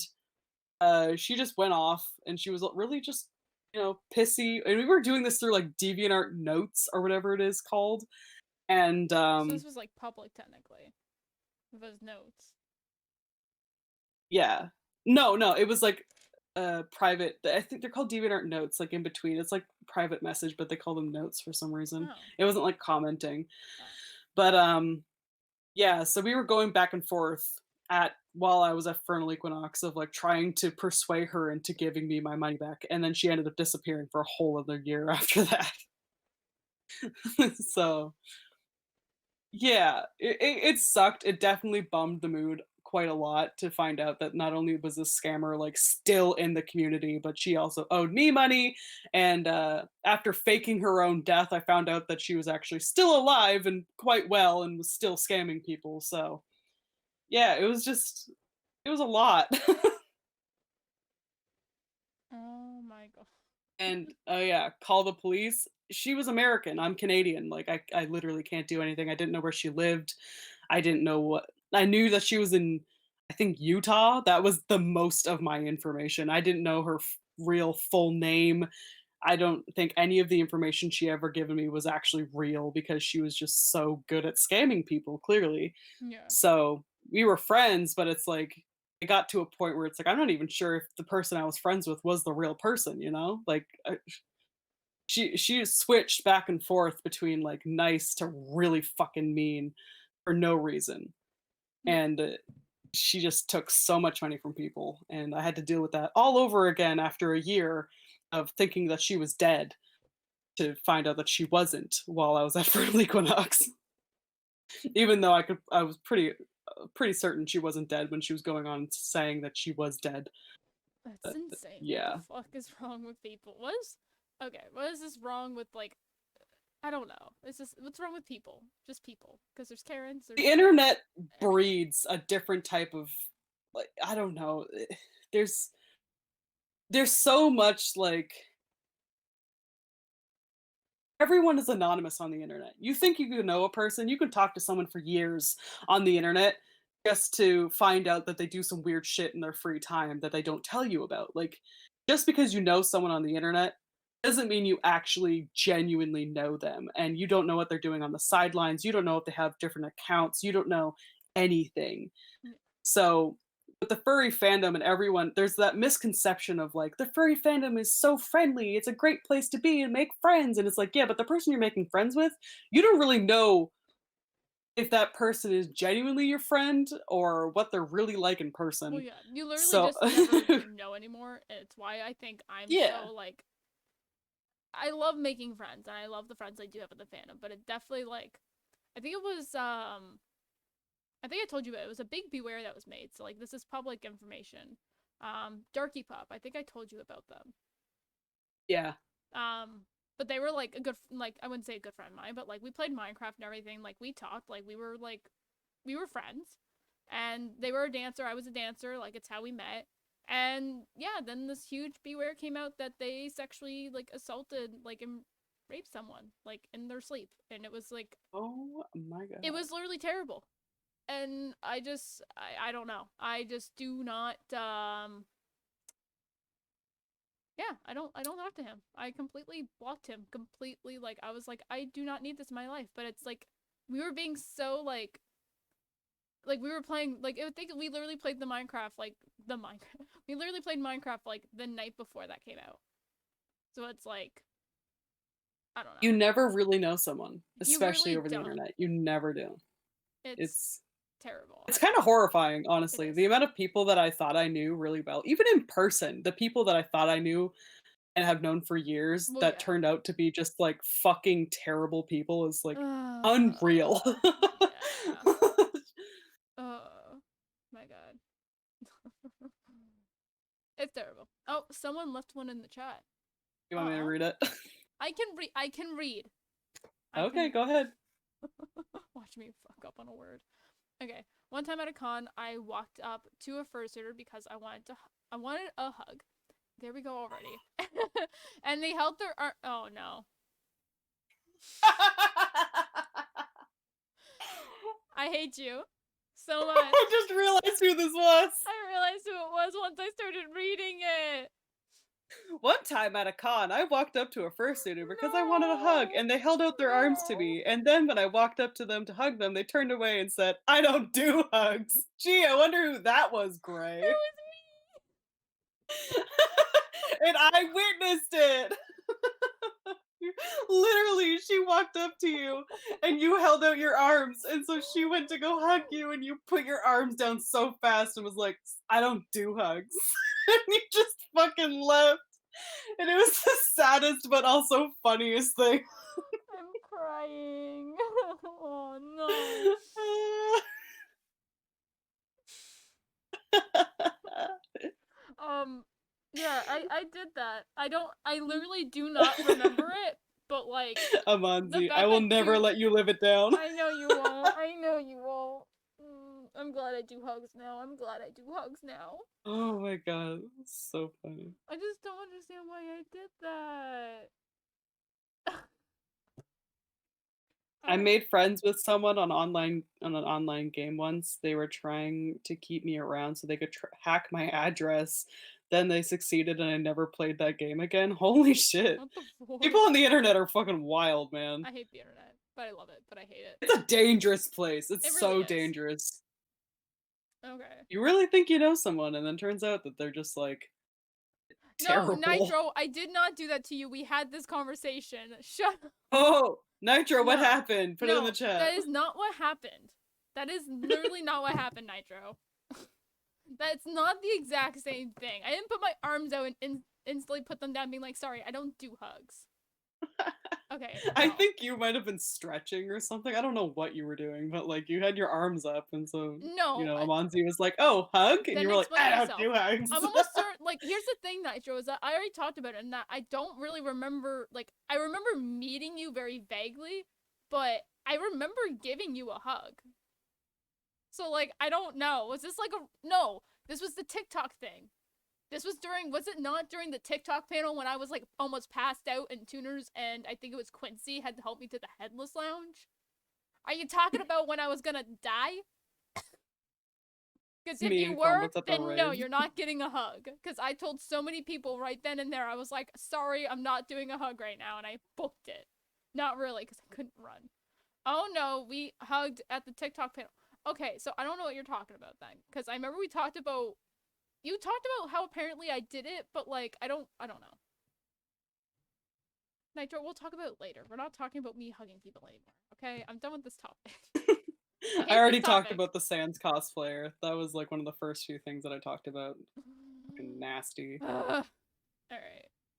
Speaker 1: she just went off and she was really just, pissy. And we were doing this through like DeviantArt notes or whatever it is called. And
Speaker 2: So this was like public technically. With those notes.
Speaker 1: yeah. No, it was like private. I think they're called DeviantArt notes, like in between. It's like private message, but they call them notes for some reason.
Speaker 2: Oh.
Speaker 1: It wasn't like commenting.
Speaker 2: Oh.
Speaker 1: But yeah, so we were going back and forth at while I was at Fernal Equinox of like trying to persuade her into giving me my money back. And then she ended up disappearing for a whole other year after that. So yeah, it sucked. It definitely bummed the mood quite a lot to find out that not only was this scammer like still in the community, but she also owed me money. And after faking her own death, I found out that she was actually still alive and quite well and was still scamming people. So yeah, it was a lot. and, oh yeah, call the police. She was American, I'm Canadian, like, I literally can't do anything. I didn't know where she lived. I didn't know what I knew that she was in, I think, Utah. That was the most of my information. I didn't know her real full name. I don't think any of the information she ever given me was actually real because she was just so good at scamming people, clearly.
Speaker 2: Yeah.
Speaker 1: So we were friends, but it's like it got to a point where it's like I'm not even sure if the person I was friends with was the real person, you know? Like she switched back and forth between like nice to really fucking mean for no reason.
Speaker 2: Yeah.
Speaker 1: And she just took so much money from people, and I had to deal with that all over again after a year of thinking that she was dead to find out that she wasn't while I was at Fertile Equinox. Even though I was pretty certain she wasn't dead when she was going on saying that she was dead.
Speaker 2: That's
Speaker 1: But,
Speaker 2: insane. What the
Speaker 1: yeah.
Speaker 2: fuck is wrong with people? What is okay? What is this wrong with like? I don't know. It's just what's wrong with people? Just people. Because there's Karens.
Speaker 1: The
Speaker 2: There's
Speaker 1: internet breeds a different type of like I don't know. There's there's so much like everyone is anonymous on the internet. You think you can know a person, you can talk to someone for years on the internet just to find out that they do some weird shit in their free time that they don't tell you about. Like, just because you know someone on the internet doesn't mean you actually genuinely know them. And you don't know what they're doing on the sidelines. You don't know if they have different accounts. You don't know anything. So with the furry fandom and everyone, there's that misconception of like the furry fandom is so friendly. It's a great place to be and make friends. And it's like, yeah, but the person you're making friends with, you don't really know if that person is genuinely your friend or what they're really like in
Speaker 2: well,
Speaker 1: person.
Speaker 2: yeah. You literally
Speaker 1: So
Speaker 2: just never know anymore. It's why I think I'm
Speaker 1: yeah.
Speaker 2: so like. I love making friends and I love the friends I do have in the fandom, but it definitely like. I think it was I think I told you it was a big beware that was made. So like this is public information. Darky Pup. I think I told you about them.
Speaker 1: Yeah.
Speaker 2: But they were like a good like I wouldn't say a good friend of mine, but like we played Minecraft and everything. Like we talked. Like we were friends. And they were a dancer. I was a dancer. Like it's how we met. And yeah, then this huge beware came out that they sexually like assaulted like and raped someone like in their sleep, and it was like
Speaker 1: Oh my
Speaker 2: it
Speaker 1: god.
Speaker 2: was literally terrible. And I don't know. I just do not yeah, I don't talk to him. I completely blocked him. Completely like I was like I do not need this in my life. But it's like we were being so like we were playing like I think we literally played the Minecraft like the Minecraft. We literally played Minecraft like the night before that came out. So it's like I don't
Speaker 1: You
Speaker 2: know.
Speaker 1: never really know someone,
Speaker 2: You
Speaker 1: especially
Speaker 2: really
Speaker 1: over the
Speaker 2: don't.
Speaker 1: internet. You never do.
Speaker 2: It's
Speaker 1: It's
Speaker 2: terrible.
Speaker 1: It's kinda horrifying,
Speaker 2: It
Speaker 1: honestly.
Speaker 2: is.
Speaker 1: The amount of people that I thought I knew really well, even in person, the people that I thought I knew and have known for years
Speaker 2: Well,
Speaker 1: that
Speaker 2: yeah.
Speaker 1: turned out to be just, like, fucking terrible people is, like,
Speaker 2: Uh,
Speaker 1: unreal.
Speaker 2: yeah. Oh my god. It's terrible. Oh, someone left one in the chat.
Speaker 1: You want me to read it?
Speaker 2: I can read. I can read. I
Speaker 1: Okay,
Speaker 2: can
Speaker 1: go ahead.
Speaker 2: watch me fuck up on a word. Okay. One time at a con, I walked up to a fursuiter because I wanted a hug. There we go already. And they held their arm. Oh no. I hate you so much.
Speaker 1: I just realized who this was.
Speaker 2: I realized who it was once I started reading it.
Speaker 1: One time at a con, I walked up to a fursuiter because I wanted a hug,
Speaker 2: No.
Speaker 1: and they held out their arms to
Speaker 2: No.
Speaker 1: me. And then when I walked up to them to hug them, they turned away and said, "I don't do hugs." Gee, I wonder who that was,
Speaker 2: That
Speaker 1: Gray.
Speaker 2: was
Speaker 1: And I witnessed it. Literally, she walked up to you and you held out your arms. And so she went to go hug you, and you put your arms down so fast and was like, "I don't do hugs." And you just fucking left. And it was the saddest but also funniest thing.
Speaker 2: I'm crying. Oh no. Um, yeah, I did that. I literally do not remember it, but like the
Speaker 1: Amanzi, I
Speaker 2: fact
Speaker 1: will
Speaker 2: that
Speaker 1: never
Speaker 2: you
Speaker 1: let you live it down.
Speaker 2: I know you won't. I know you won't. I'm glad I do hugs now. I'm glad I do hugs now.
Speaker 1: Oh my god, that's so funny.
Speaker 2: I just don't understand why I did that.
Speaker 1: I
Speaker 2: Oh.
Speaker 1: made friends with someone on an online game once. They were trying to keep me around so they could hack my address. Then they succeeded, and I never played that game again. Holy shit!
Speaker 2: What the fuck?
Speaker 1: People on the internet are fucking wild, man.
Speaker 2: I hate the internet, but I love it, but I hate it.
Speaker 1: It's a dangerous place. It's
Speaker 2: It really
Speaker 1: so
Speaker 2: is.
Speaker 1: dangerous.
Speaker 2: Okay.
Speaker 1: You really think you know someone, and then turns out that they're just like
Speaker 2: No,
Speaker 1: terrible.
Speaker 2: Nitro, I did not do that to you. We had this conversation. Shut up.
Speaker 1: Oh, Nitro, what
Speaker 2: No.
Speaker 1: happened? Put it in the
Speaker 2: No,
Speaker 1: chat.
Speaker 2: that is not what happened. That is literally not what happened, Nitro. That's not the exact same thing. I didn't put my arms out and instantly put them down being like, sorry, I don't do hugs. Okay,
Speaker 1: I
Speaker 2: no.
Speaker 1: think you might have been stretching or something. I don't know what you were doing, but like you had your arms up, and so you
Speaker 2: No,
Speaker 1: know, Amanzi was like, "Oh, hug," and
Speaker 2: then
Speaker 1: you were like,
Speaker 2: explain
Speaker 1: "I don't
Speaker 2: yourself.
Speaker 1: do hugs."
Speaker 2: I'm almost certain, like, here's the thing, Nitro, is that I already talked about it, and that I don't really remember, like, I remember meeting you very vaguely, but I remember giving you a hug. So, like, I don't know. Was this like a, no, this was the TikTok thing. This was during, was it not during the TikTok panel when I was, like, almost passed out and Tuners and I think it was Quincy had to help me to the Headless Lounge? Are you talking about when I was gonna die? Because if
Speaker 1: Me
Speaker 2: you
Speaker 1: and
Speaker 2: were,
Speaker 1: Combats at the
Speaker 2: then no,
Speaker 1: rave.
Speaker 2: you're not getting a hug. Because I told so many people right then and there, I was like, sorry, I'm not doing a hug right now, and I booked it. Not really, because I couldn't run. Oh no, we hugged at the TikTok panel. Okay, so I don't know what you're talking about then. Because I remember we talked about, you talked about how apparently I did it, but like, I don't know. Nitro, we'll talk about it later. We're not talking about me hugging people anymore, okay? I'm done with this topic. I
Speaker 1: I
Speaker 2: hate this
Speaker 1: already talked
Speaker 2: topic.
Speaker 1: about the Sans cosplayer. That was like one of the first few things that I talked about. Fucking nasty.
Speaker 2: Alright.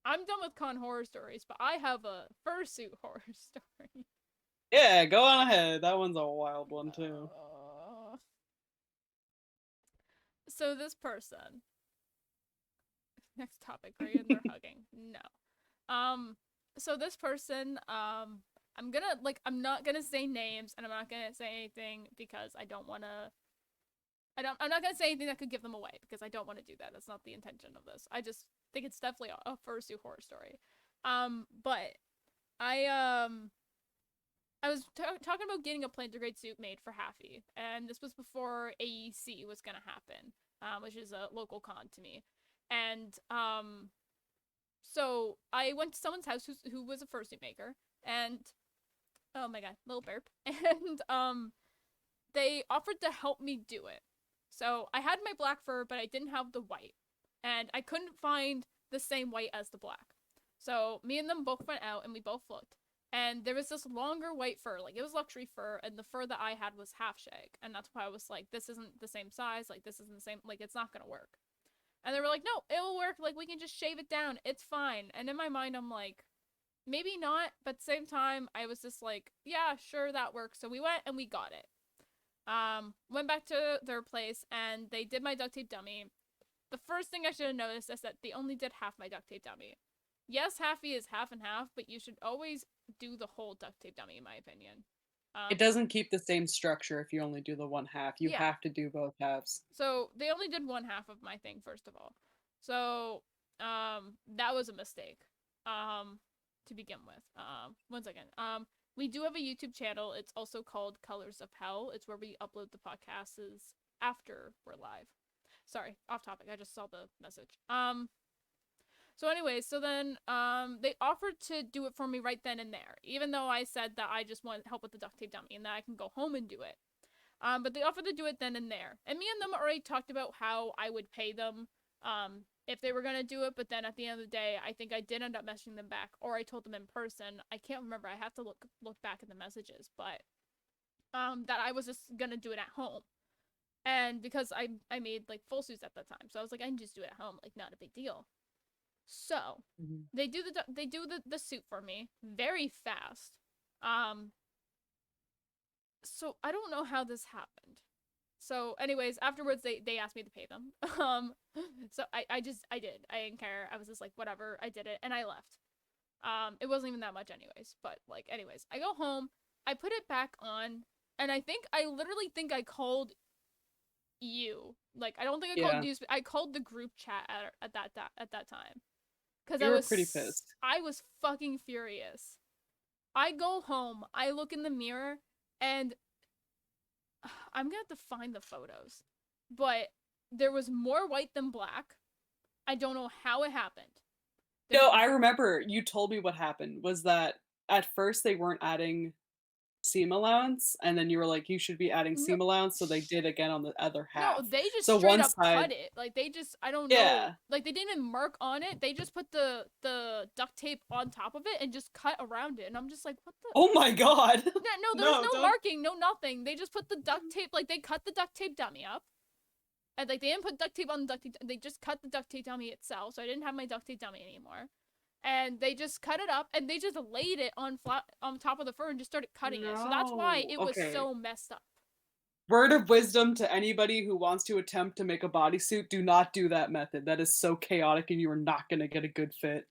Speaker 2: I'm done with con horror stories, but I have a fursuit horror story.
Speaker 1: Yeah, go on ahead. That one's a wild one too.
Speaker 2: So this person, next topic, right? And they're hugging. No. So this person, I'm gonna, like, I'm not gonna say names and I'm not gonna say anything because I don't wanna, I'm not gonna say anything that could give them away because I don't want to do that. That's not the intention of this. I just think it's definitely a fursuit horror story. But I, I was talking about getting a plantigrade suit made for Haffy, and this was before AEC was gonna happen, which is a local con to me. And so I went to someone's house who was a fursuit maker, and oh my god, little burp, and they offered to help me do it. So I had my black fur, but I didn't have the white, and I couldn't find the same white as the black. So me and them both went out, and we both looked. And there was this longer white fur, like it was luxury fur, and the fur that I had was half shag. And that's why I was like, this isn't the same size, like this isn't the same, like it's not gonna work. And they were like, no, it will work, like we can just shave it down, it's fine. And in my mind, I'm like, maybe not, but at the same time, I was just like, yeah, sure, that works. So we went and we got it. Went back to their place and they did my duct tape dummy. The first thing I should have noticed is that they only did half my duct tape dummy. Yes, Haffy is half and half, but you should always do the whole duct tape dummy, in my opinion.
Speaker 1: It doesn't keep the same structure if you only do the one half. You
Speaker 2: Yeah.
Speaker 1: have to do both halves.
Speaker 2: So they only did one half of my thing, first of all. So, that was a mistake. To begin with. One second. We do have a YouTube channel. It's also called Colors of Hell. It's where we upload the podcasts after we're live. Sorry, off topic. I just saw the message. So anyways, so then they offered to do it for me right then and there, even though I said that I just want help with the duct tape dummy and that I can go home and do it. But they offered to do it then and there. And me and them already talked about how I would pay them if they were going to do it. But then at the end of the day, I think I did end up messaging them back, or I told them in person. I can't remember. I have to look back at the messages. But that I was just going to do it at home. And because I made like full suits at that time. So I was like, I can just do it at home. Like, not a big deal. So they do the suit for me very fast. So I don't know how this happened. So anyways, afterwards they asked me to pay them. So I did. I didn't care. I was just like, whatever, I did it and I left. It wasn't even that much anyways, but like anyways, I go home, I put it back on, and I literally think I called you. Like, I don't think I called
Speaker 1: Yeah,
Speaker 2: you. I called the group chat at that time because
Speaker 1: you were pretty pissed.
Speaker 2: I was fucking furious. I go home, I look in the mirror, and I'm gonna have to find the photos, but there was more white than black. I don't know how it happened. There's
Speaker 1: No, I remember you told me what happened was that at first they weren't adding seam allowance, and then you were like, "You should be adding
Speaker 2: no,
Speaker 1: seam allowance," so they did again on the other
Speaker 2: no,
Speaker 1: half.
Speaker 2: they just
Speaker 1: So
Speaker 2: straight
Speaker 1: one
Speaker 2: up cut
Speaker 1: side
Speaker 2: it. Like they just, I don't know,
Speaker 1: yeah.
Speaker 2: like they didn't even mark on it. They just put the duct tape on top of it and just cut around it. And I'm just like, what the?
Speaker 1: Oh my god.
Speaker 2: No, no, there was
Speaker 1: No,
Speaker 2: no
Speaker 1: don't
Speaker 2: marking, no nothing. They just put the duct tape, like they cut the duct tape dummy up. And like they didn't put duct tape on the duct tape. They just cut the duct tape dummy itself. So I didn't have my duct tape dummy anymore. And they just cut it up and they just laid it on flat on top of the fur and just started cutting it. So that's why
Speaker 1: no.
Speaker 2: it was
Speaker 1: Okay.
Speaker 2: so messed up.
Speaker 1: Word of wisdom to anybody who wants to attempt to make a bodysuit, do not do that method. That is so chaotic and you are not going to get a good fit.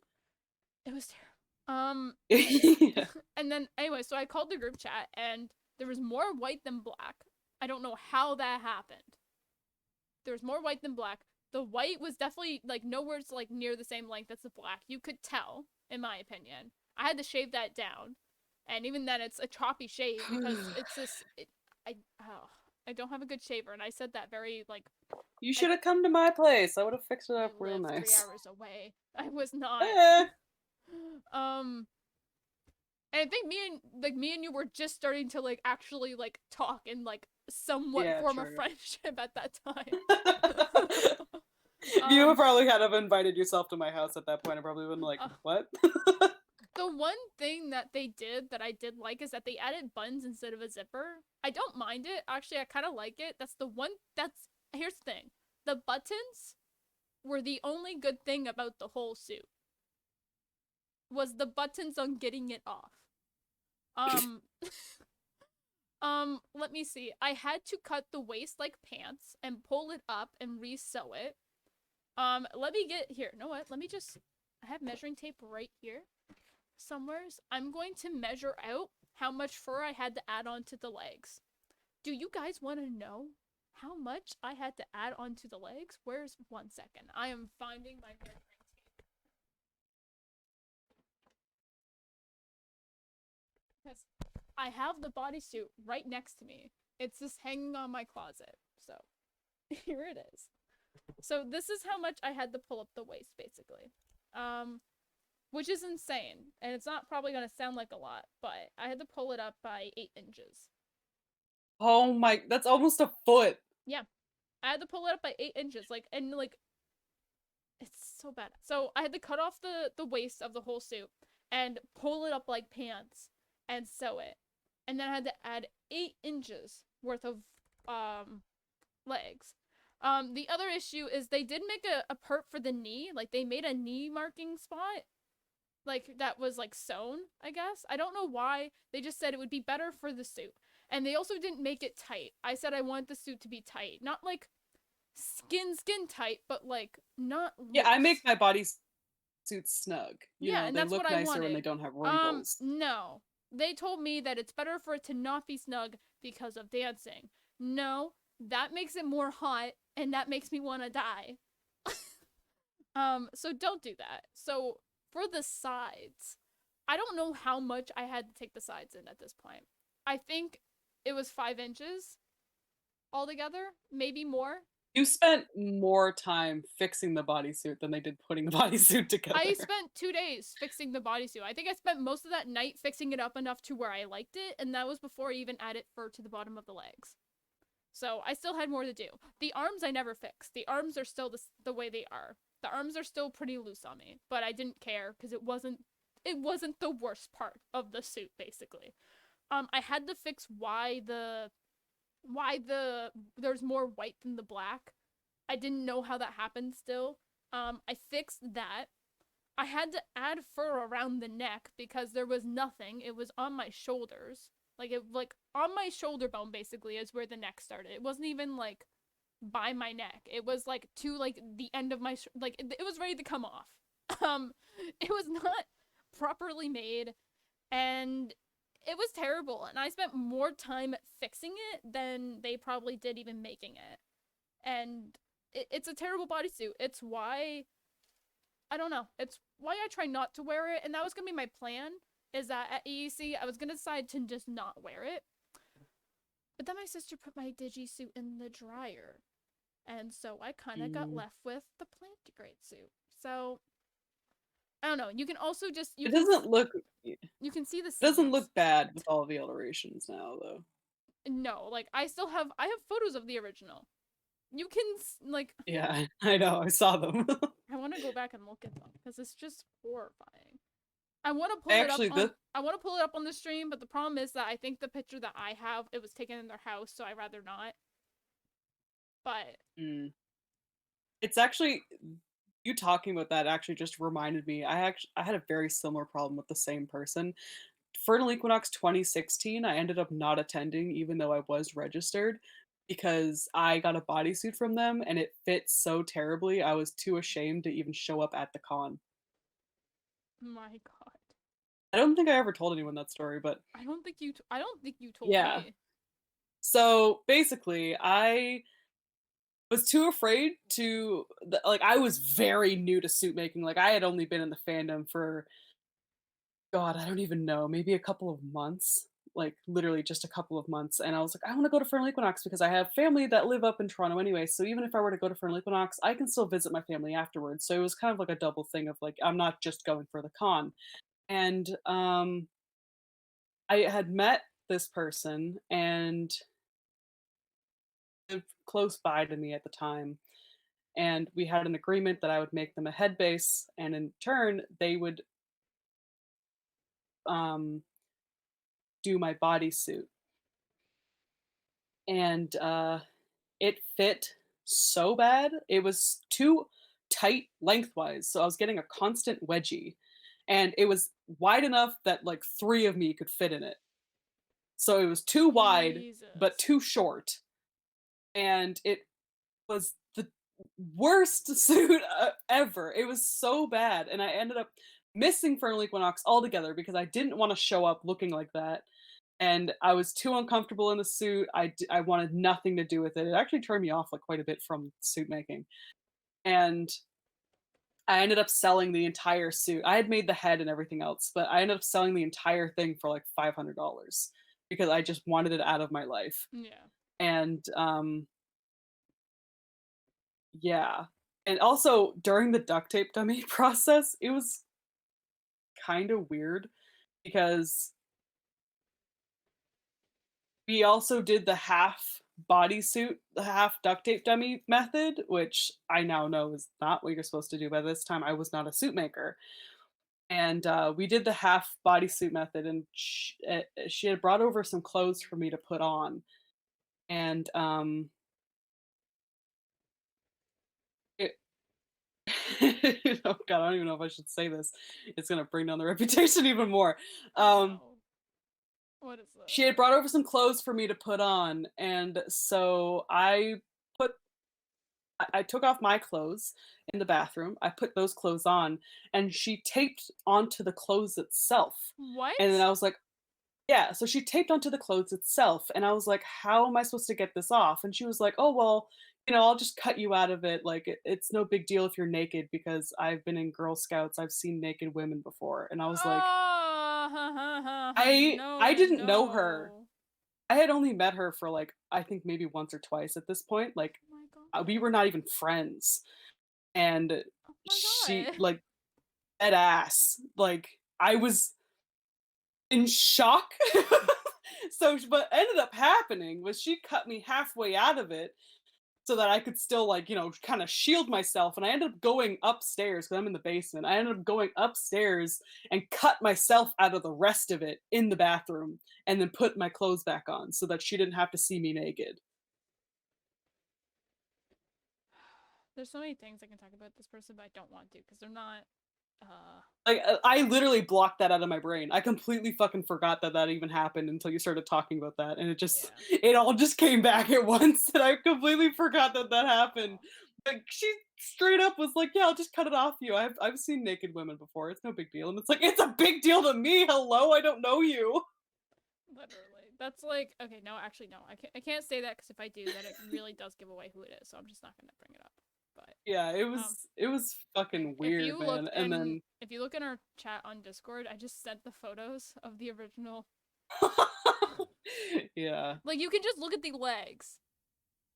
Speaker 2: It was terrible.
Speaker 1: Yeah.
Speaker 2: And then anyway, so I called the group chat and there was more white than black. I don't know how that happened. There was more white than black. The white was definitely like nowhere like near the same length as the black. You could tell, in my opinion. I had to shave that down, and even then, it's a choppy shave because it's this. I don't have a good shaver, and I said that very like
Speaker 1: You
Speaker 2: I,
Speaker 1: should have come to my place. I would have fixed it
Speaker 2: you
Speaker 1: up real
Speaker 2: live 3
Speaker 1: nice.
Speaker 2: hours away. I was not.
Speaker 1: Eh.
Speaker 2: um, and I think me and you were just starting to like actually like talk and like somewhat
Speaker 1: Yeah,
Speaker 2: form a
Speaker 1: true.
Speaker 2: friendship at that time.
Speaker 1: You would
Speaker 2: um,
Speaker 1: probably kind of invited yourself to my house at that point. I probably been like,
Speaker 2: uh,
Speaker 1: what?
Speaker 2: The one thing that they did that I did like is that they added buttons instead of a zipper. I don't mind it. Actually, I kind of like it. Here's the thing. The buttons were the only good thing about the whole suit. Was the buttons on getting it off. Um let me see. I had to cut the waist like pants and pull it up and re-sew it. Let me get here. You know what? I have measuring tape right here. Somewheres. I'm going to measure out how much fur I had to add on to the legs. Do you guys want to know how much I had to add on to the legs? Where's 1 second? I am finding my measuring tape. Because I have the bodysuit right next to me. It's just hanging on my closet. So here it is. So this is how much I had to pull up the waist, basically. Which is insane. And it's not probably going to sound like a lot, but I had to pull it up by 8 inches.
Speaker 1: Oh my, that's almost a foot.
Speaker 2: Yeah. I had to pull it up by 8 inches. Like, and like, it's so bad. So I had to cut off the waist of the whole suit and pull it up like pants and sew it. And then I had to add 8 inches worth of legs. The other issue is they did make a perp for the knee. Like, they made a knee marking spot. Like, that was, like, sewn, I guess. I don't know why. They just said it would be better for the suit. And they also didn't make it tight. I said I want the suit to be tight. Not, like, skin tight, but, like, not loose.
Speaker 1: Yeah, I make my bodysuits snug. You
Speaker 2: Yeah,
Speaker 1: know,
Speaker 2: and
Speaker 1: they
Speaker 2: that's
Speaker 1: look
Speaker 2: what I
Speaker 1: nicer when they
Speaker 2: wanted.
Speaker 1: don't have wrinkles.
Speaker 2: No. They told me that it's better for it to not be snug because of dancing. No, that makes it more hot, and that makes me want to die. So don't do that. So for the sides, I don't know how much I had to take the sides in at this point. I think it was 5 inches altogether, maybe more.
Speaker 1: You spent more time fixing the bodysuit than they did putting the bodysuit together.
Speaker 2: I spent 2 days fixing the bodysuit. I think I spent most of that night fixing it up enough to where I liked it, and that was before I even added fur to the bottom of the legs. So I still had more to do. The arms I never fixed. The arms are still the way they are. The arms are still pretty loose on me, but I didn't care because it wasn't the worst part of the suit, basically. I had to fix why there's more white than the black. I didn't know how that happened still. I fixed that. I had to add fur around the neck because there was nothing. It was on my shoulders. Like on my shoulder bone basically is where the neck started. It wasn't even like by my neck. It was like to like the end of my it was ready to come off. It was not properly made and it was terrible and I spent more time fixing it than they probably did even making it. and it's a terrible bodysuit. It's why I don't know. It's why I try not to wear it, and that was gonna be my plan. Is that at EEC I was gonna decide to just not wear it, but then my sister put my digi-suit in the dryer, and so I kind of got
Speaker 1: Mm.
Speaker 2: left with the plantigrade suit. So I don't know. You can also just
Speaker 1: It doesn't look
Speaker 2: you can see the
Speaker 1: doesn't
Speaker 2: seams.
Speaker 1: look bad with all the alterations now, though.
Speaker 2: No, like I have photos of the original. You can like
Speaker 1: Yeah, I know. I saw them.
Speaker 2: I want to go back and look at them because it's just horrifying. I want to pull it up
Speaker 1: Actually,
Speaker 2: on
Speaker 1: the
Speaker 2: I want to pull it up on the stream, but the problem is that I think the picture that I have it was taken in their house, so I'd rather not. But
Speaker 1: mm, it's actually you talking about that actually just reminded me. I had a very similar problem with the same person. Fertile Equinox 2016, I ended up not attending even though I was registered because I got a bodysuit from them and it fit so terribly. I was too ashamed to even show up at the con.
Speaker 2: my god.
Speaker 1: I don't think I ever told anyone that story, but
Speaker 2: I don't think you told
Speaker 1: yeah.
Speaker 2: me.
Speaker 1: So basically, I was too afraid like I was very new to suit making. Like I had only been in the fandom for God, I don't even know, maybe a couple of months, like literally just a couple of months. And I was like, I want to go to Fertile Equinox because I have family that live up in Toronto anyway. So even if I were to go to Fertile Equinox, I can still visit my family afterwards. So it was kind of like a double thing of like, I'm not just going for the con. And I had met this person and lived close by to me at the time. And we had an agreement that I would make them a head base, and in turn, they would um, do my bodysuit. And it fit so bad. It was too tight lengthwise, so I was getting a constant wedgie. And it was wide enough that like three of me could fit in it. So it was too wide, but
Speaker 2: Jesus.
Speaker 1: too short. And it was the worst suit ever. It was so bad. And I ended up missing Fertile Equinox altogether because I didn't want to show up looking like that. And I was too uncomfortable in the suit. I wanted nothing to do with it. It actually turned me off like quite a bit from suit making. And I ended up selling the entire suit. I had made the head and everything else, but I ended up selling the entire thing for like $500 because I just wanted it out of my life.
Speaker 2: Yeah.
Speaker 1: And yeah. And also during the duct tape dummy process, it was kind of weird because we also did the half bodysuit, the half duct tape dummy method, which I now know is not what you're supposed to do. By this time, I was not a suit maker. And we did the half bodysuit method, and she had brought over some clothes for me to put on. And it, oh God, I don't even know if I should say this. It's going to bring down the reputation even more.
Speaker 2: Oh
Speaker 1: Um,
Speaker 2: no. What is
Speaker 1: she
Speaker 2: this?
Speaker 1: had brought over some clothes for me to put on, and so put I took off my clothes in the bathroom. I put those clothes on, and she taped onto the clothes itself. And then
Speaker 2: What?
Speaker 1: I was like, yeah, so she taped onto the clothes itself, and I was like, how am I supposed to get this off? And she was like, oh, well, I'll just cut you out of it. Like, it's no big deal if you're naked because I've been in Girl Scouts. I've seen naked women before. And I was like,
Speaker 2: Oh,
Speaker 1: I
Speaker 2: no,
Speaker 1: didn't know her.
Speaker 2: no.
Speaker 1: I had only met her for like, I think maybe once or twice at this point. Like,
Speaker 2: Oh my
Speaker 1: we
Speaker 2: god.
Speaker 1: were not even friends. And
Speaker 2: Oh my
Speaker 1: she,
Speaker 2: god.
Speaker 1: like, dead ass. Like, I was in shock. So what ended up happening was she cut me halfway out of it so that I could still like, kind of shield myself. And I ended up going upstairs because I'm in the basement. I ended up going upstairs and cut myself out of the rest of it in the bathroom and then put my clothes back on so that she didn't have to see me naked.
Speaker 2: There's so many things I can talk about this person, but I don't want to because they're not.
Speaker 1: Like I literally blocked that out of my brain. I completely fucking forgot that that even happened until you started talking about that, and
Speaker 2: Yeah.
Speaker 1: it all just came back at once, and I completely forgot that that happened.
Speaker 2: Oh,
Speaker 1: Like she straight up was like, "Yeah, I'll just cut it off you. I've seen naked women before. It's no big deal." And it's like, "It's a big deal to me. Hello, I don't know you."
Speaker 2: literally. That's like okay. No, actually, no. I can't say that because if I do, then it really does give away who it is. So I'm just not gonna bring it up. But
Speaker 1: Yeah,
Speaker 2: um,
Speaker 1: it was fucking
Speaker 2: if you
Speaker 1: weird,
Speaker 2: look
Speaker 1: man. And
Speaker 2: in
Speaker 1: then
Speaker 2: if you look in our chat on Discord, I just sent the photos of the original.
Speaker 1: yeah,
Speaker 2: Like you can just look at the legs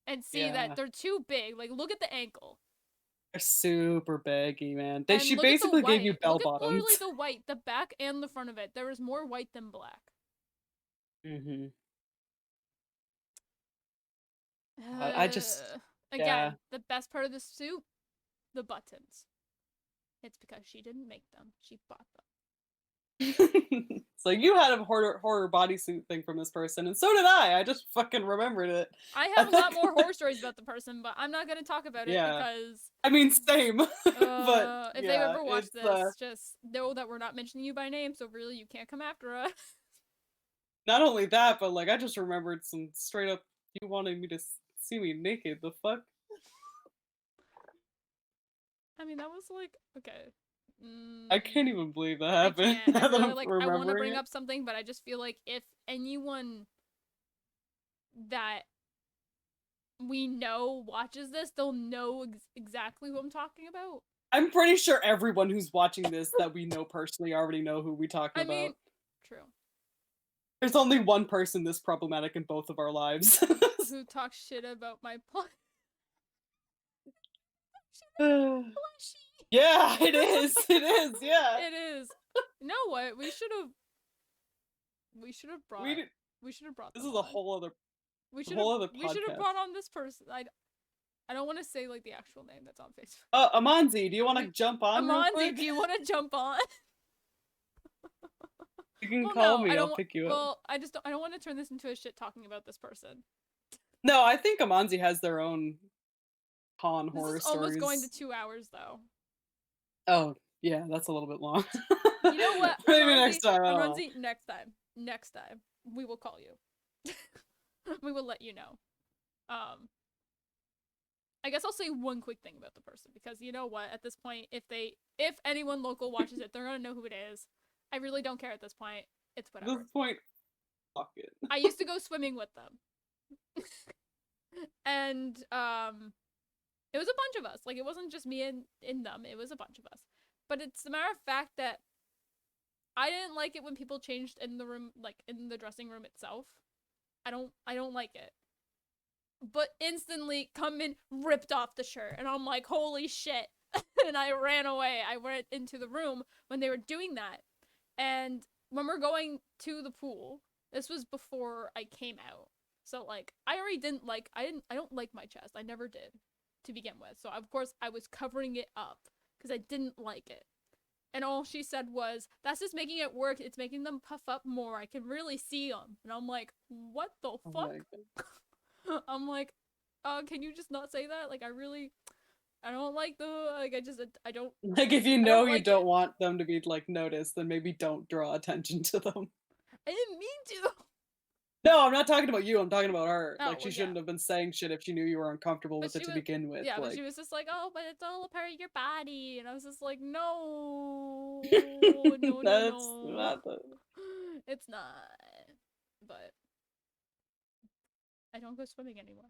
Speaker 2: and see that
Speaker 1: yeah.
Speaker 2: they're too big. Like look at the ankle
Speaker 1: They're super baggy, man. They
Speaker 2: and
Speaker 1: she
Speaker 2: look at the
Speaker 1: basically gave you
Speaker 2: white.
Speaker 1: bell
Speaker 2: Look at literally
Speaker 1: bottoms.
Speaker 2: the white, the back and the front of it. There is more white than black.
Speaker 1: hmm I just
Speaker 2: Uh,
Speaker 1: yeah.
Speaker 2: Again, the best part of the suit, the buttons. It's because she didn't make them; she bought them.
Speaker 1: It's like you had a horror bodysuit thing from this person, and so did I. I just fucking remembered it.
Speaker 2: I have a lot more horror stories about the person, but I'm not gonna talk about it
Speaker 1: Yeah,
Speaker 2: because
Speaker 1: I mean same, but
Speaker 2: if they
Speaker 1: yeah,
Speaker 2: ever watch
Speaker 1: it's
Speaker 2: this, just know that we're not mentioning you by name, so really you can't come after us.
Speaker 1: not only that, but like I just remembered some straight up you wanted me to see me naked. The fuck?
Speaker 2: I mean, that was like okay.
Speaker 1: I can't even believe that
Speaker 2: I
Speaker 1: happened.
Speaker 2: can't. I
Speaker 1: Now that
Speaker 2: really
Speaker 1: I'm
Speaker 2: like. I want to
Speaker 1: remembering
Speaker 2: bring
Speaker 1: it.
Speaker 2: up something, but I just feel like if anyone that we know watches this, they'll know exactly who I'm talking about.
Speaker 1: I'm pretty sure everyone who's watching this that we know personally already know who we talking
Speaker 2: I mean,
Speaker 1: about.
Speaker 2: true.
Speaker 1: There's only one person this problematic in both of our lives.
Speaker 2: Who talks shit about my plushie?
Speaker 1: Yeah, it is. It is. Yeah.
Speaker 2: It is. You know what? We should have. We should have brought.
Speaker 1: We
Speaker 2: We should have brought
Speaker 1: this
Speaker 2: them
Speaker 1: is a
Speaker 2: on.
Speaker 1: whole other
Speaker 2: We should have.
Speaker 1: whole other
Speaker 2: We should have
Speaker 1: podcast.
Speaker 2: brought on this person. I don't want to say like the actual name that's on Facebook.
Speaker 1: Amanzi, do you want to jump on real
Speaker 2: Amanzi,
Speaker 1: quick?
Speaker 2: do you want to jump on?
Speaker 1: You can
Speaker 2: Well,
Speaker 1: call
Speaker 2: no, I
Speaker 1: me. I'll
Speaker 2: don't.
Speaker 1: pick you up.
Speaker 2: Well, I just don't. I don't want to turn this into a shit talking about this person.
Speaker 1: No, I think Amanzi has their own con
Speaker 2: This
Speaker 1: horror
Speaker 2: is almost
Speaker 1: stories.
Speaker 2: going to 2 hours though.
Speaker 1: Oh, yeah, that's a little bit long.
Speaker 2: You know what?
Speaker 1: Maybe
Speaker 2: Amanzi,
Speaker 1: next time. I don't know.
Speaker 2: Amanzi, next time, we will call you. We will let you know. I guess I'll say one quick thing about the person because you know what? At this point, if anyone local watches it, they're gonna know who it is. I really don't care at this point. It's
Speaker 1: At
Speaker 2: whatever.
Speaker 1: this point, fuck it.
Speaker 2: I used to go swimming with them, and it was a bunch of us. Like it wasn't just me and them. It was a bunch of us. But it's a matter of fact that I didn't like it when people changed in the room, like in the dressing room itself. I don't like it. But instantly come in, ripped off the shirt, and I'm like, holy shit. And I ran away. I went into the room when they were doing that. And when we're going to the pool, this was before I came out. So like I already didn't like I don't like my chest. I never did to begin with. So of course I was covering it up because I didn't like it. And all she said was, that's just making it work. It's making them puff up more. I can really see them. And I'm like, what the
Speaker 1: Oh
Speaker 2: fuck?
Speaker 1: my God.
Speaker 2: I'm like, can you just not say that? Like, I don't like I don't,
Speaker 1: Like if you
Speaker 2: I
Speaker 1: know
Speaker 2: don't
Speaker 1: you
Speaker 2: like
Speaker 1: don't
Speaker 2: it.
Speaker 1: want them to be like noticed, then maybe don't draw attention to them.
Speaker 2: I didn't mean to.
Speaker 1: No, I'm not talking about you. I'm talking about her.
Speaker 2: Oh,
Speaker 1: Like she
Speaker 2: well, yeah.
Speaker 1: shouldn't have been saying shit if she knew you were uncomfortable
Speaker 2: But
Speaker 1: with it
Speaker 2: she
Speaker 1: to
Speaker 2: was,
Speaker 1: begin with.
Speaker 2: yeah, but
Speaker 1: Like
Speaker 2: she was just like, oh, but it's all a part of your body. And I was just like, no, no, no,
Speaker 1: that's
Speaker 2: no.
Speaker 1: not the.
Speaker 2: It's not. But I don't go swimming anymore.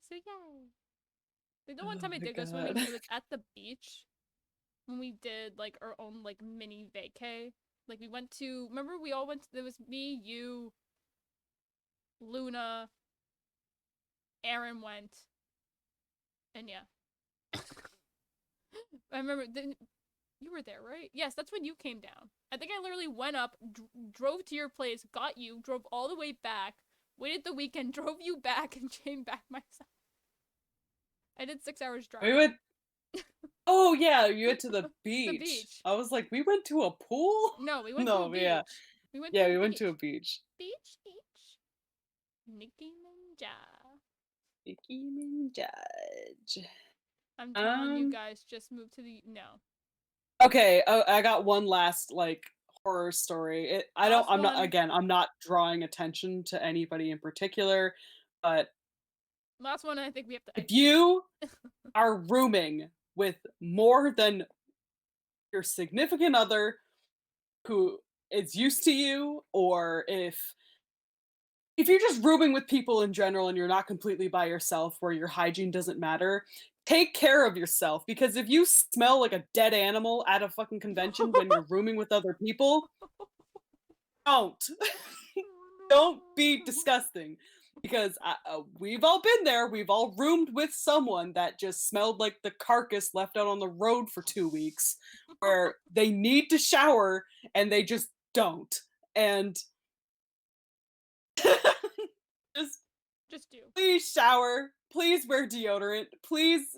Speaker 2: So, yeah. The one
Speaker 1: Oh
Speaker 2: time I
Speaker 1: my
Speaker 2: did go swimming,
Speaker 1: God.
Speaker 2: it was at the beach when we did like our own like mini vacay. Like we went to remember we all went to, there was me, you, Luna, Aaron went, and yeah. I remember you were there, right? Yes, that's when you came down. I think I literally went up, drove to your place, got you, drove all the way back, waited the weekend, drove you back, and came back myself. I did 6 hours
Speaker 1: We
Speaker 2: driving.
Speaker 1: went. Oh yeah, you went to the beach.
Speaker 2: The beach.
Speaker 1: I was like, we went to a pool.
Speaker 2: No, we went to a
Speaker 1: No, yeah,
Speaker 2: beach. We went to
Speaker 1: yeah,
Speaker 2: a
Speaker 1: we went
Speaker 2: beach.
Speaker 1: to a beach.
Speaker 2: Beach. Nicki Minaj.
Speaker 1: Nicki Minaj.
Speaker 2: I'm telling you guys, just move to the no.
Speaker 1: Okay, I got one last like horror story. I don't.
Speaker 2: Last
Speaker 1: I'm not.
Speaker 2: one.
Speaker 1: Again, I'm not drawing attention to anybody in particular, but
Speaker 2: Last one. I think we have to
Speaker 1: if
Speaker 2: end.
Speaker 1: you are rooming with more than your significant other, who is used to you, or if you're just rooming with people in general and you're not completely by yourself where your hygiene doesn't matter, take care of yourself because if you smell like a dead animal at a fucking convention when you're rooming with other people, don't. Don't be disgusting because we've all been there. We've all roomed with someone that just smelled like the carcass left out on the road for 2 weeks where they need to shower and they just don't. And just
Speaker 2: Just do.
Speaker 1: please shower. Please wear deodorant. Please,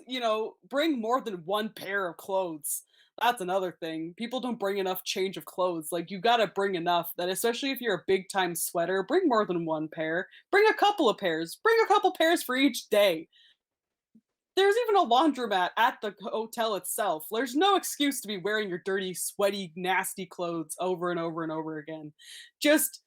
Speaker 1: bring more than one pair of clothes. That's another thing. People don't bring enough change of clothes. Like, you gotta bring enough that, especially if you're a big time sweater, bring more than one pair. Bring a couple of pairs. Bring a couple pairs for each day. There's even a laundromat at the hotel itself. There's no excuse to be wearing your dirty, sweaty, nasty clothes over and over and over again. Just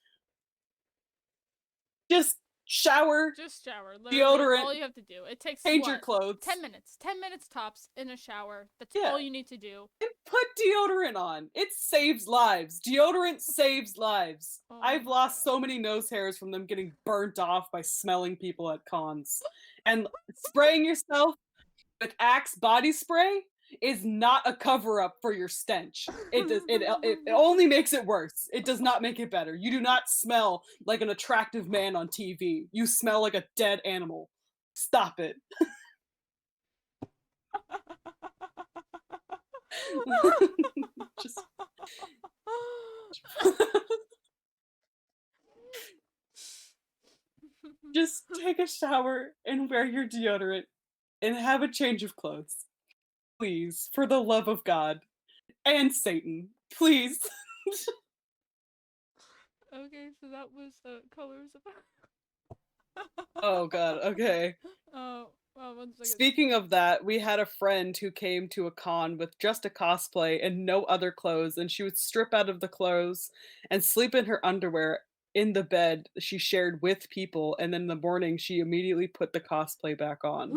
Speaker 1: just shower,
Speaker 2: Just shower. Literally,
Speaker 1: deodorant,
Speaker 2: all you have to do. It takes
Speaker 1: change your
Speaker 2: what?
Speaker 1: clothes.
Speaker 2: 10 minutes. 10 minutes tops in a shower. That's
Speaker 1: Yeah.
Speaker 2: all you need to do.
Speaker 1: And put deodorant on. It saves lives. Deodorant saves lives.
Speaker 2: Oh
Speaker 1: I've
Speaker 2: my
Speaker 1: lost
Speaker 2: God.
Speaker 1: so many nose hairs from them getting burnt off by smelling people at cons. And spraying yourself with Axe body spray is not a cover up for your stench. It only makes it worse. It does not make it better. You do not smell like an attractive man on TV. You smell like a dead animal. Stop it. Just Just take a shower and wear your deodorant and have a change of clothes. Please, for the love of God and Satan, please.
Speaker 2: Okay, so that was colors of.
Speaker 1: Oh god, okay.
Speaker 2: One second.
Speaker 1: Speaking of that, we had a friend who came to a con with just a cosplay and no other clothes, and she would strip out of the clothes and sleep in her underwear in the bed she shared with people, and then in the morning she immediately put the cosplay back on.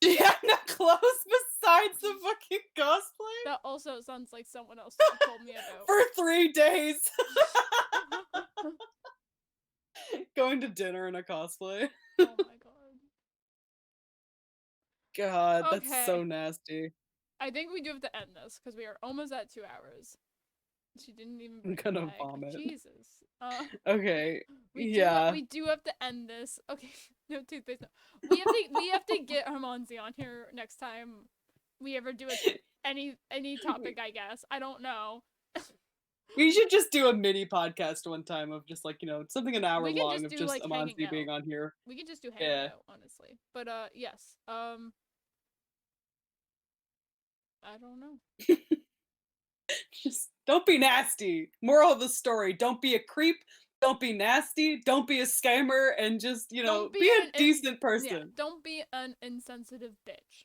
Speaker 1: She had no clothes besides the fucking cosplay
Speaker 2: That also sounds like someone else told me about.
Speaker 1: for 3 days. Going to dinner in a cosplay.
Speaker 2: Oh my God.
Speaker 1: God, that's so
Speaker 2: Okay.
Speaker 1: nasty.
Speaker 2: I think we do have to end this because we are almost at 2 hours. She didn't even
Speaker 1: I'm
Speaker 2: bring
Speaker 1: gonna
Speaker 2: a bag.
Speaker 1: vomit.
Speaker 2: Jesus.
Speaker 1: Okay.
Speaker 2: We
Speaker 1: Yeah.
Speaker 2: do have to end this. Okay. No toothpaste. No. We have to get Hermonzi on here next time we ever do any topic, I guess. I don't know.
Speaker 1: We should just do a mini podcast one time of just like, something an hour
Speaker 2: We can
Speaker 1: long
Speaker 2: just
Speaker 1: of
Speaker 2: do
Speaker 1: just
Speaker 2: like hanging
Speaker 1: Amanzi being
Speaker 2: out.
Speaker 1: on here.
Speaker 2: We can just do hanging
Speaker 1: Yeah.
Speaker 2: out, honestly. But yes. I don't know.
Speaker 1: Just don't be nasty. Moral of the story, don't be a creep, don't be nasty, don't be a scammer, and just,
Speaker 2: Don't
Speaker 1: be a
Speaker 2: an
Speaker 1: decent
Speaker 2: Yeah,
Speaker 1: person.
Speaker 2: don't be an insensitive bitch.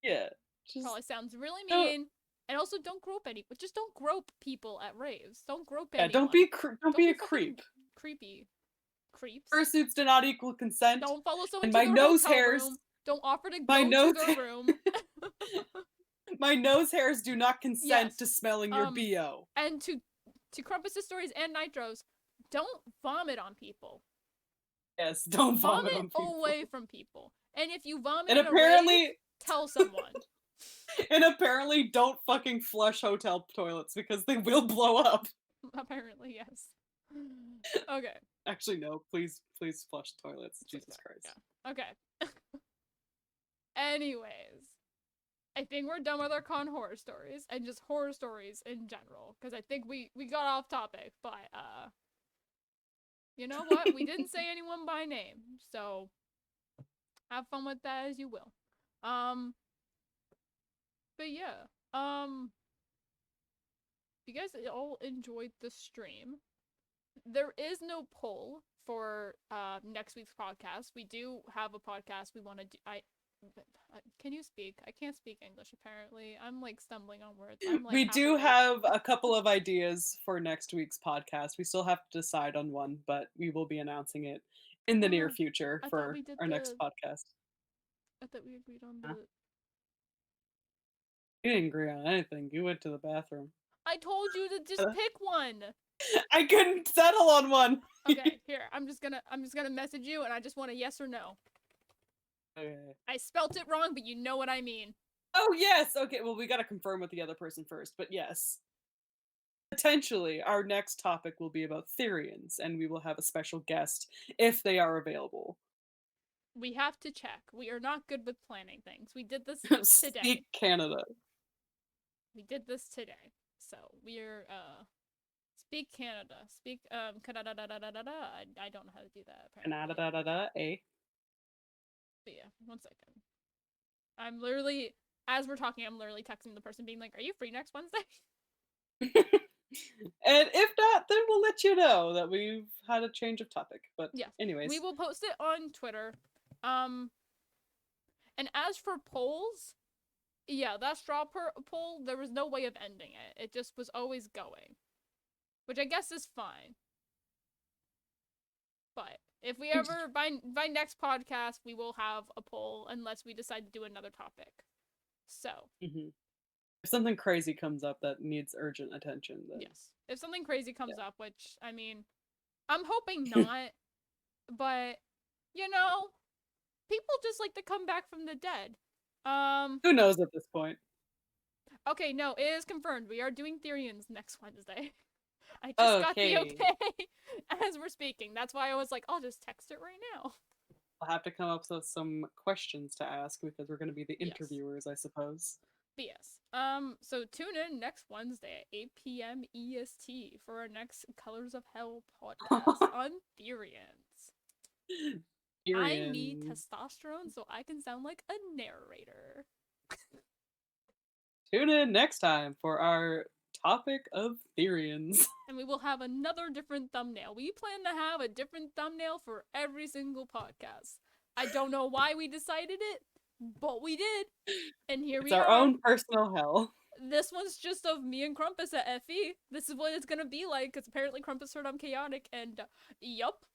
Speaker 1: Yeah. Just
Speaker 2: Probably sounds really
Speaker 1: don't,
Speaker 2: mean. And also, don't grope just don't grope people at raves. Don't grope
Speaker 1: yeah,
Speaker 2: anyone.
Speaker 1: don't be a
Speaker 2: fucking
Speaker 1: creep.
Speaker 2: Creepy. Creeps.
Speaker 1: Fursuits do not equal consent.
Speaker 2: Don't follow someone
Speaker 1: And
Speaker 2: to
Speaker 1: my
Speaker 2: their
Speaker 1: nose
Speaker 2: hotel
Speaker 1: hairs,
Speaker 2: room. Don't offer to
Speaker 1: my
Speaker 2: go to
Speaker 1: nose
Speaker 2: their room.
Speaker 1: my nose hairs do not consent
Speaker 2: Yes.
Speaker 1: to smelling your BO.
Speaker 2: And to Crumpus' stories and Nitro's, don't vomit on people.
Speaker 1: Yes, don't vomit on people.
Speaker 2: away from people. And if you vomit
Speaker 1: And
Speaker 2: in
Speaker 1: apparently,
Speaker 2: a rave, tell someone.
Speaker 1: and apparently don't fucking flush hotel toilets because they will blow up.
Speaker 2: Apparently, yes. Okay.
Speaker 1: Actually, no. Please flush toilets. Jesus Christ.
Speaker 2: Yeah. Okay. Anyways, I think we're done with our con horror stories and just horror stories in general because I think we got off topic, but you know what? We didn't say anyone by name, so have fun with that as you will. But yeah, if you guys all enjoyed the stream, there is no poll for next week's podcast. We do have a podcast we want to do. Can you speak? I can't speak English apparently. I'm like stumbling on words. I'm like
Speaker 1: We do have a couple of ideas for next week's podcast. We still have to decide on one, but we will be announcing it in the near future for our next podcast.
Speaker 2: I thought we agreed on the.
Speaker 1: You didn't agree on anything. You went to the bathroom.
Speaker 2: I told you to just pick one.
Speaker 1: I couldn't settle on one.
Speaker 2: Okay, here. I'm just gonna message you, and I just want a yes or no.
Speaker 1: Okay.
Speaker 2: I spelt it wrong, but you know what I mean.
Speaker 1: Oh yes. Okay. Well, we got to confirm with the other person first, but yes. Potentially, our next topic will be about Therians, and we will have a special guest if they are available.
Speaker 2: We have to check. We are not good with planning things. We did this today.
Speaker 1: Speak Canada.
Speaker 2: We did this today. So we're speak Canada. Speak Canada. I don't know how to do that apparently.
Speaker 1: Canada, eh?
Speaker 2: But yeah, 1 second. I'm literally, as we're talking, I'm literally texting the person being like, "Are you free next Wednesday?"
Speaker 1: And if not, then we'll let you know that we've had a change of topic. But
Speaker 2: Yes.
Speaker 1: anyways,
Speaker 2: We will post it on Twitter. And as for polls, yeah, that straw poll, there was no way of ending it. It just was always going. Which I guess is fine. But if we ever, by next podcast, we will have a poll unless we decide to do another topic. So.
Speaker 1: if something crazy comes up that needs urgent attention, then
Speaker 2: Yes. If something crazy comes up, which, I mean, I'm hoping not, but, you know, people just like to come back from the dead.
Speaker 1: Who knows at this point?
Speaker 2: Okay, no, it is confirmed. We are doing Therians next Wednesday. I just got the okay as we're speaking. That's why I was like, I'll just text it right now.
Speaker 1: I'll have to come up with some questions to ask because we're going to be the interviewers, I suppose.
Speaker 2: But yes. So tune in next Wednesday at 8 p.m. EST for our next Colors of Hell podcast on Therians. I need testosterone so I can sound like a narrator.
Speaker 1: Tune in next time for our topic of Therians.
Speaker 2: And we will have another different thumbnail. We plan to have a different thumbnail for every single podcast. I don't know why we decided it, but we did. And here we are.
Speaker 1: It's our own personal hell.
Speaker 2: This one's just of me and Crumpus at FE. This is what it's gonna be like, because apparently Crumpus heard I'm chaotic, and yup.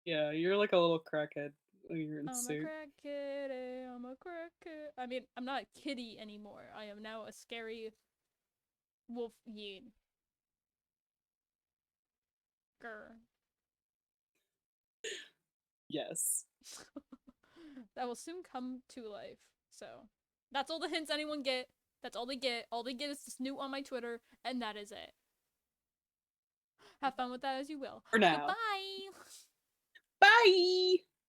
Speaker 1: Yeah, you're like a little crackhead when you're in suit.
Speaker 2: I'm a crackhead, I'm a crackhead. I mean, I'm not a kitty anymore. I am now a scary wolf yin. Grr.
Speaker 1: Yes.
Speaker 2: That will soon come to life. So, that's all the hints anyone get. That's all they get. All they get is to snoot on my Twitter, and that is it. Have fun with that as you will.
Speaker 1: For now.
Speaker 2: Goodbye!
Speaker 1: Bye!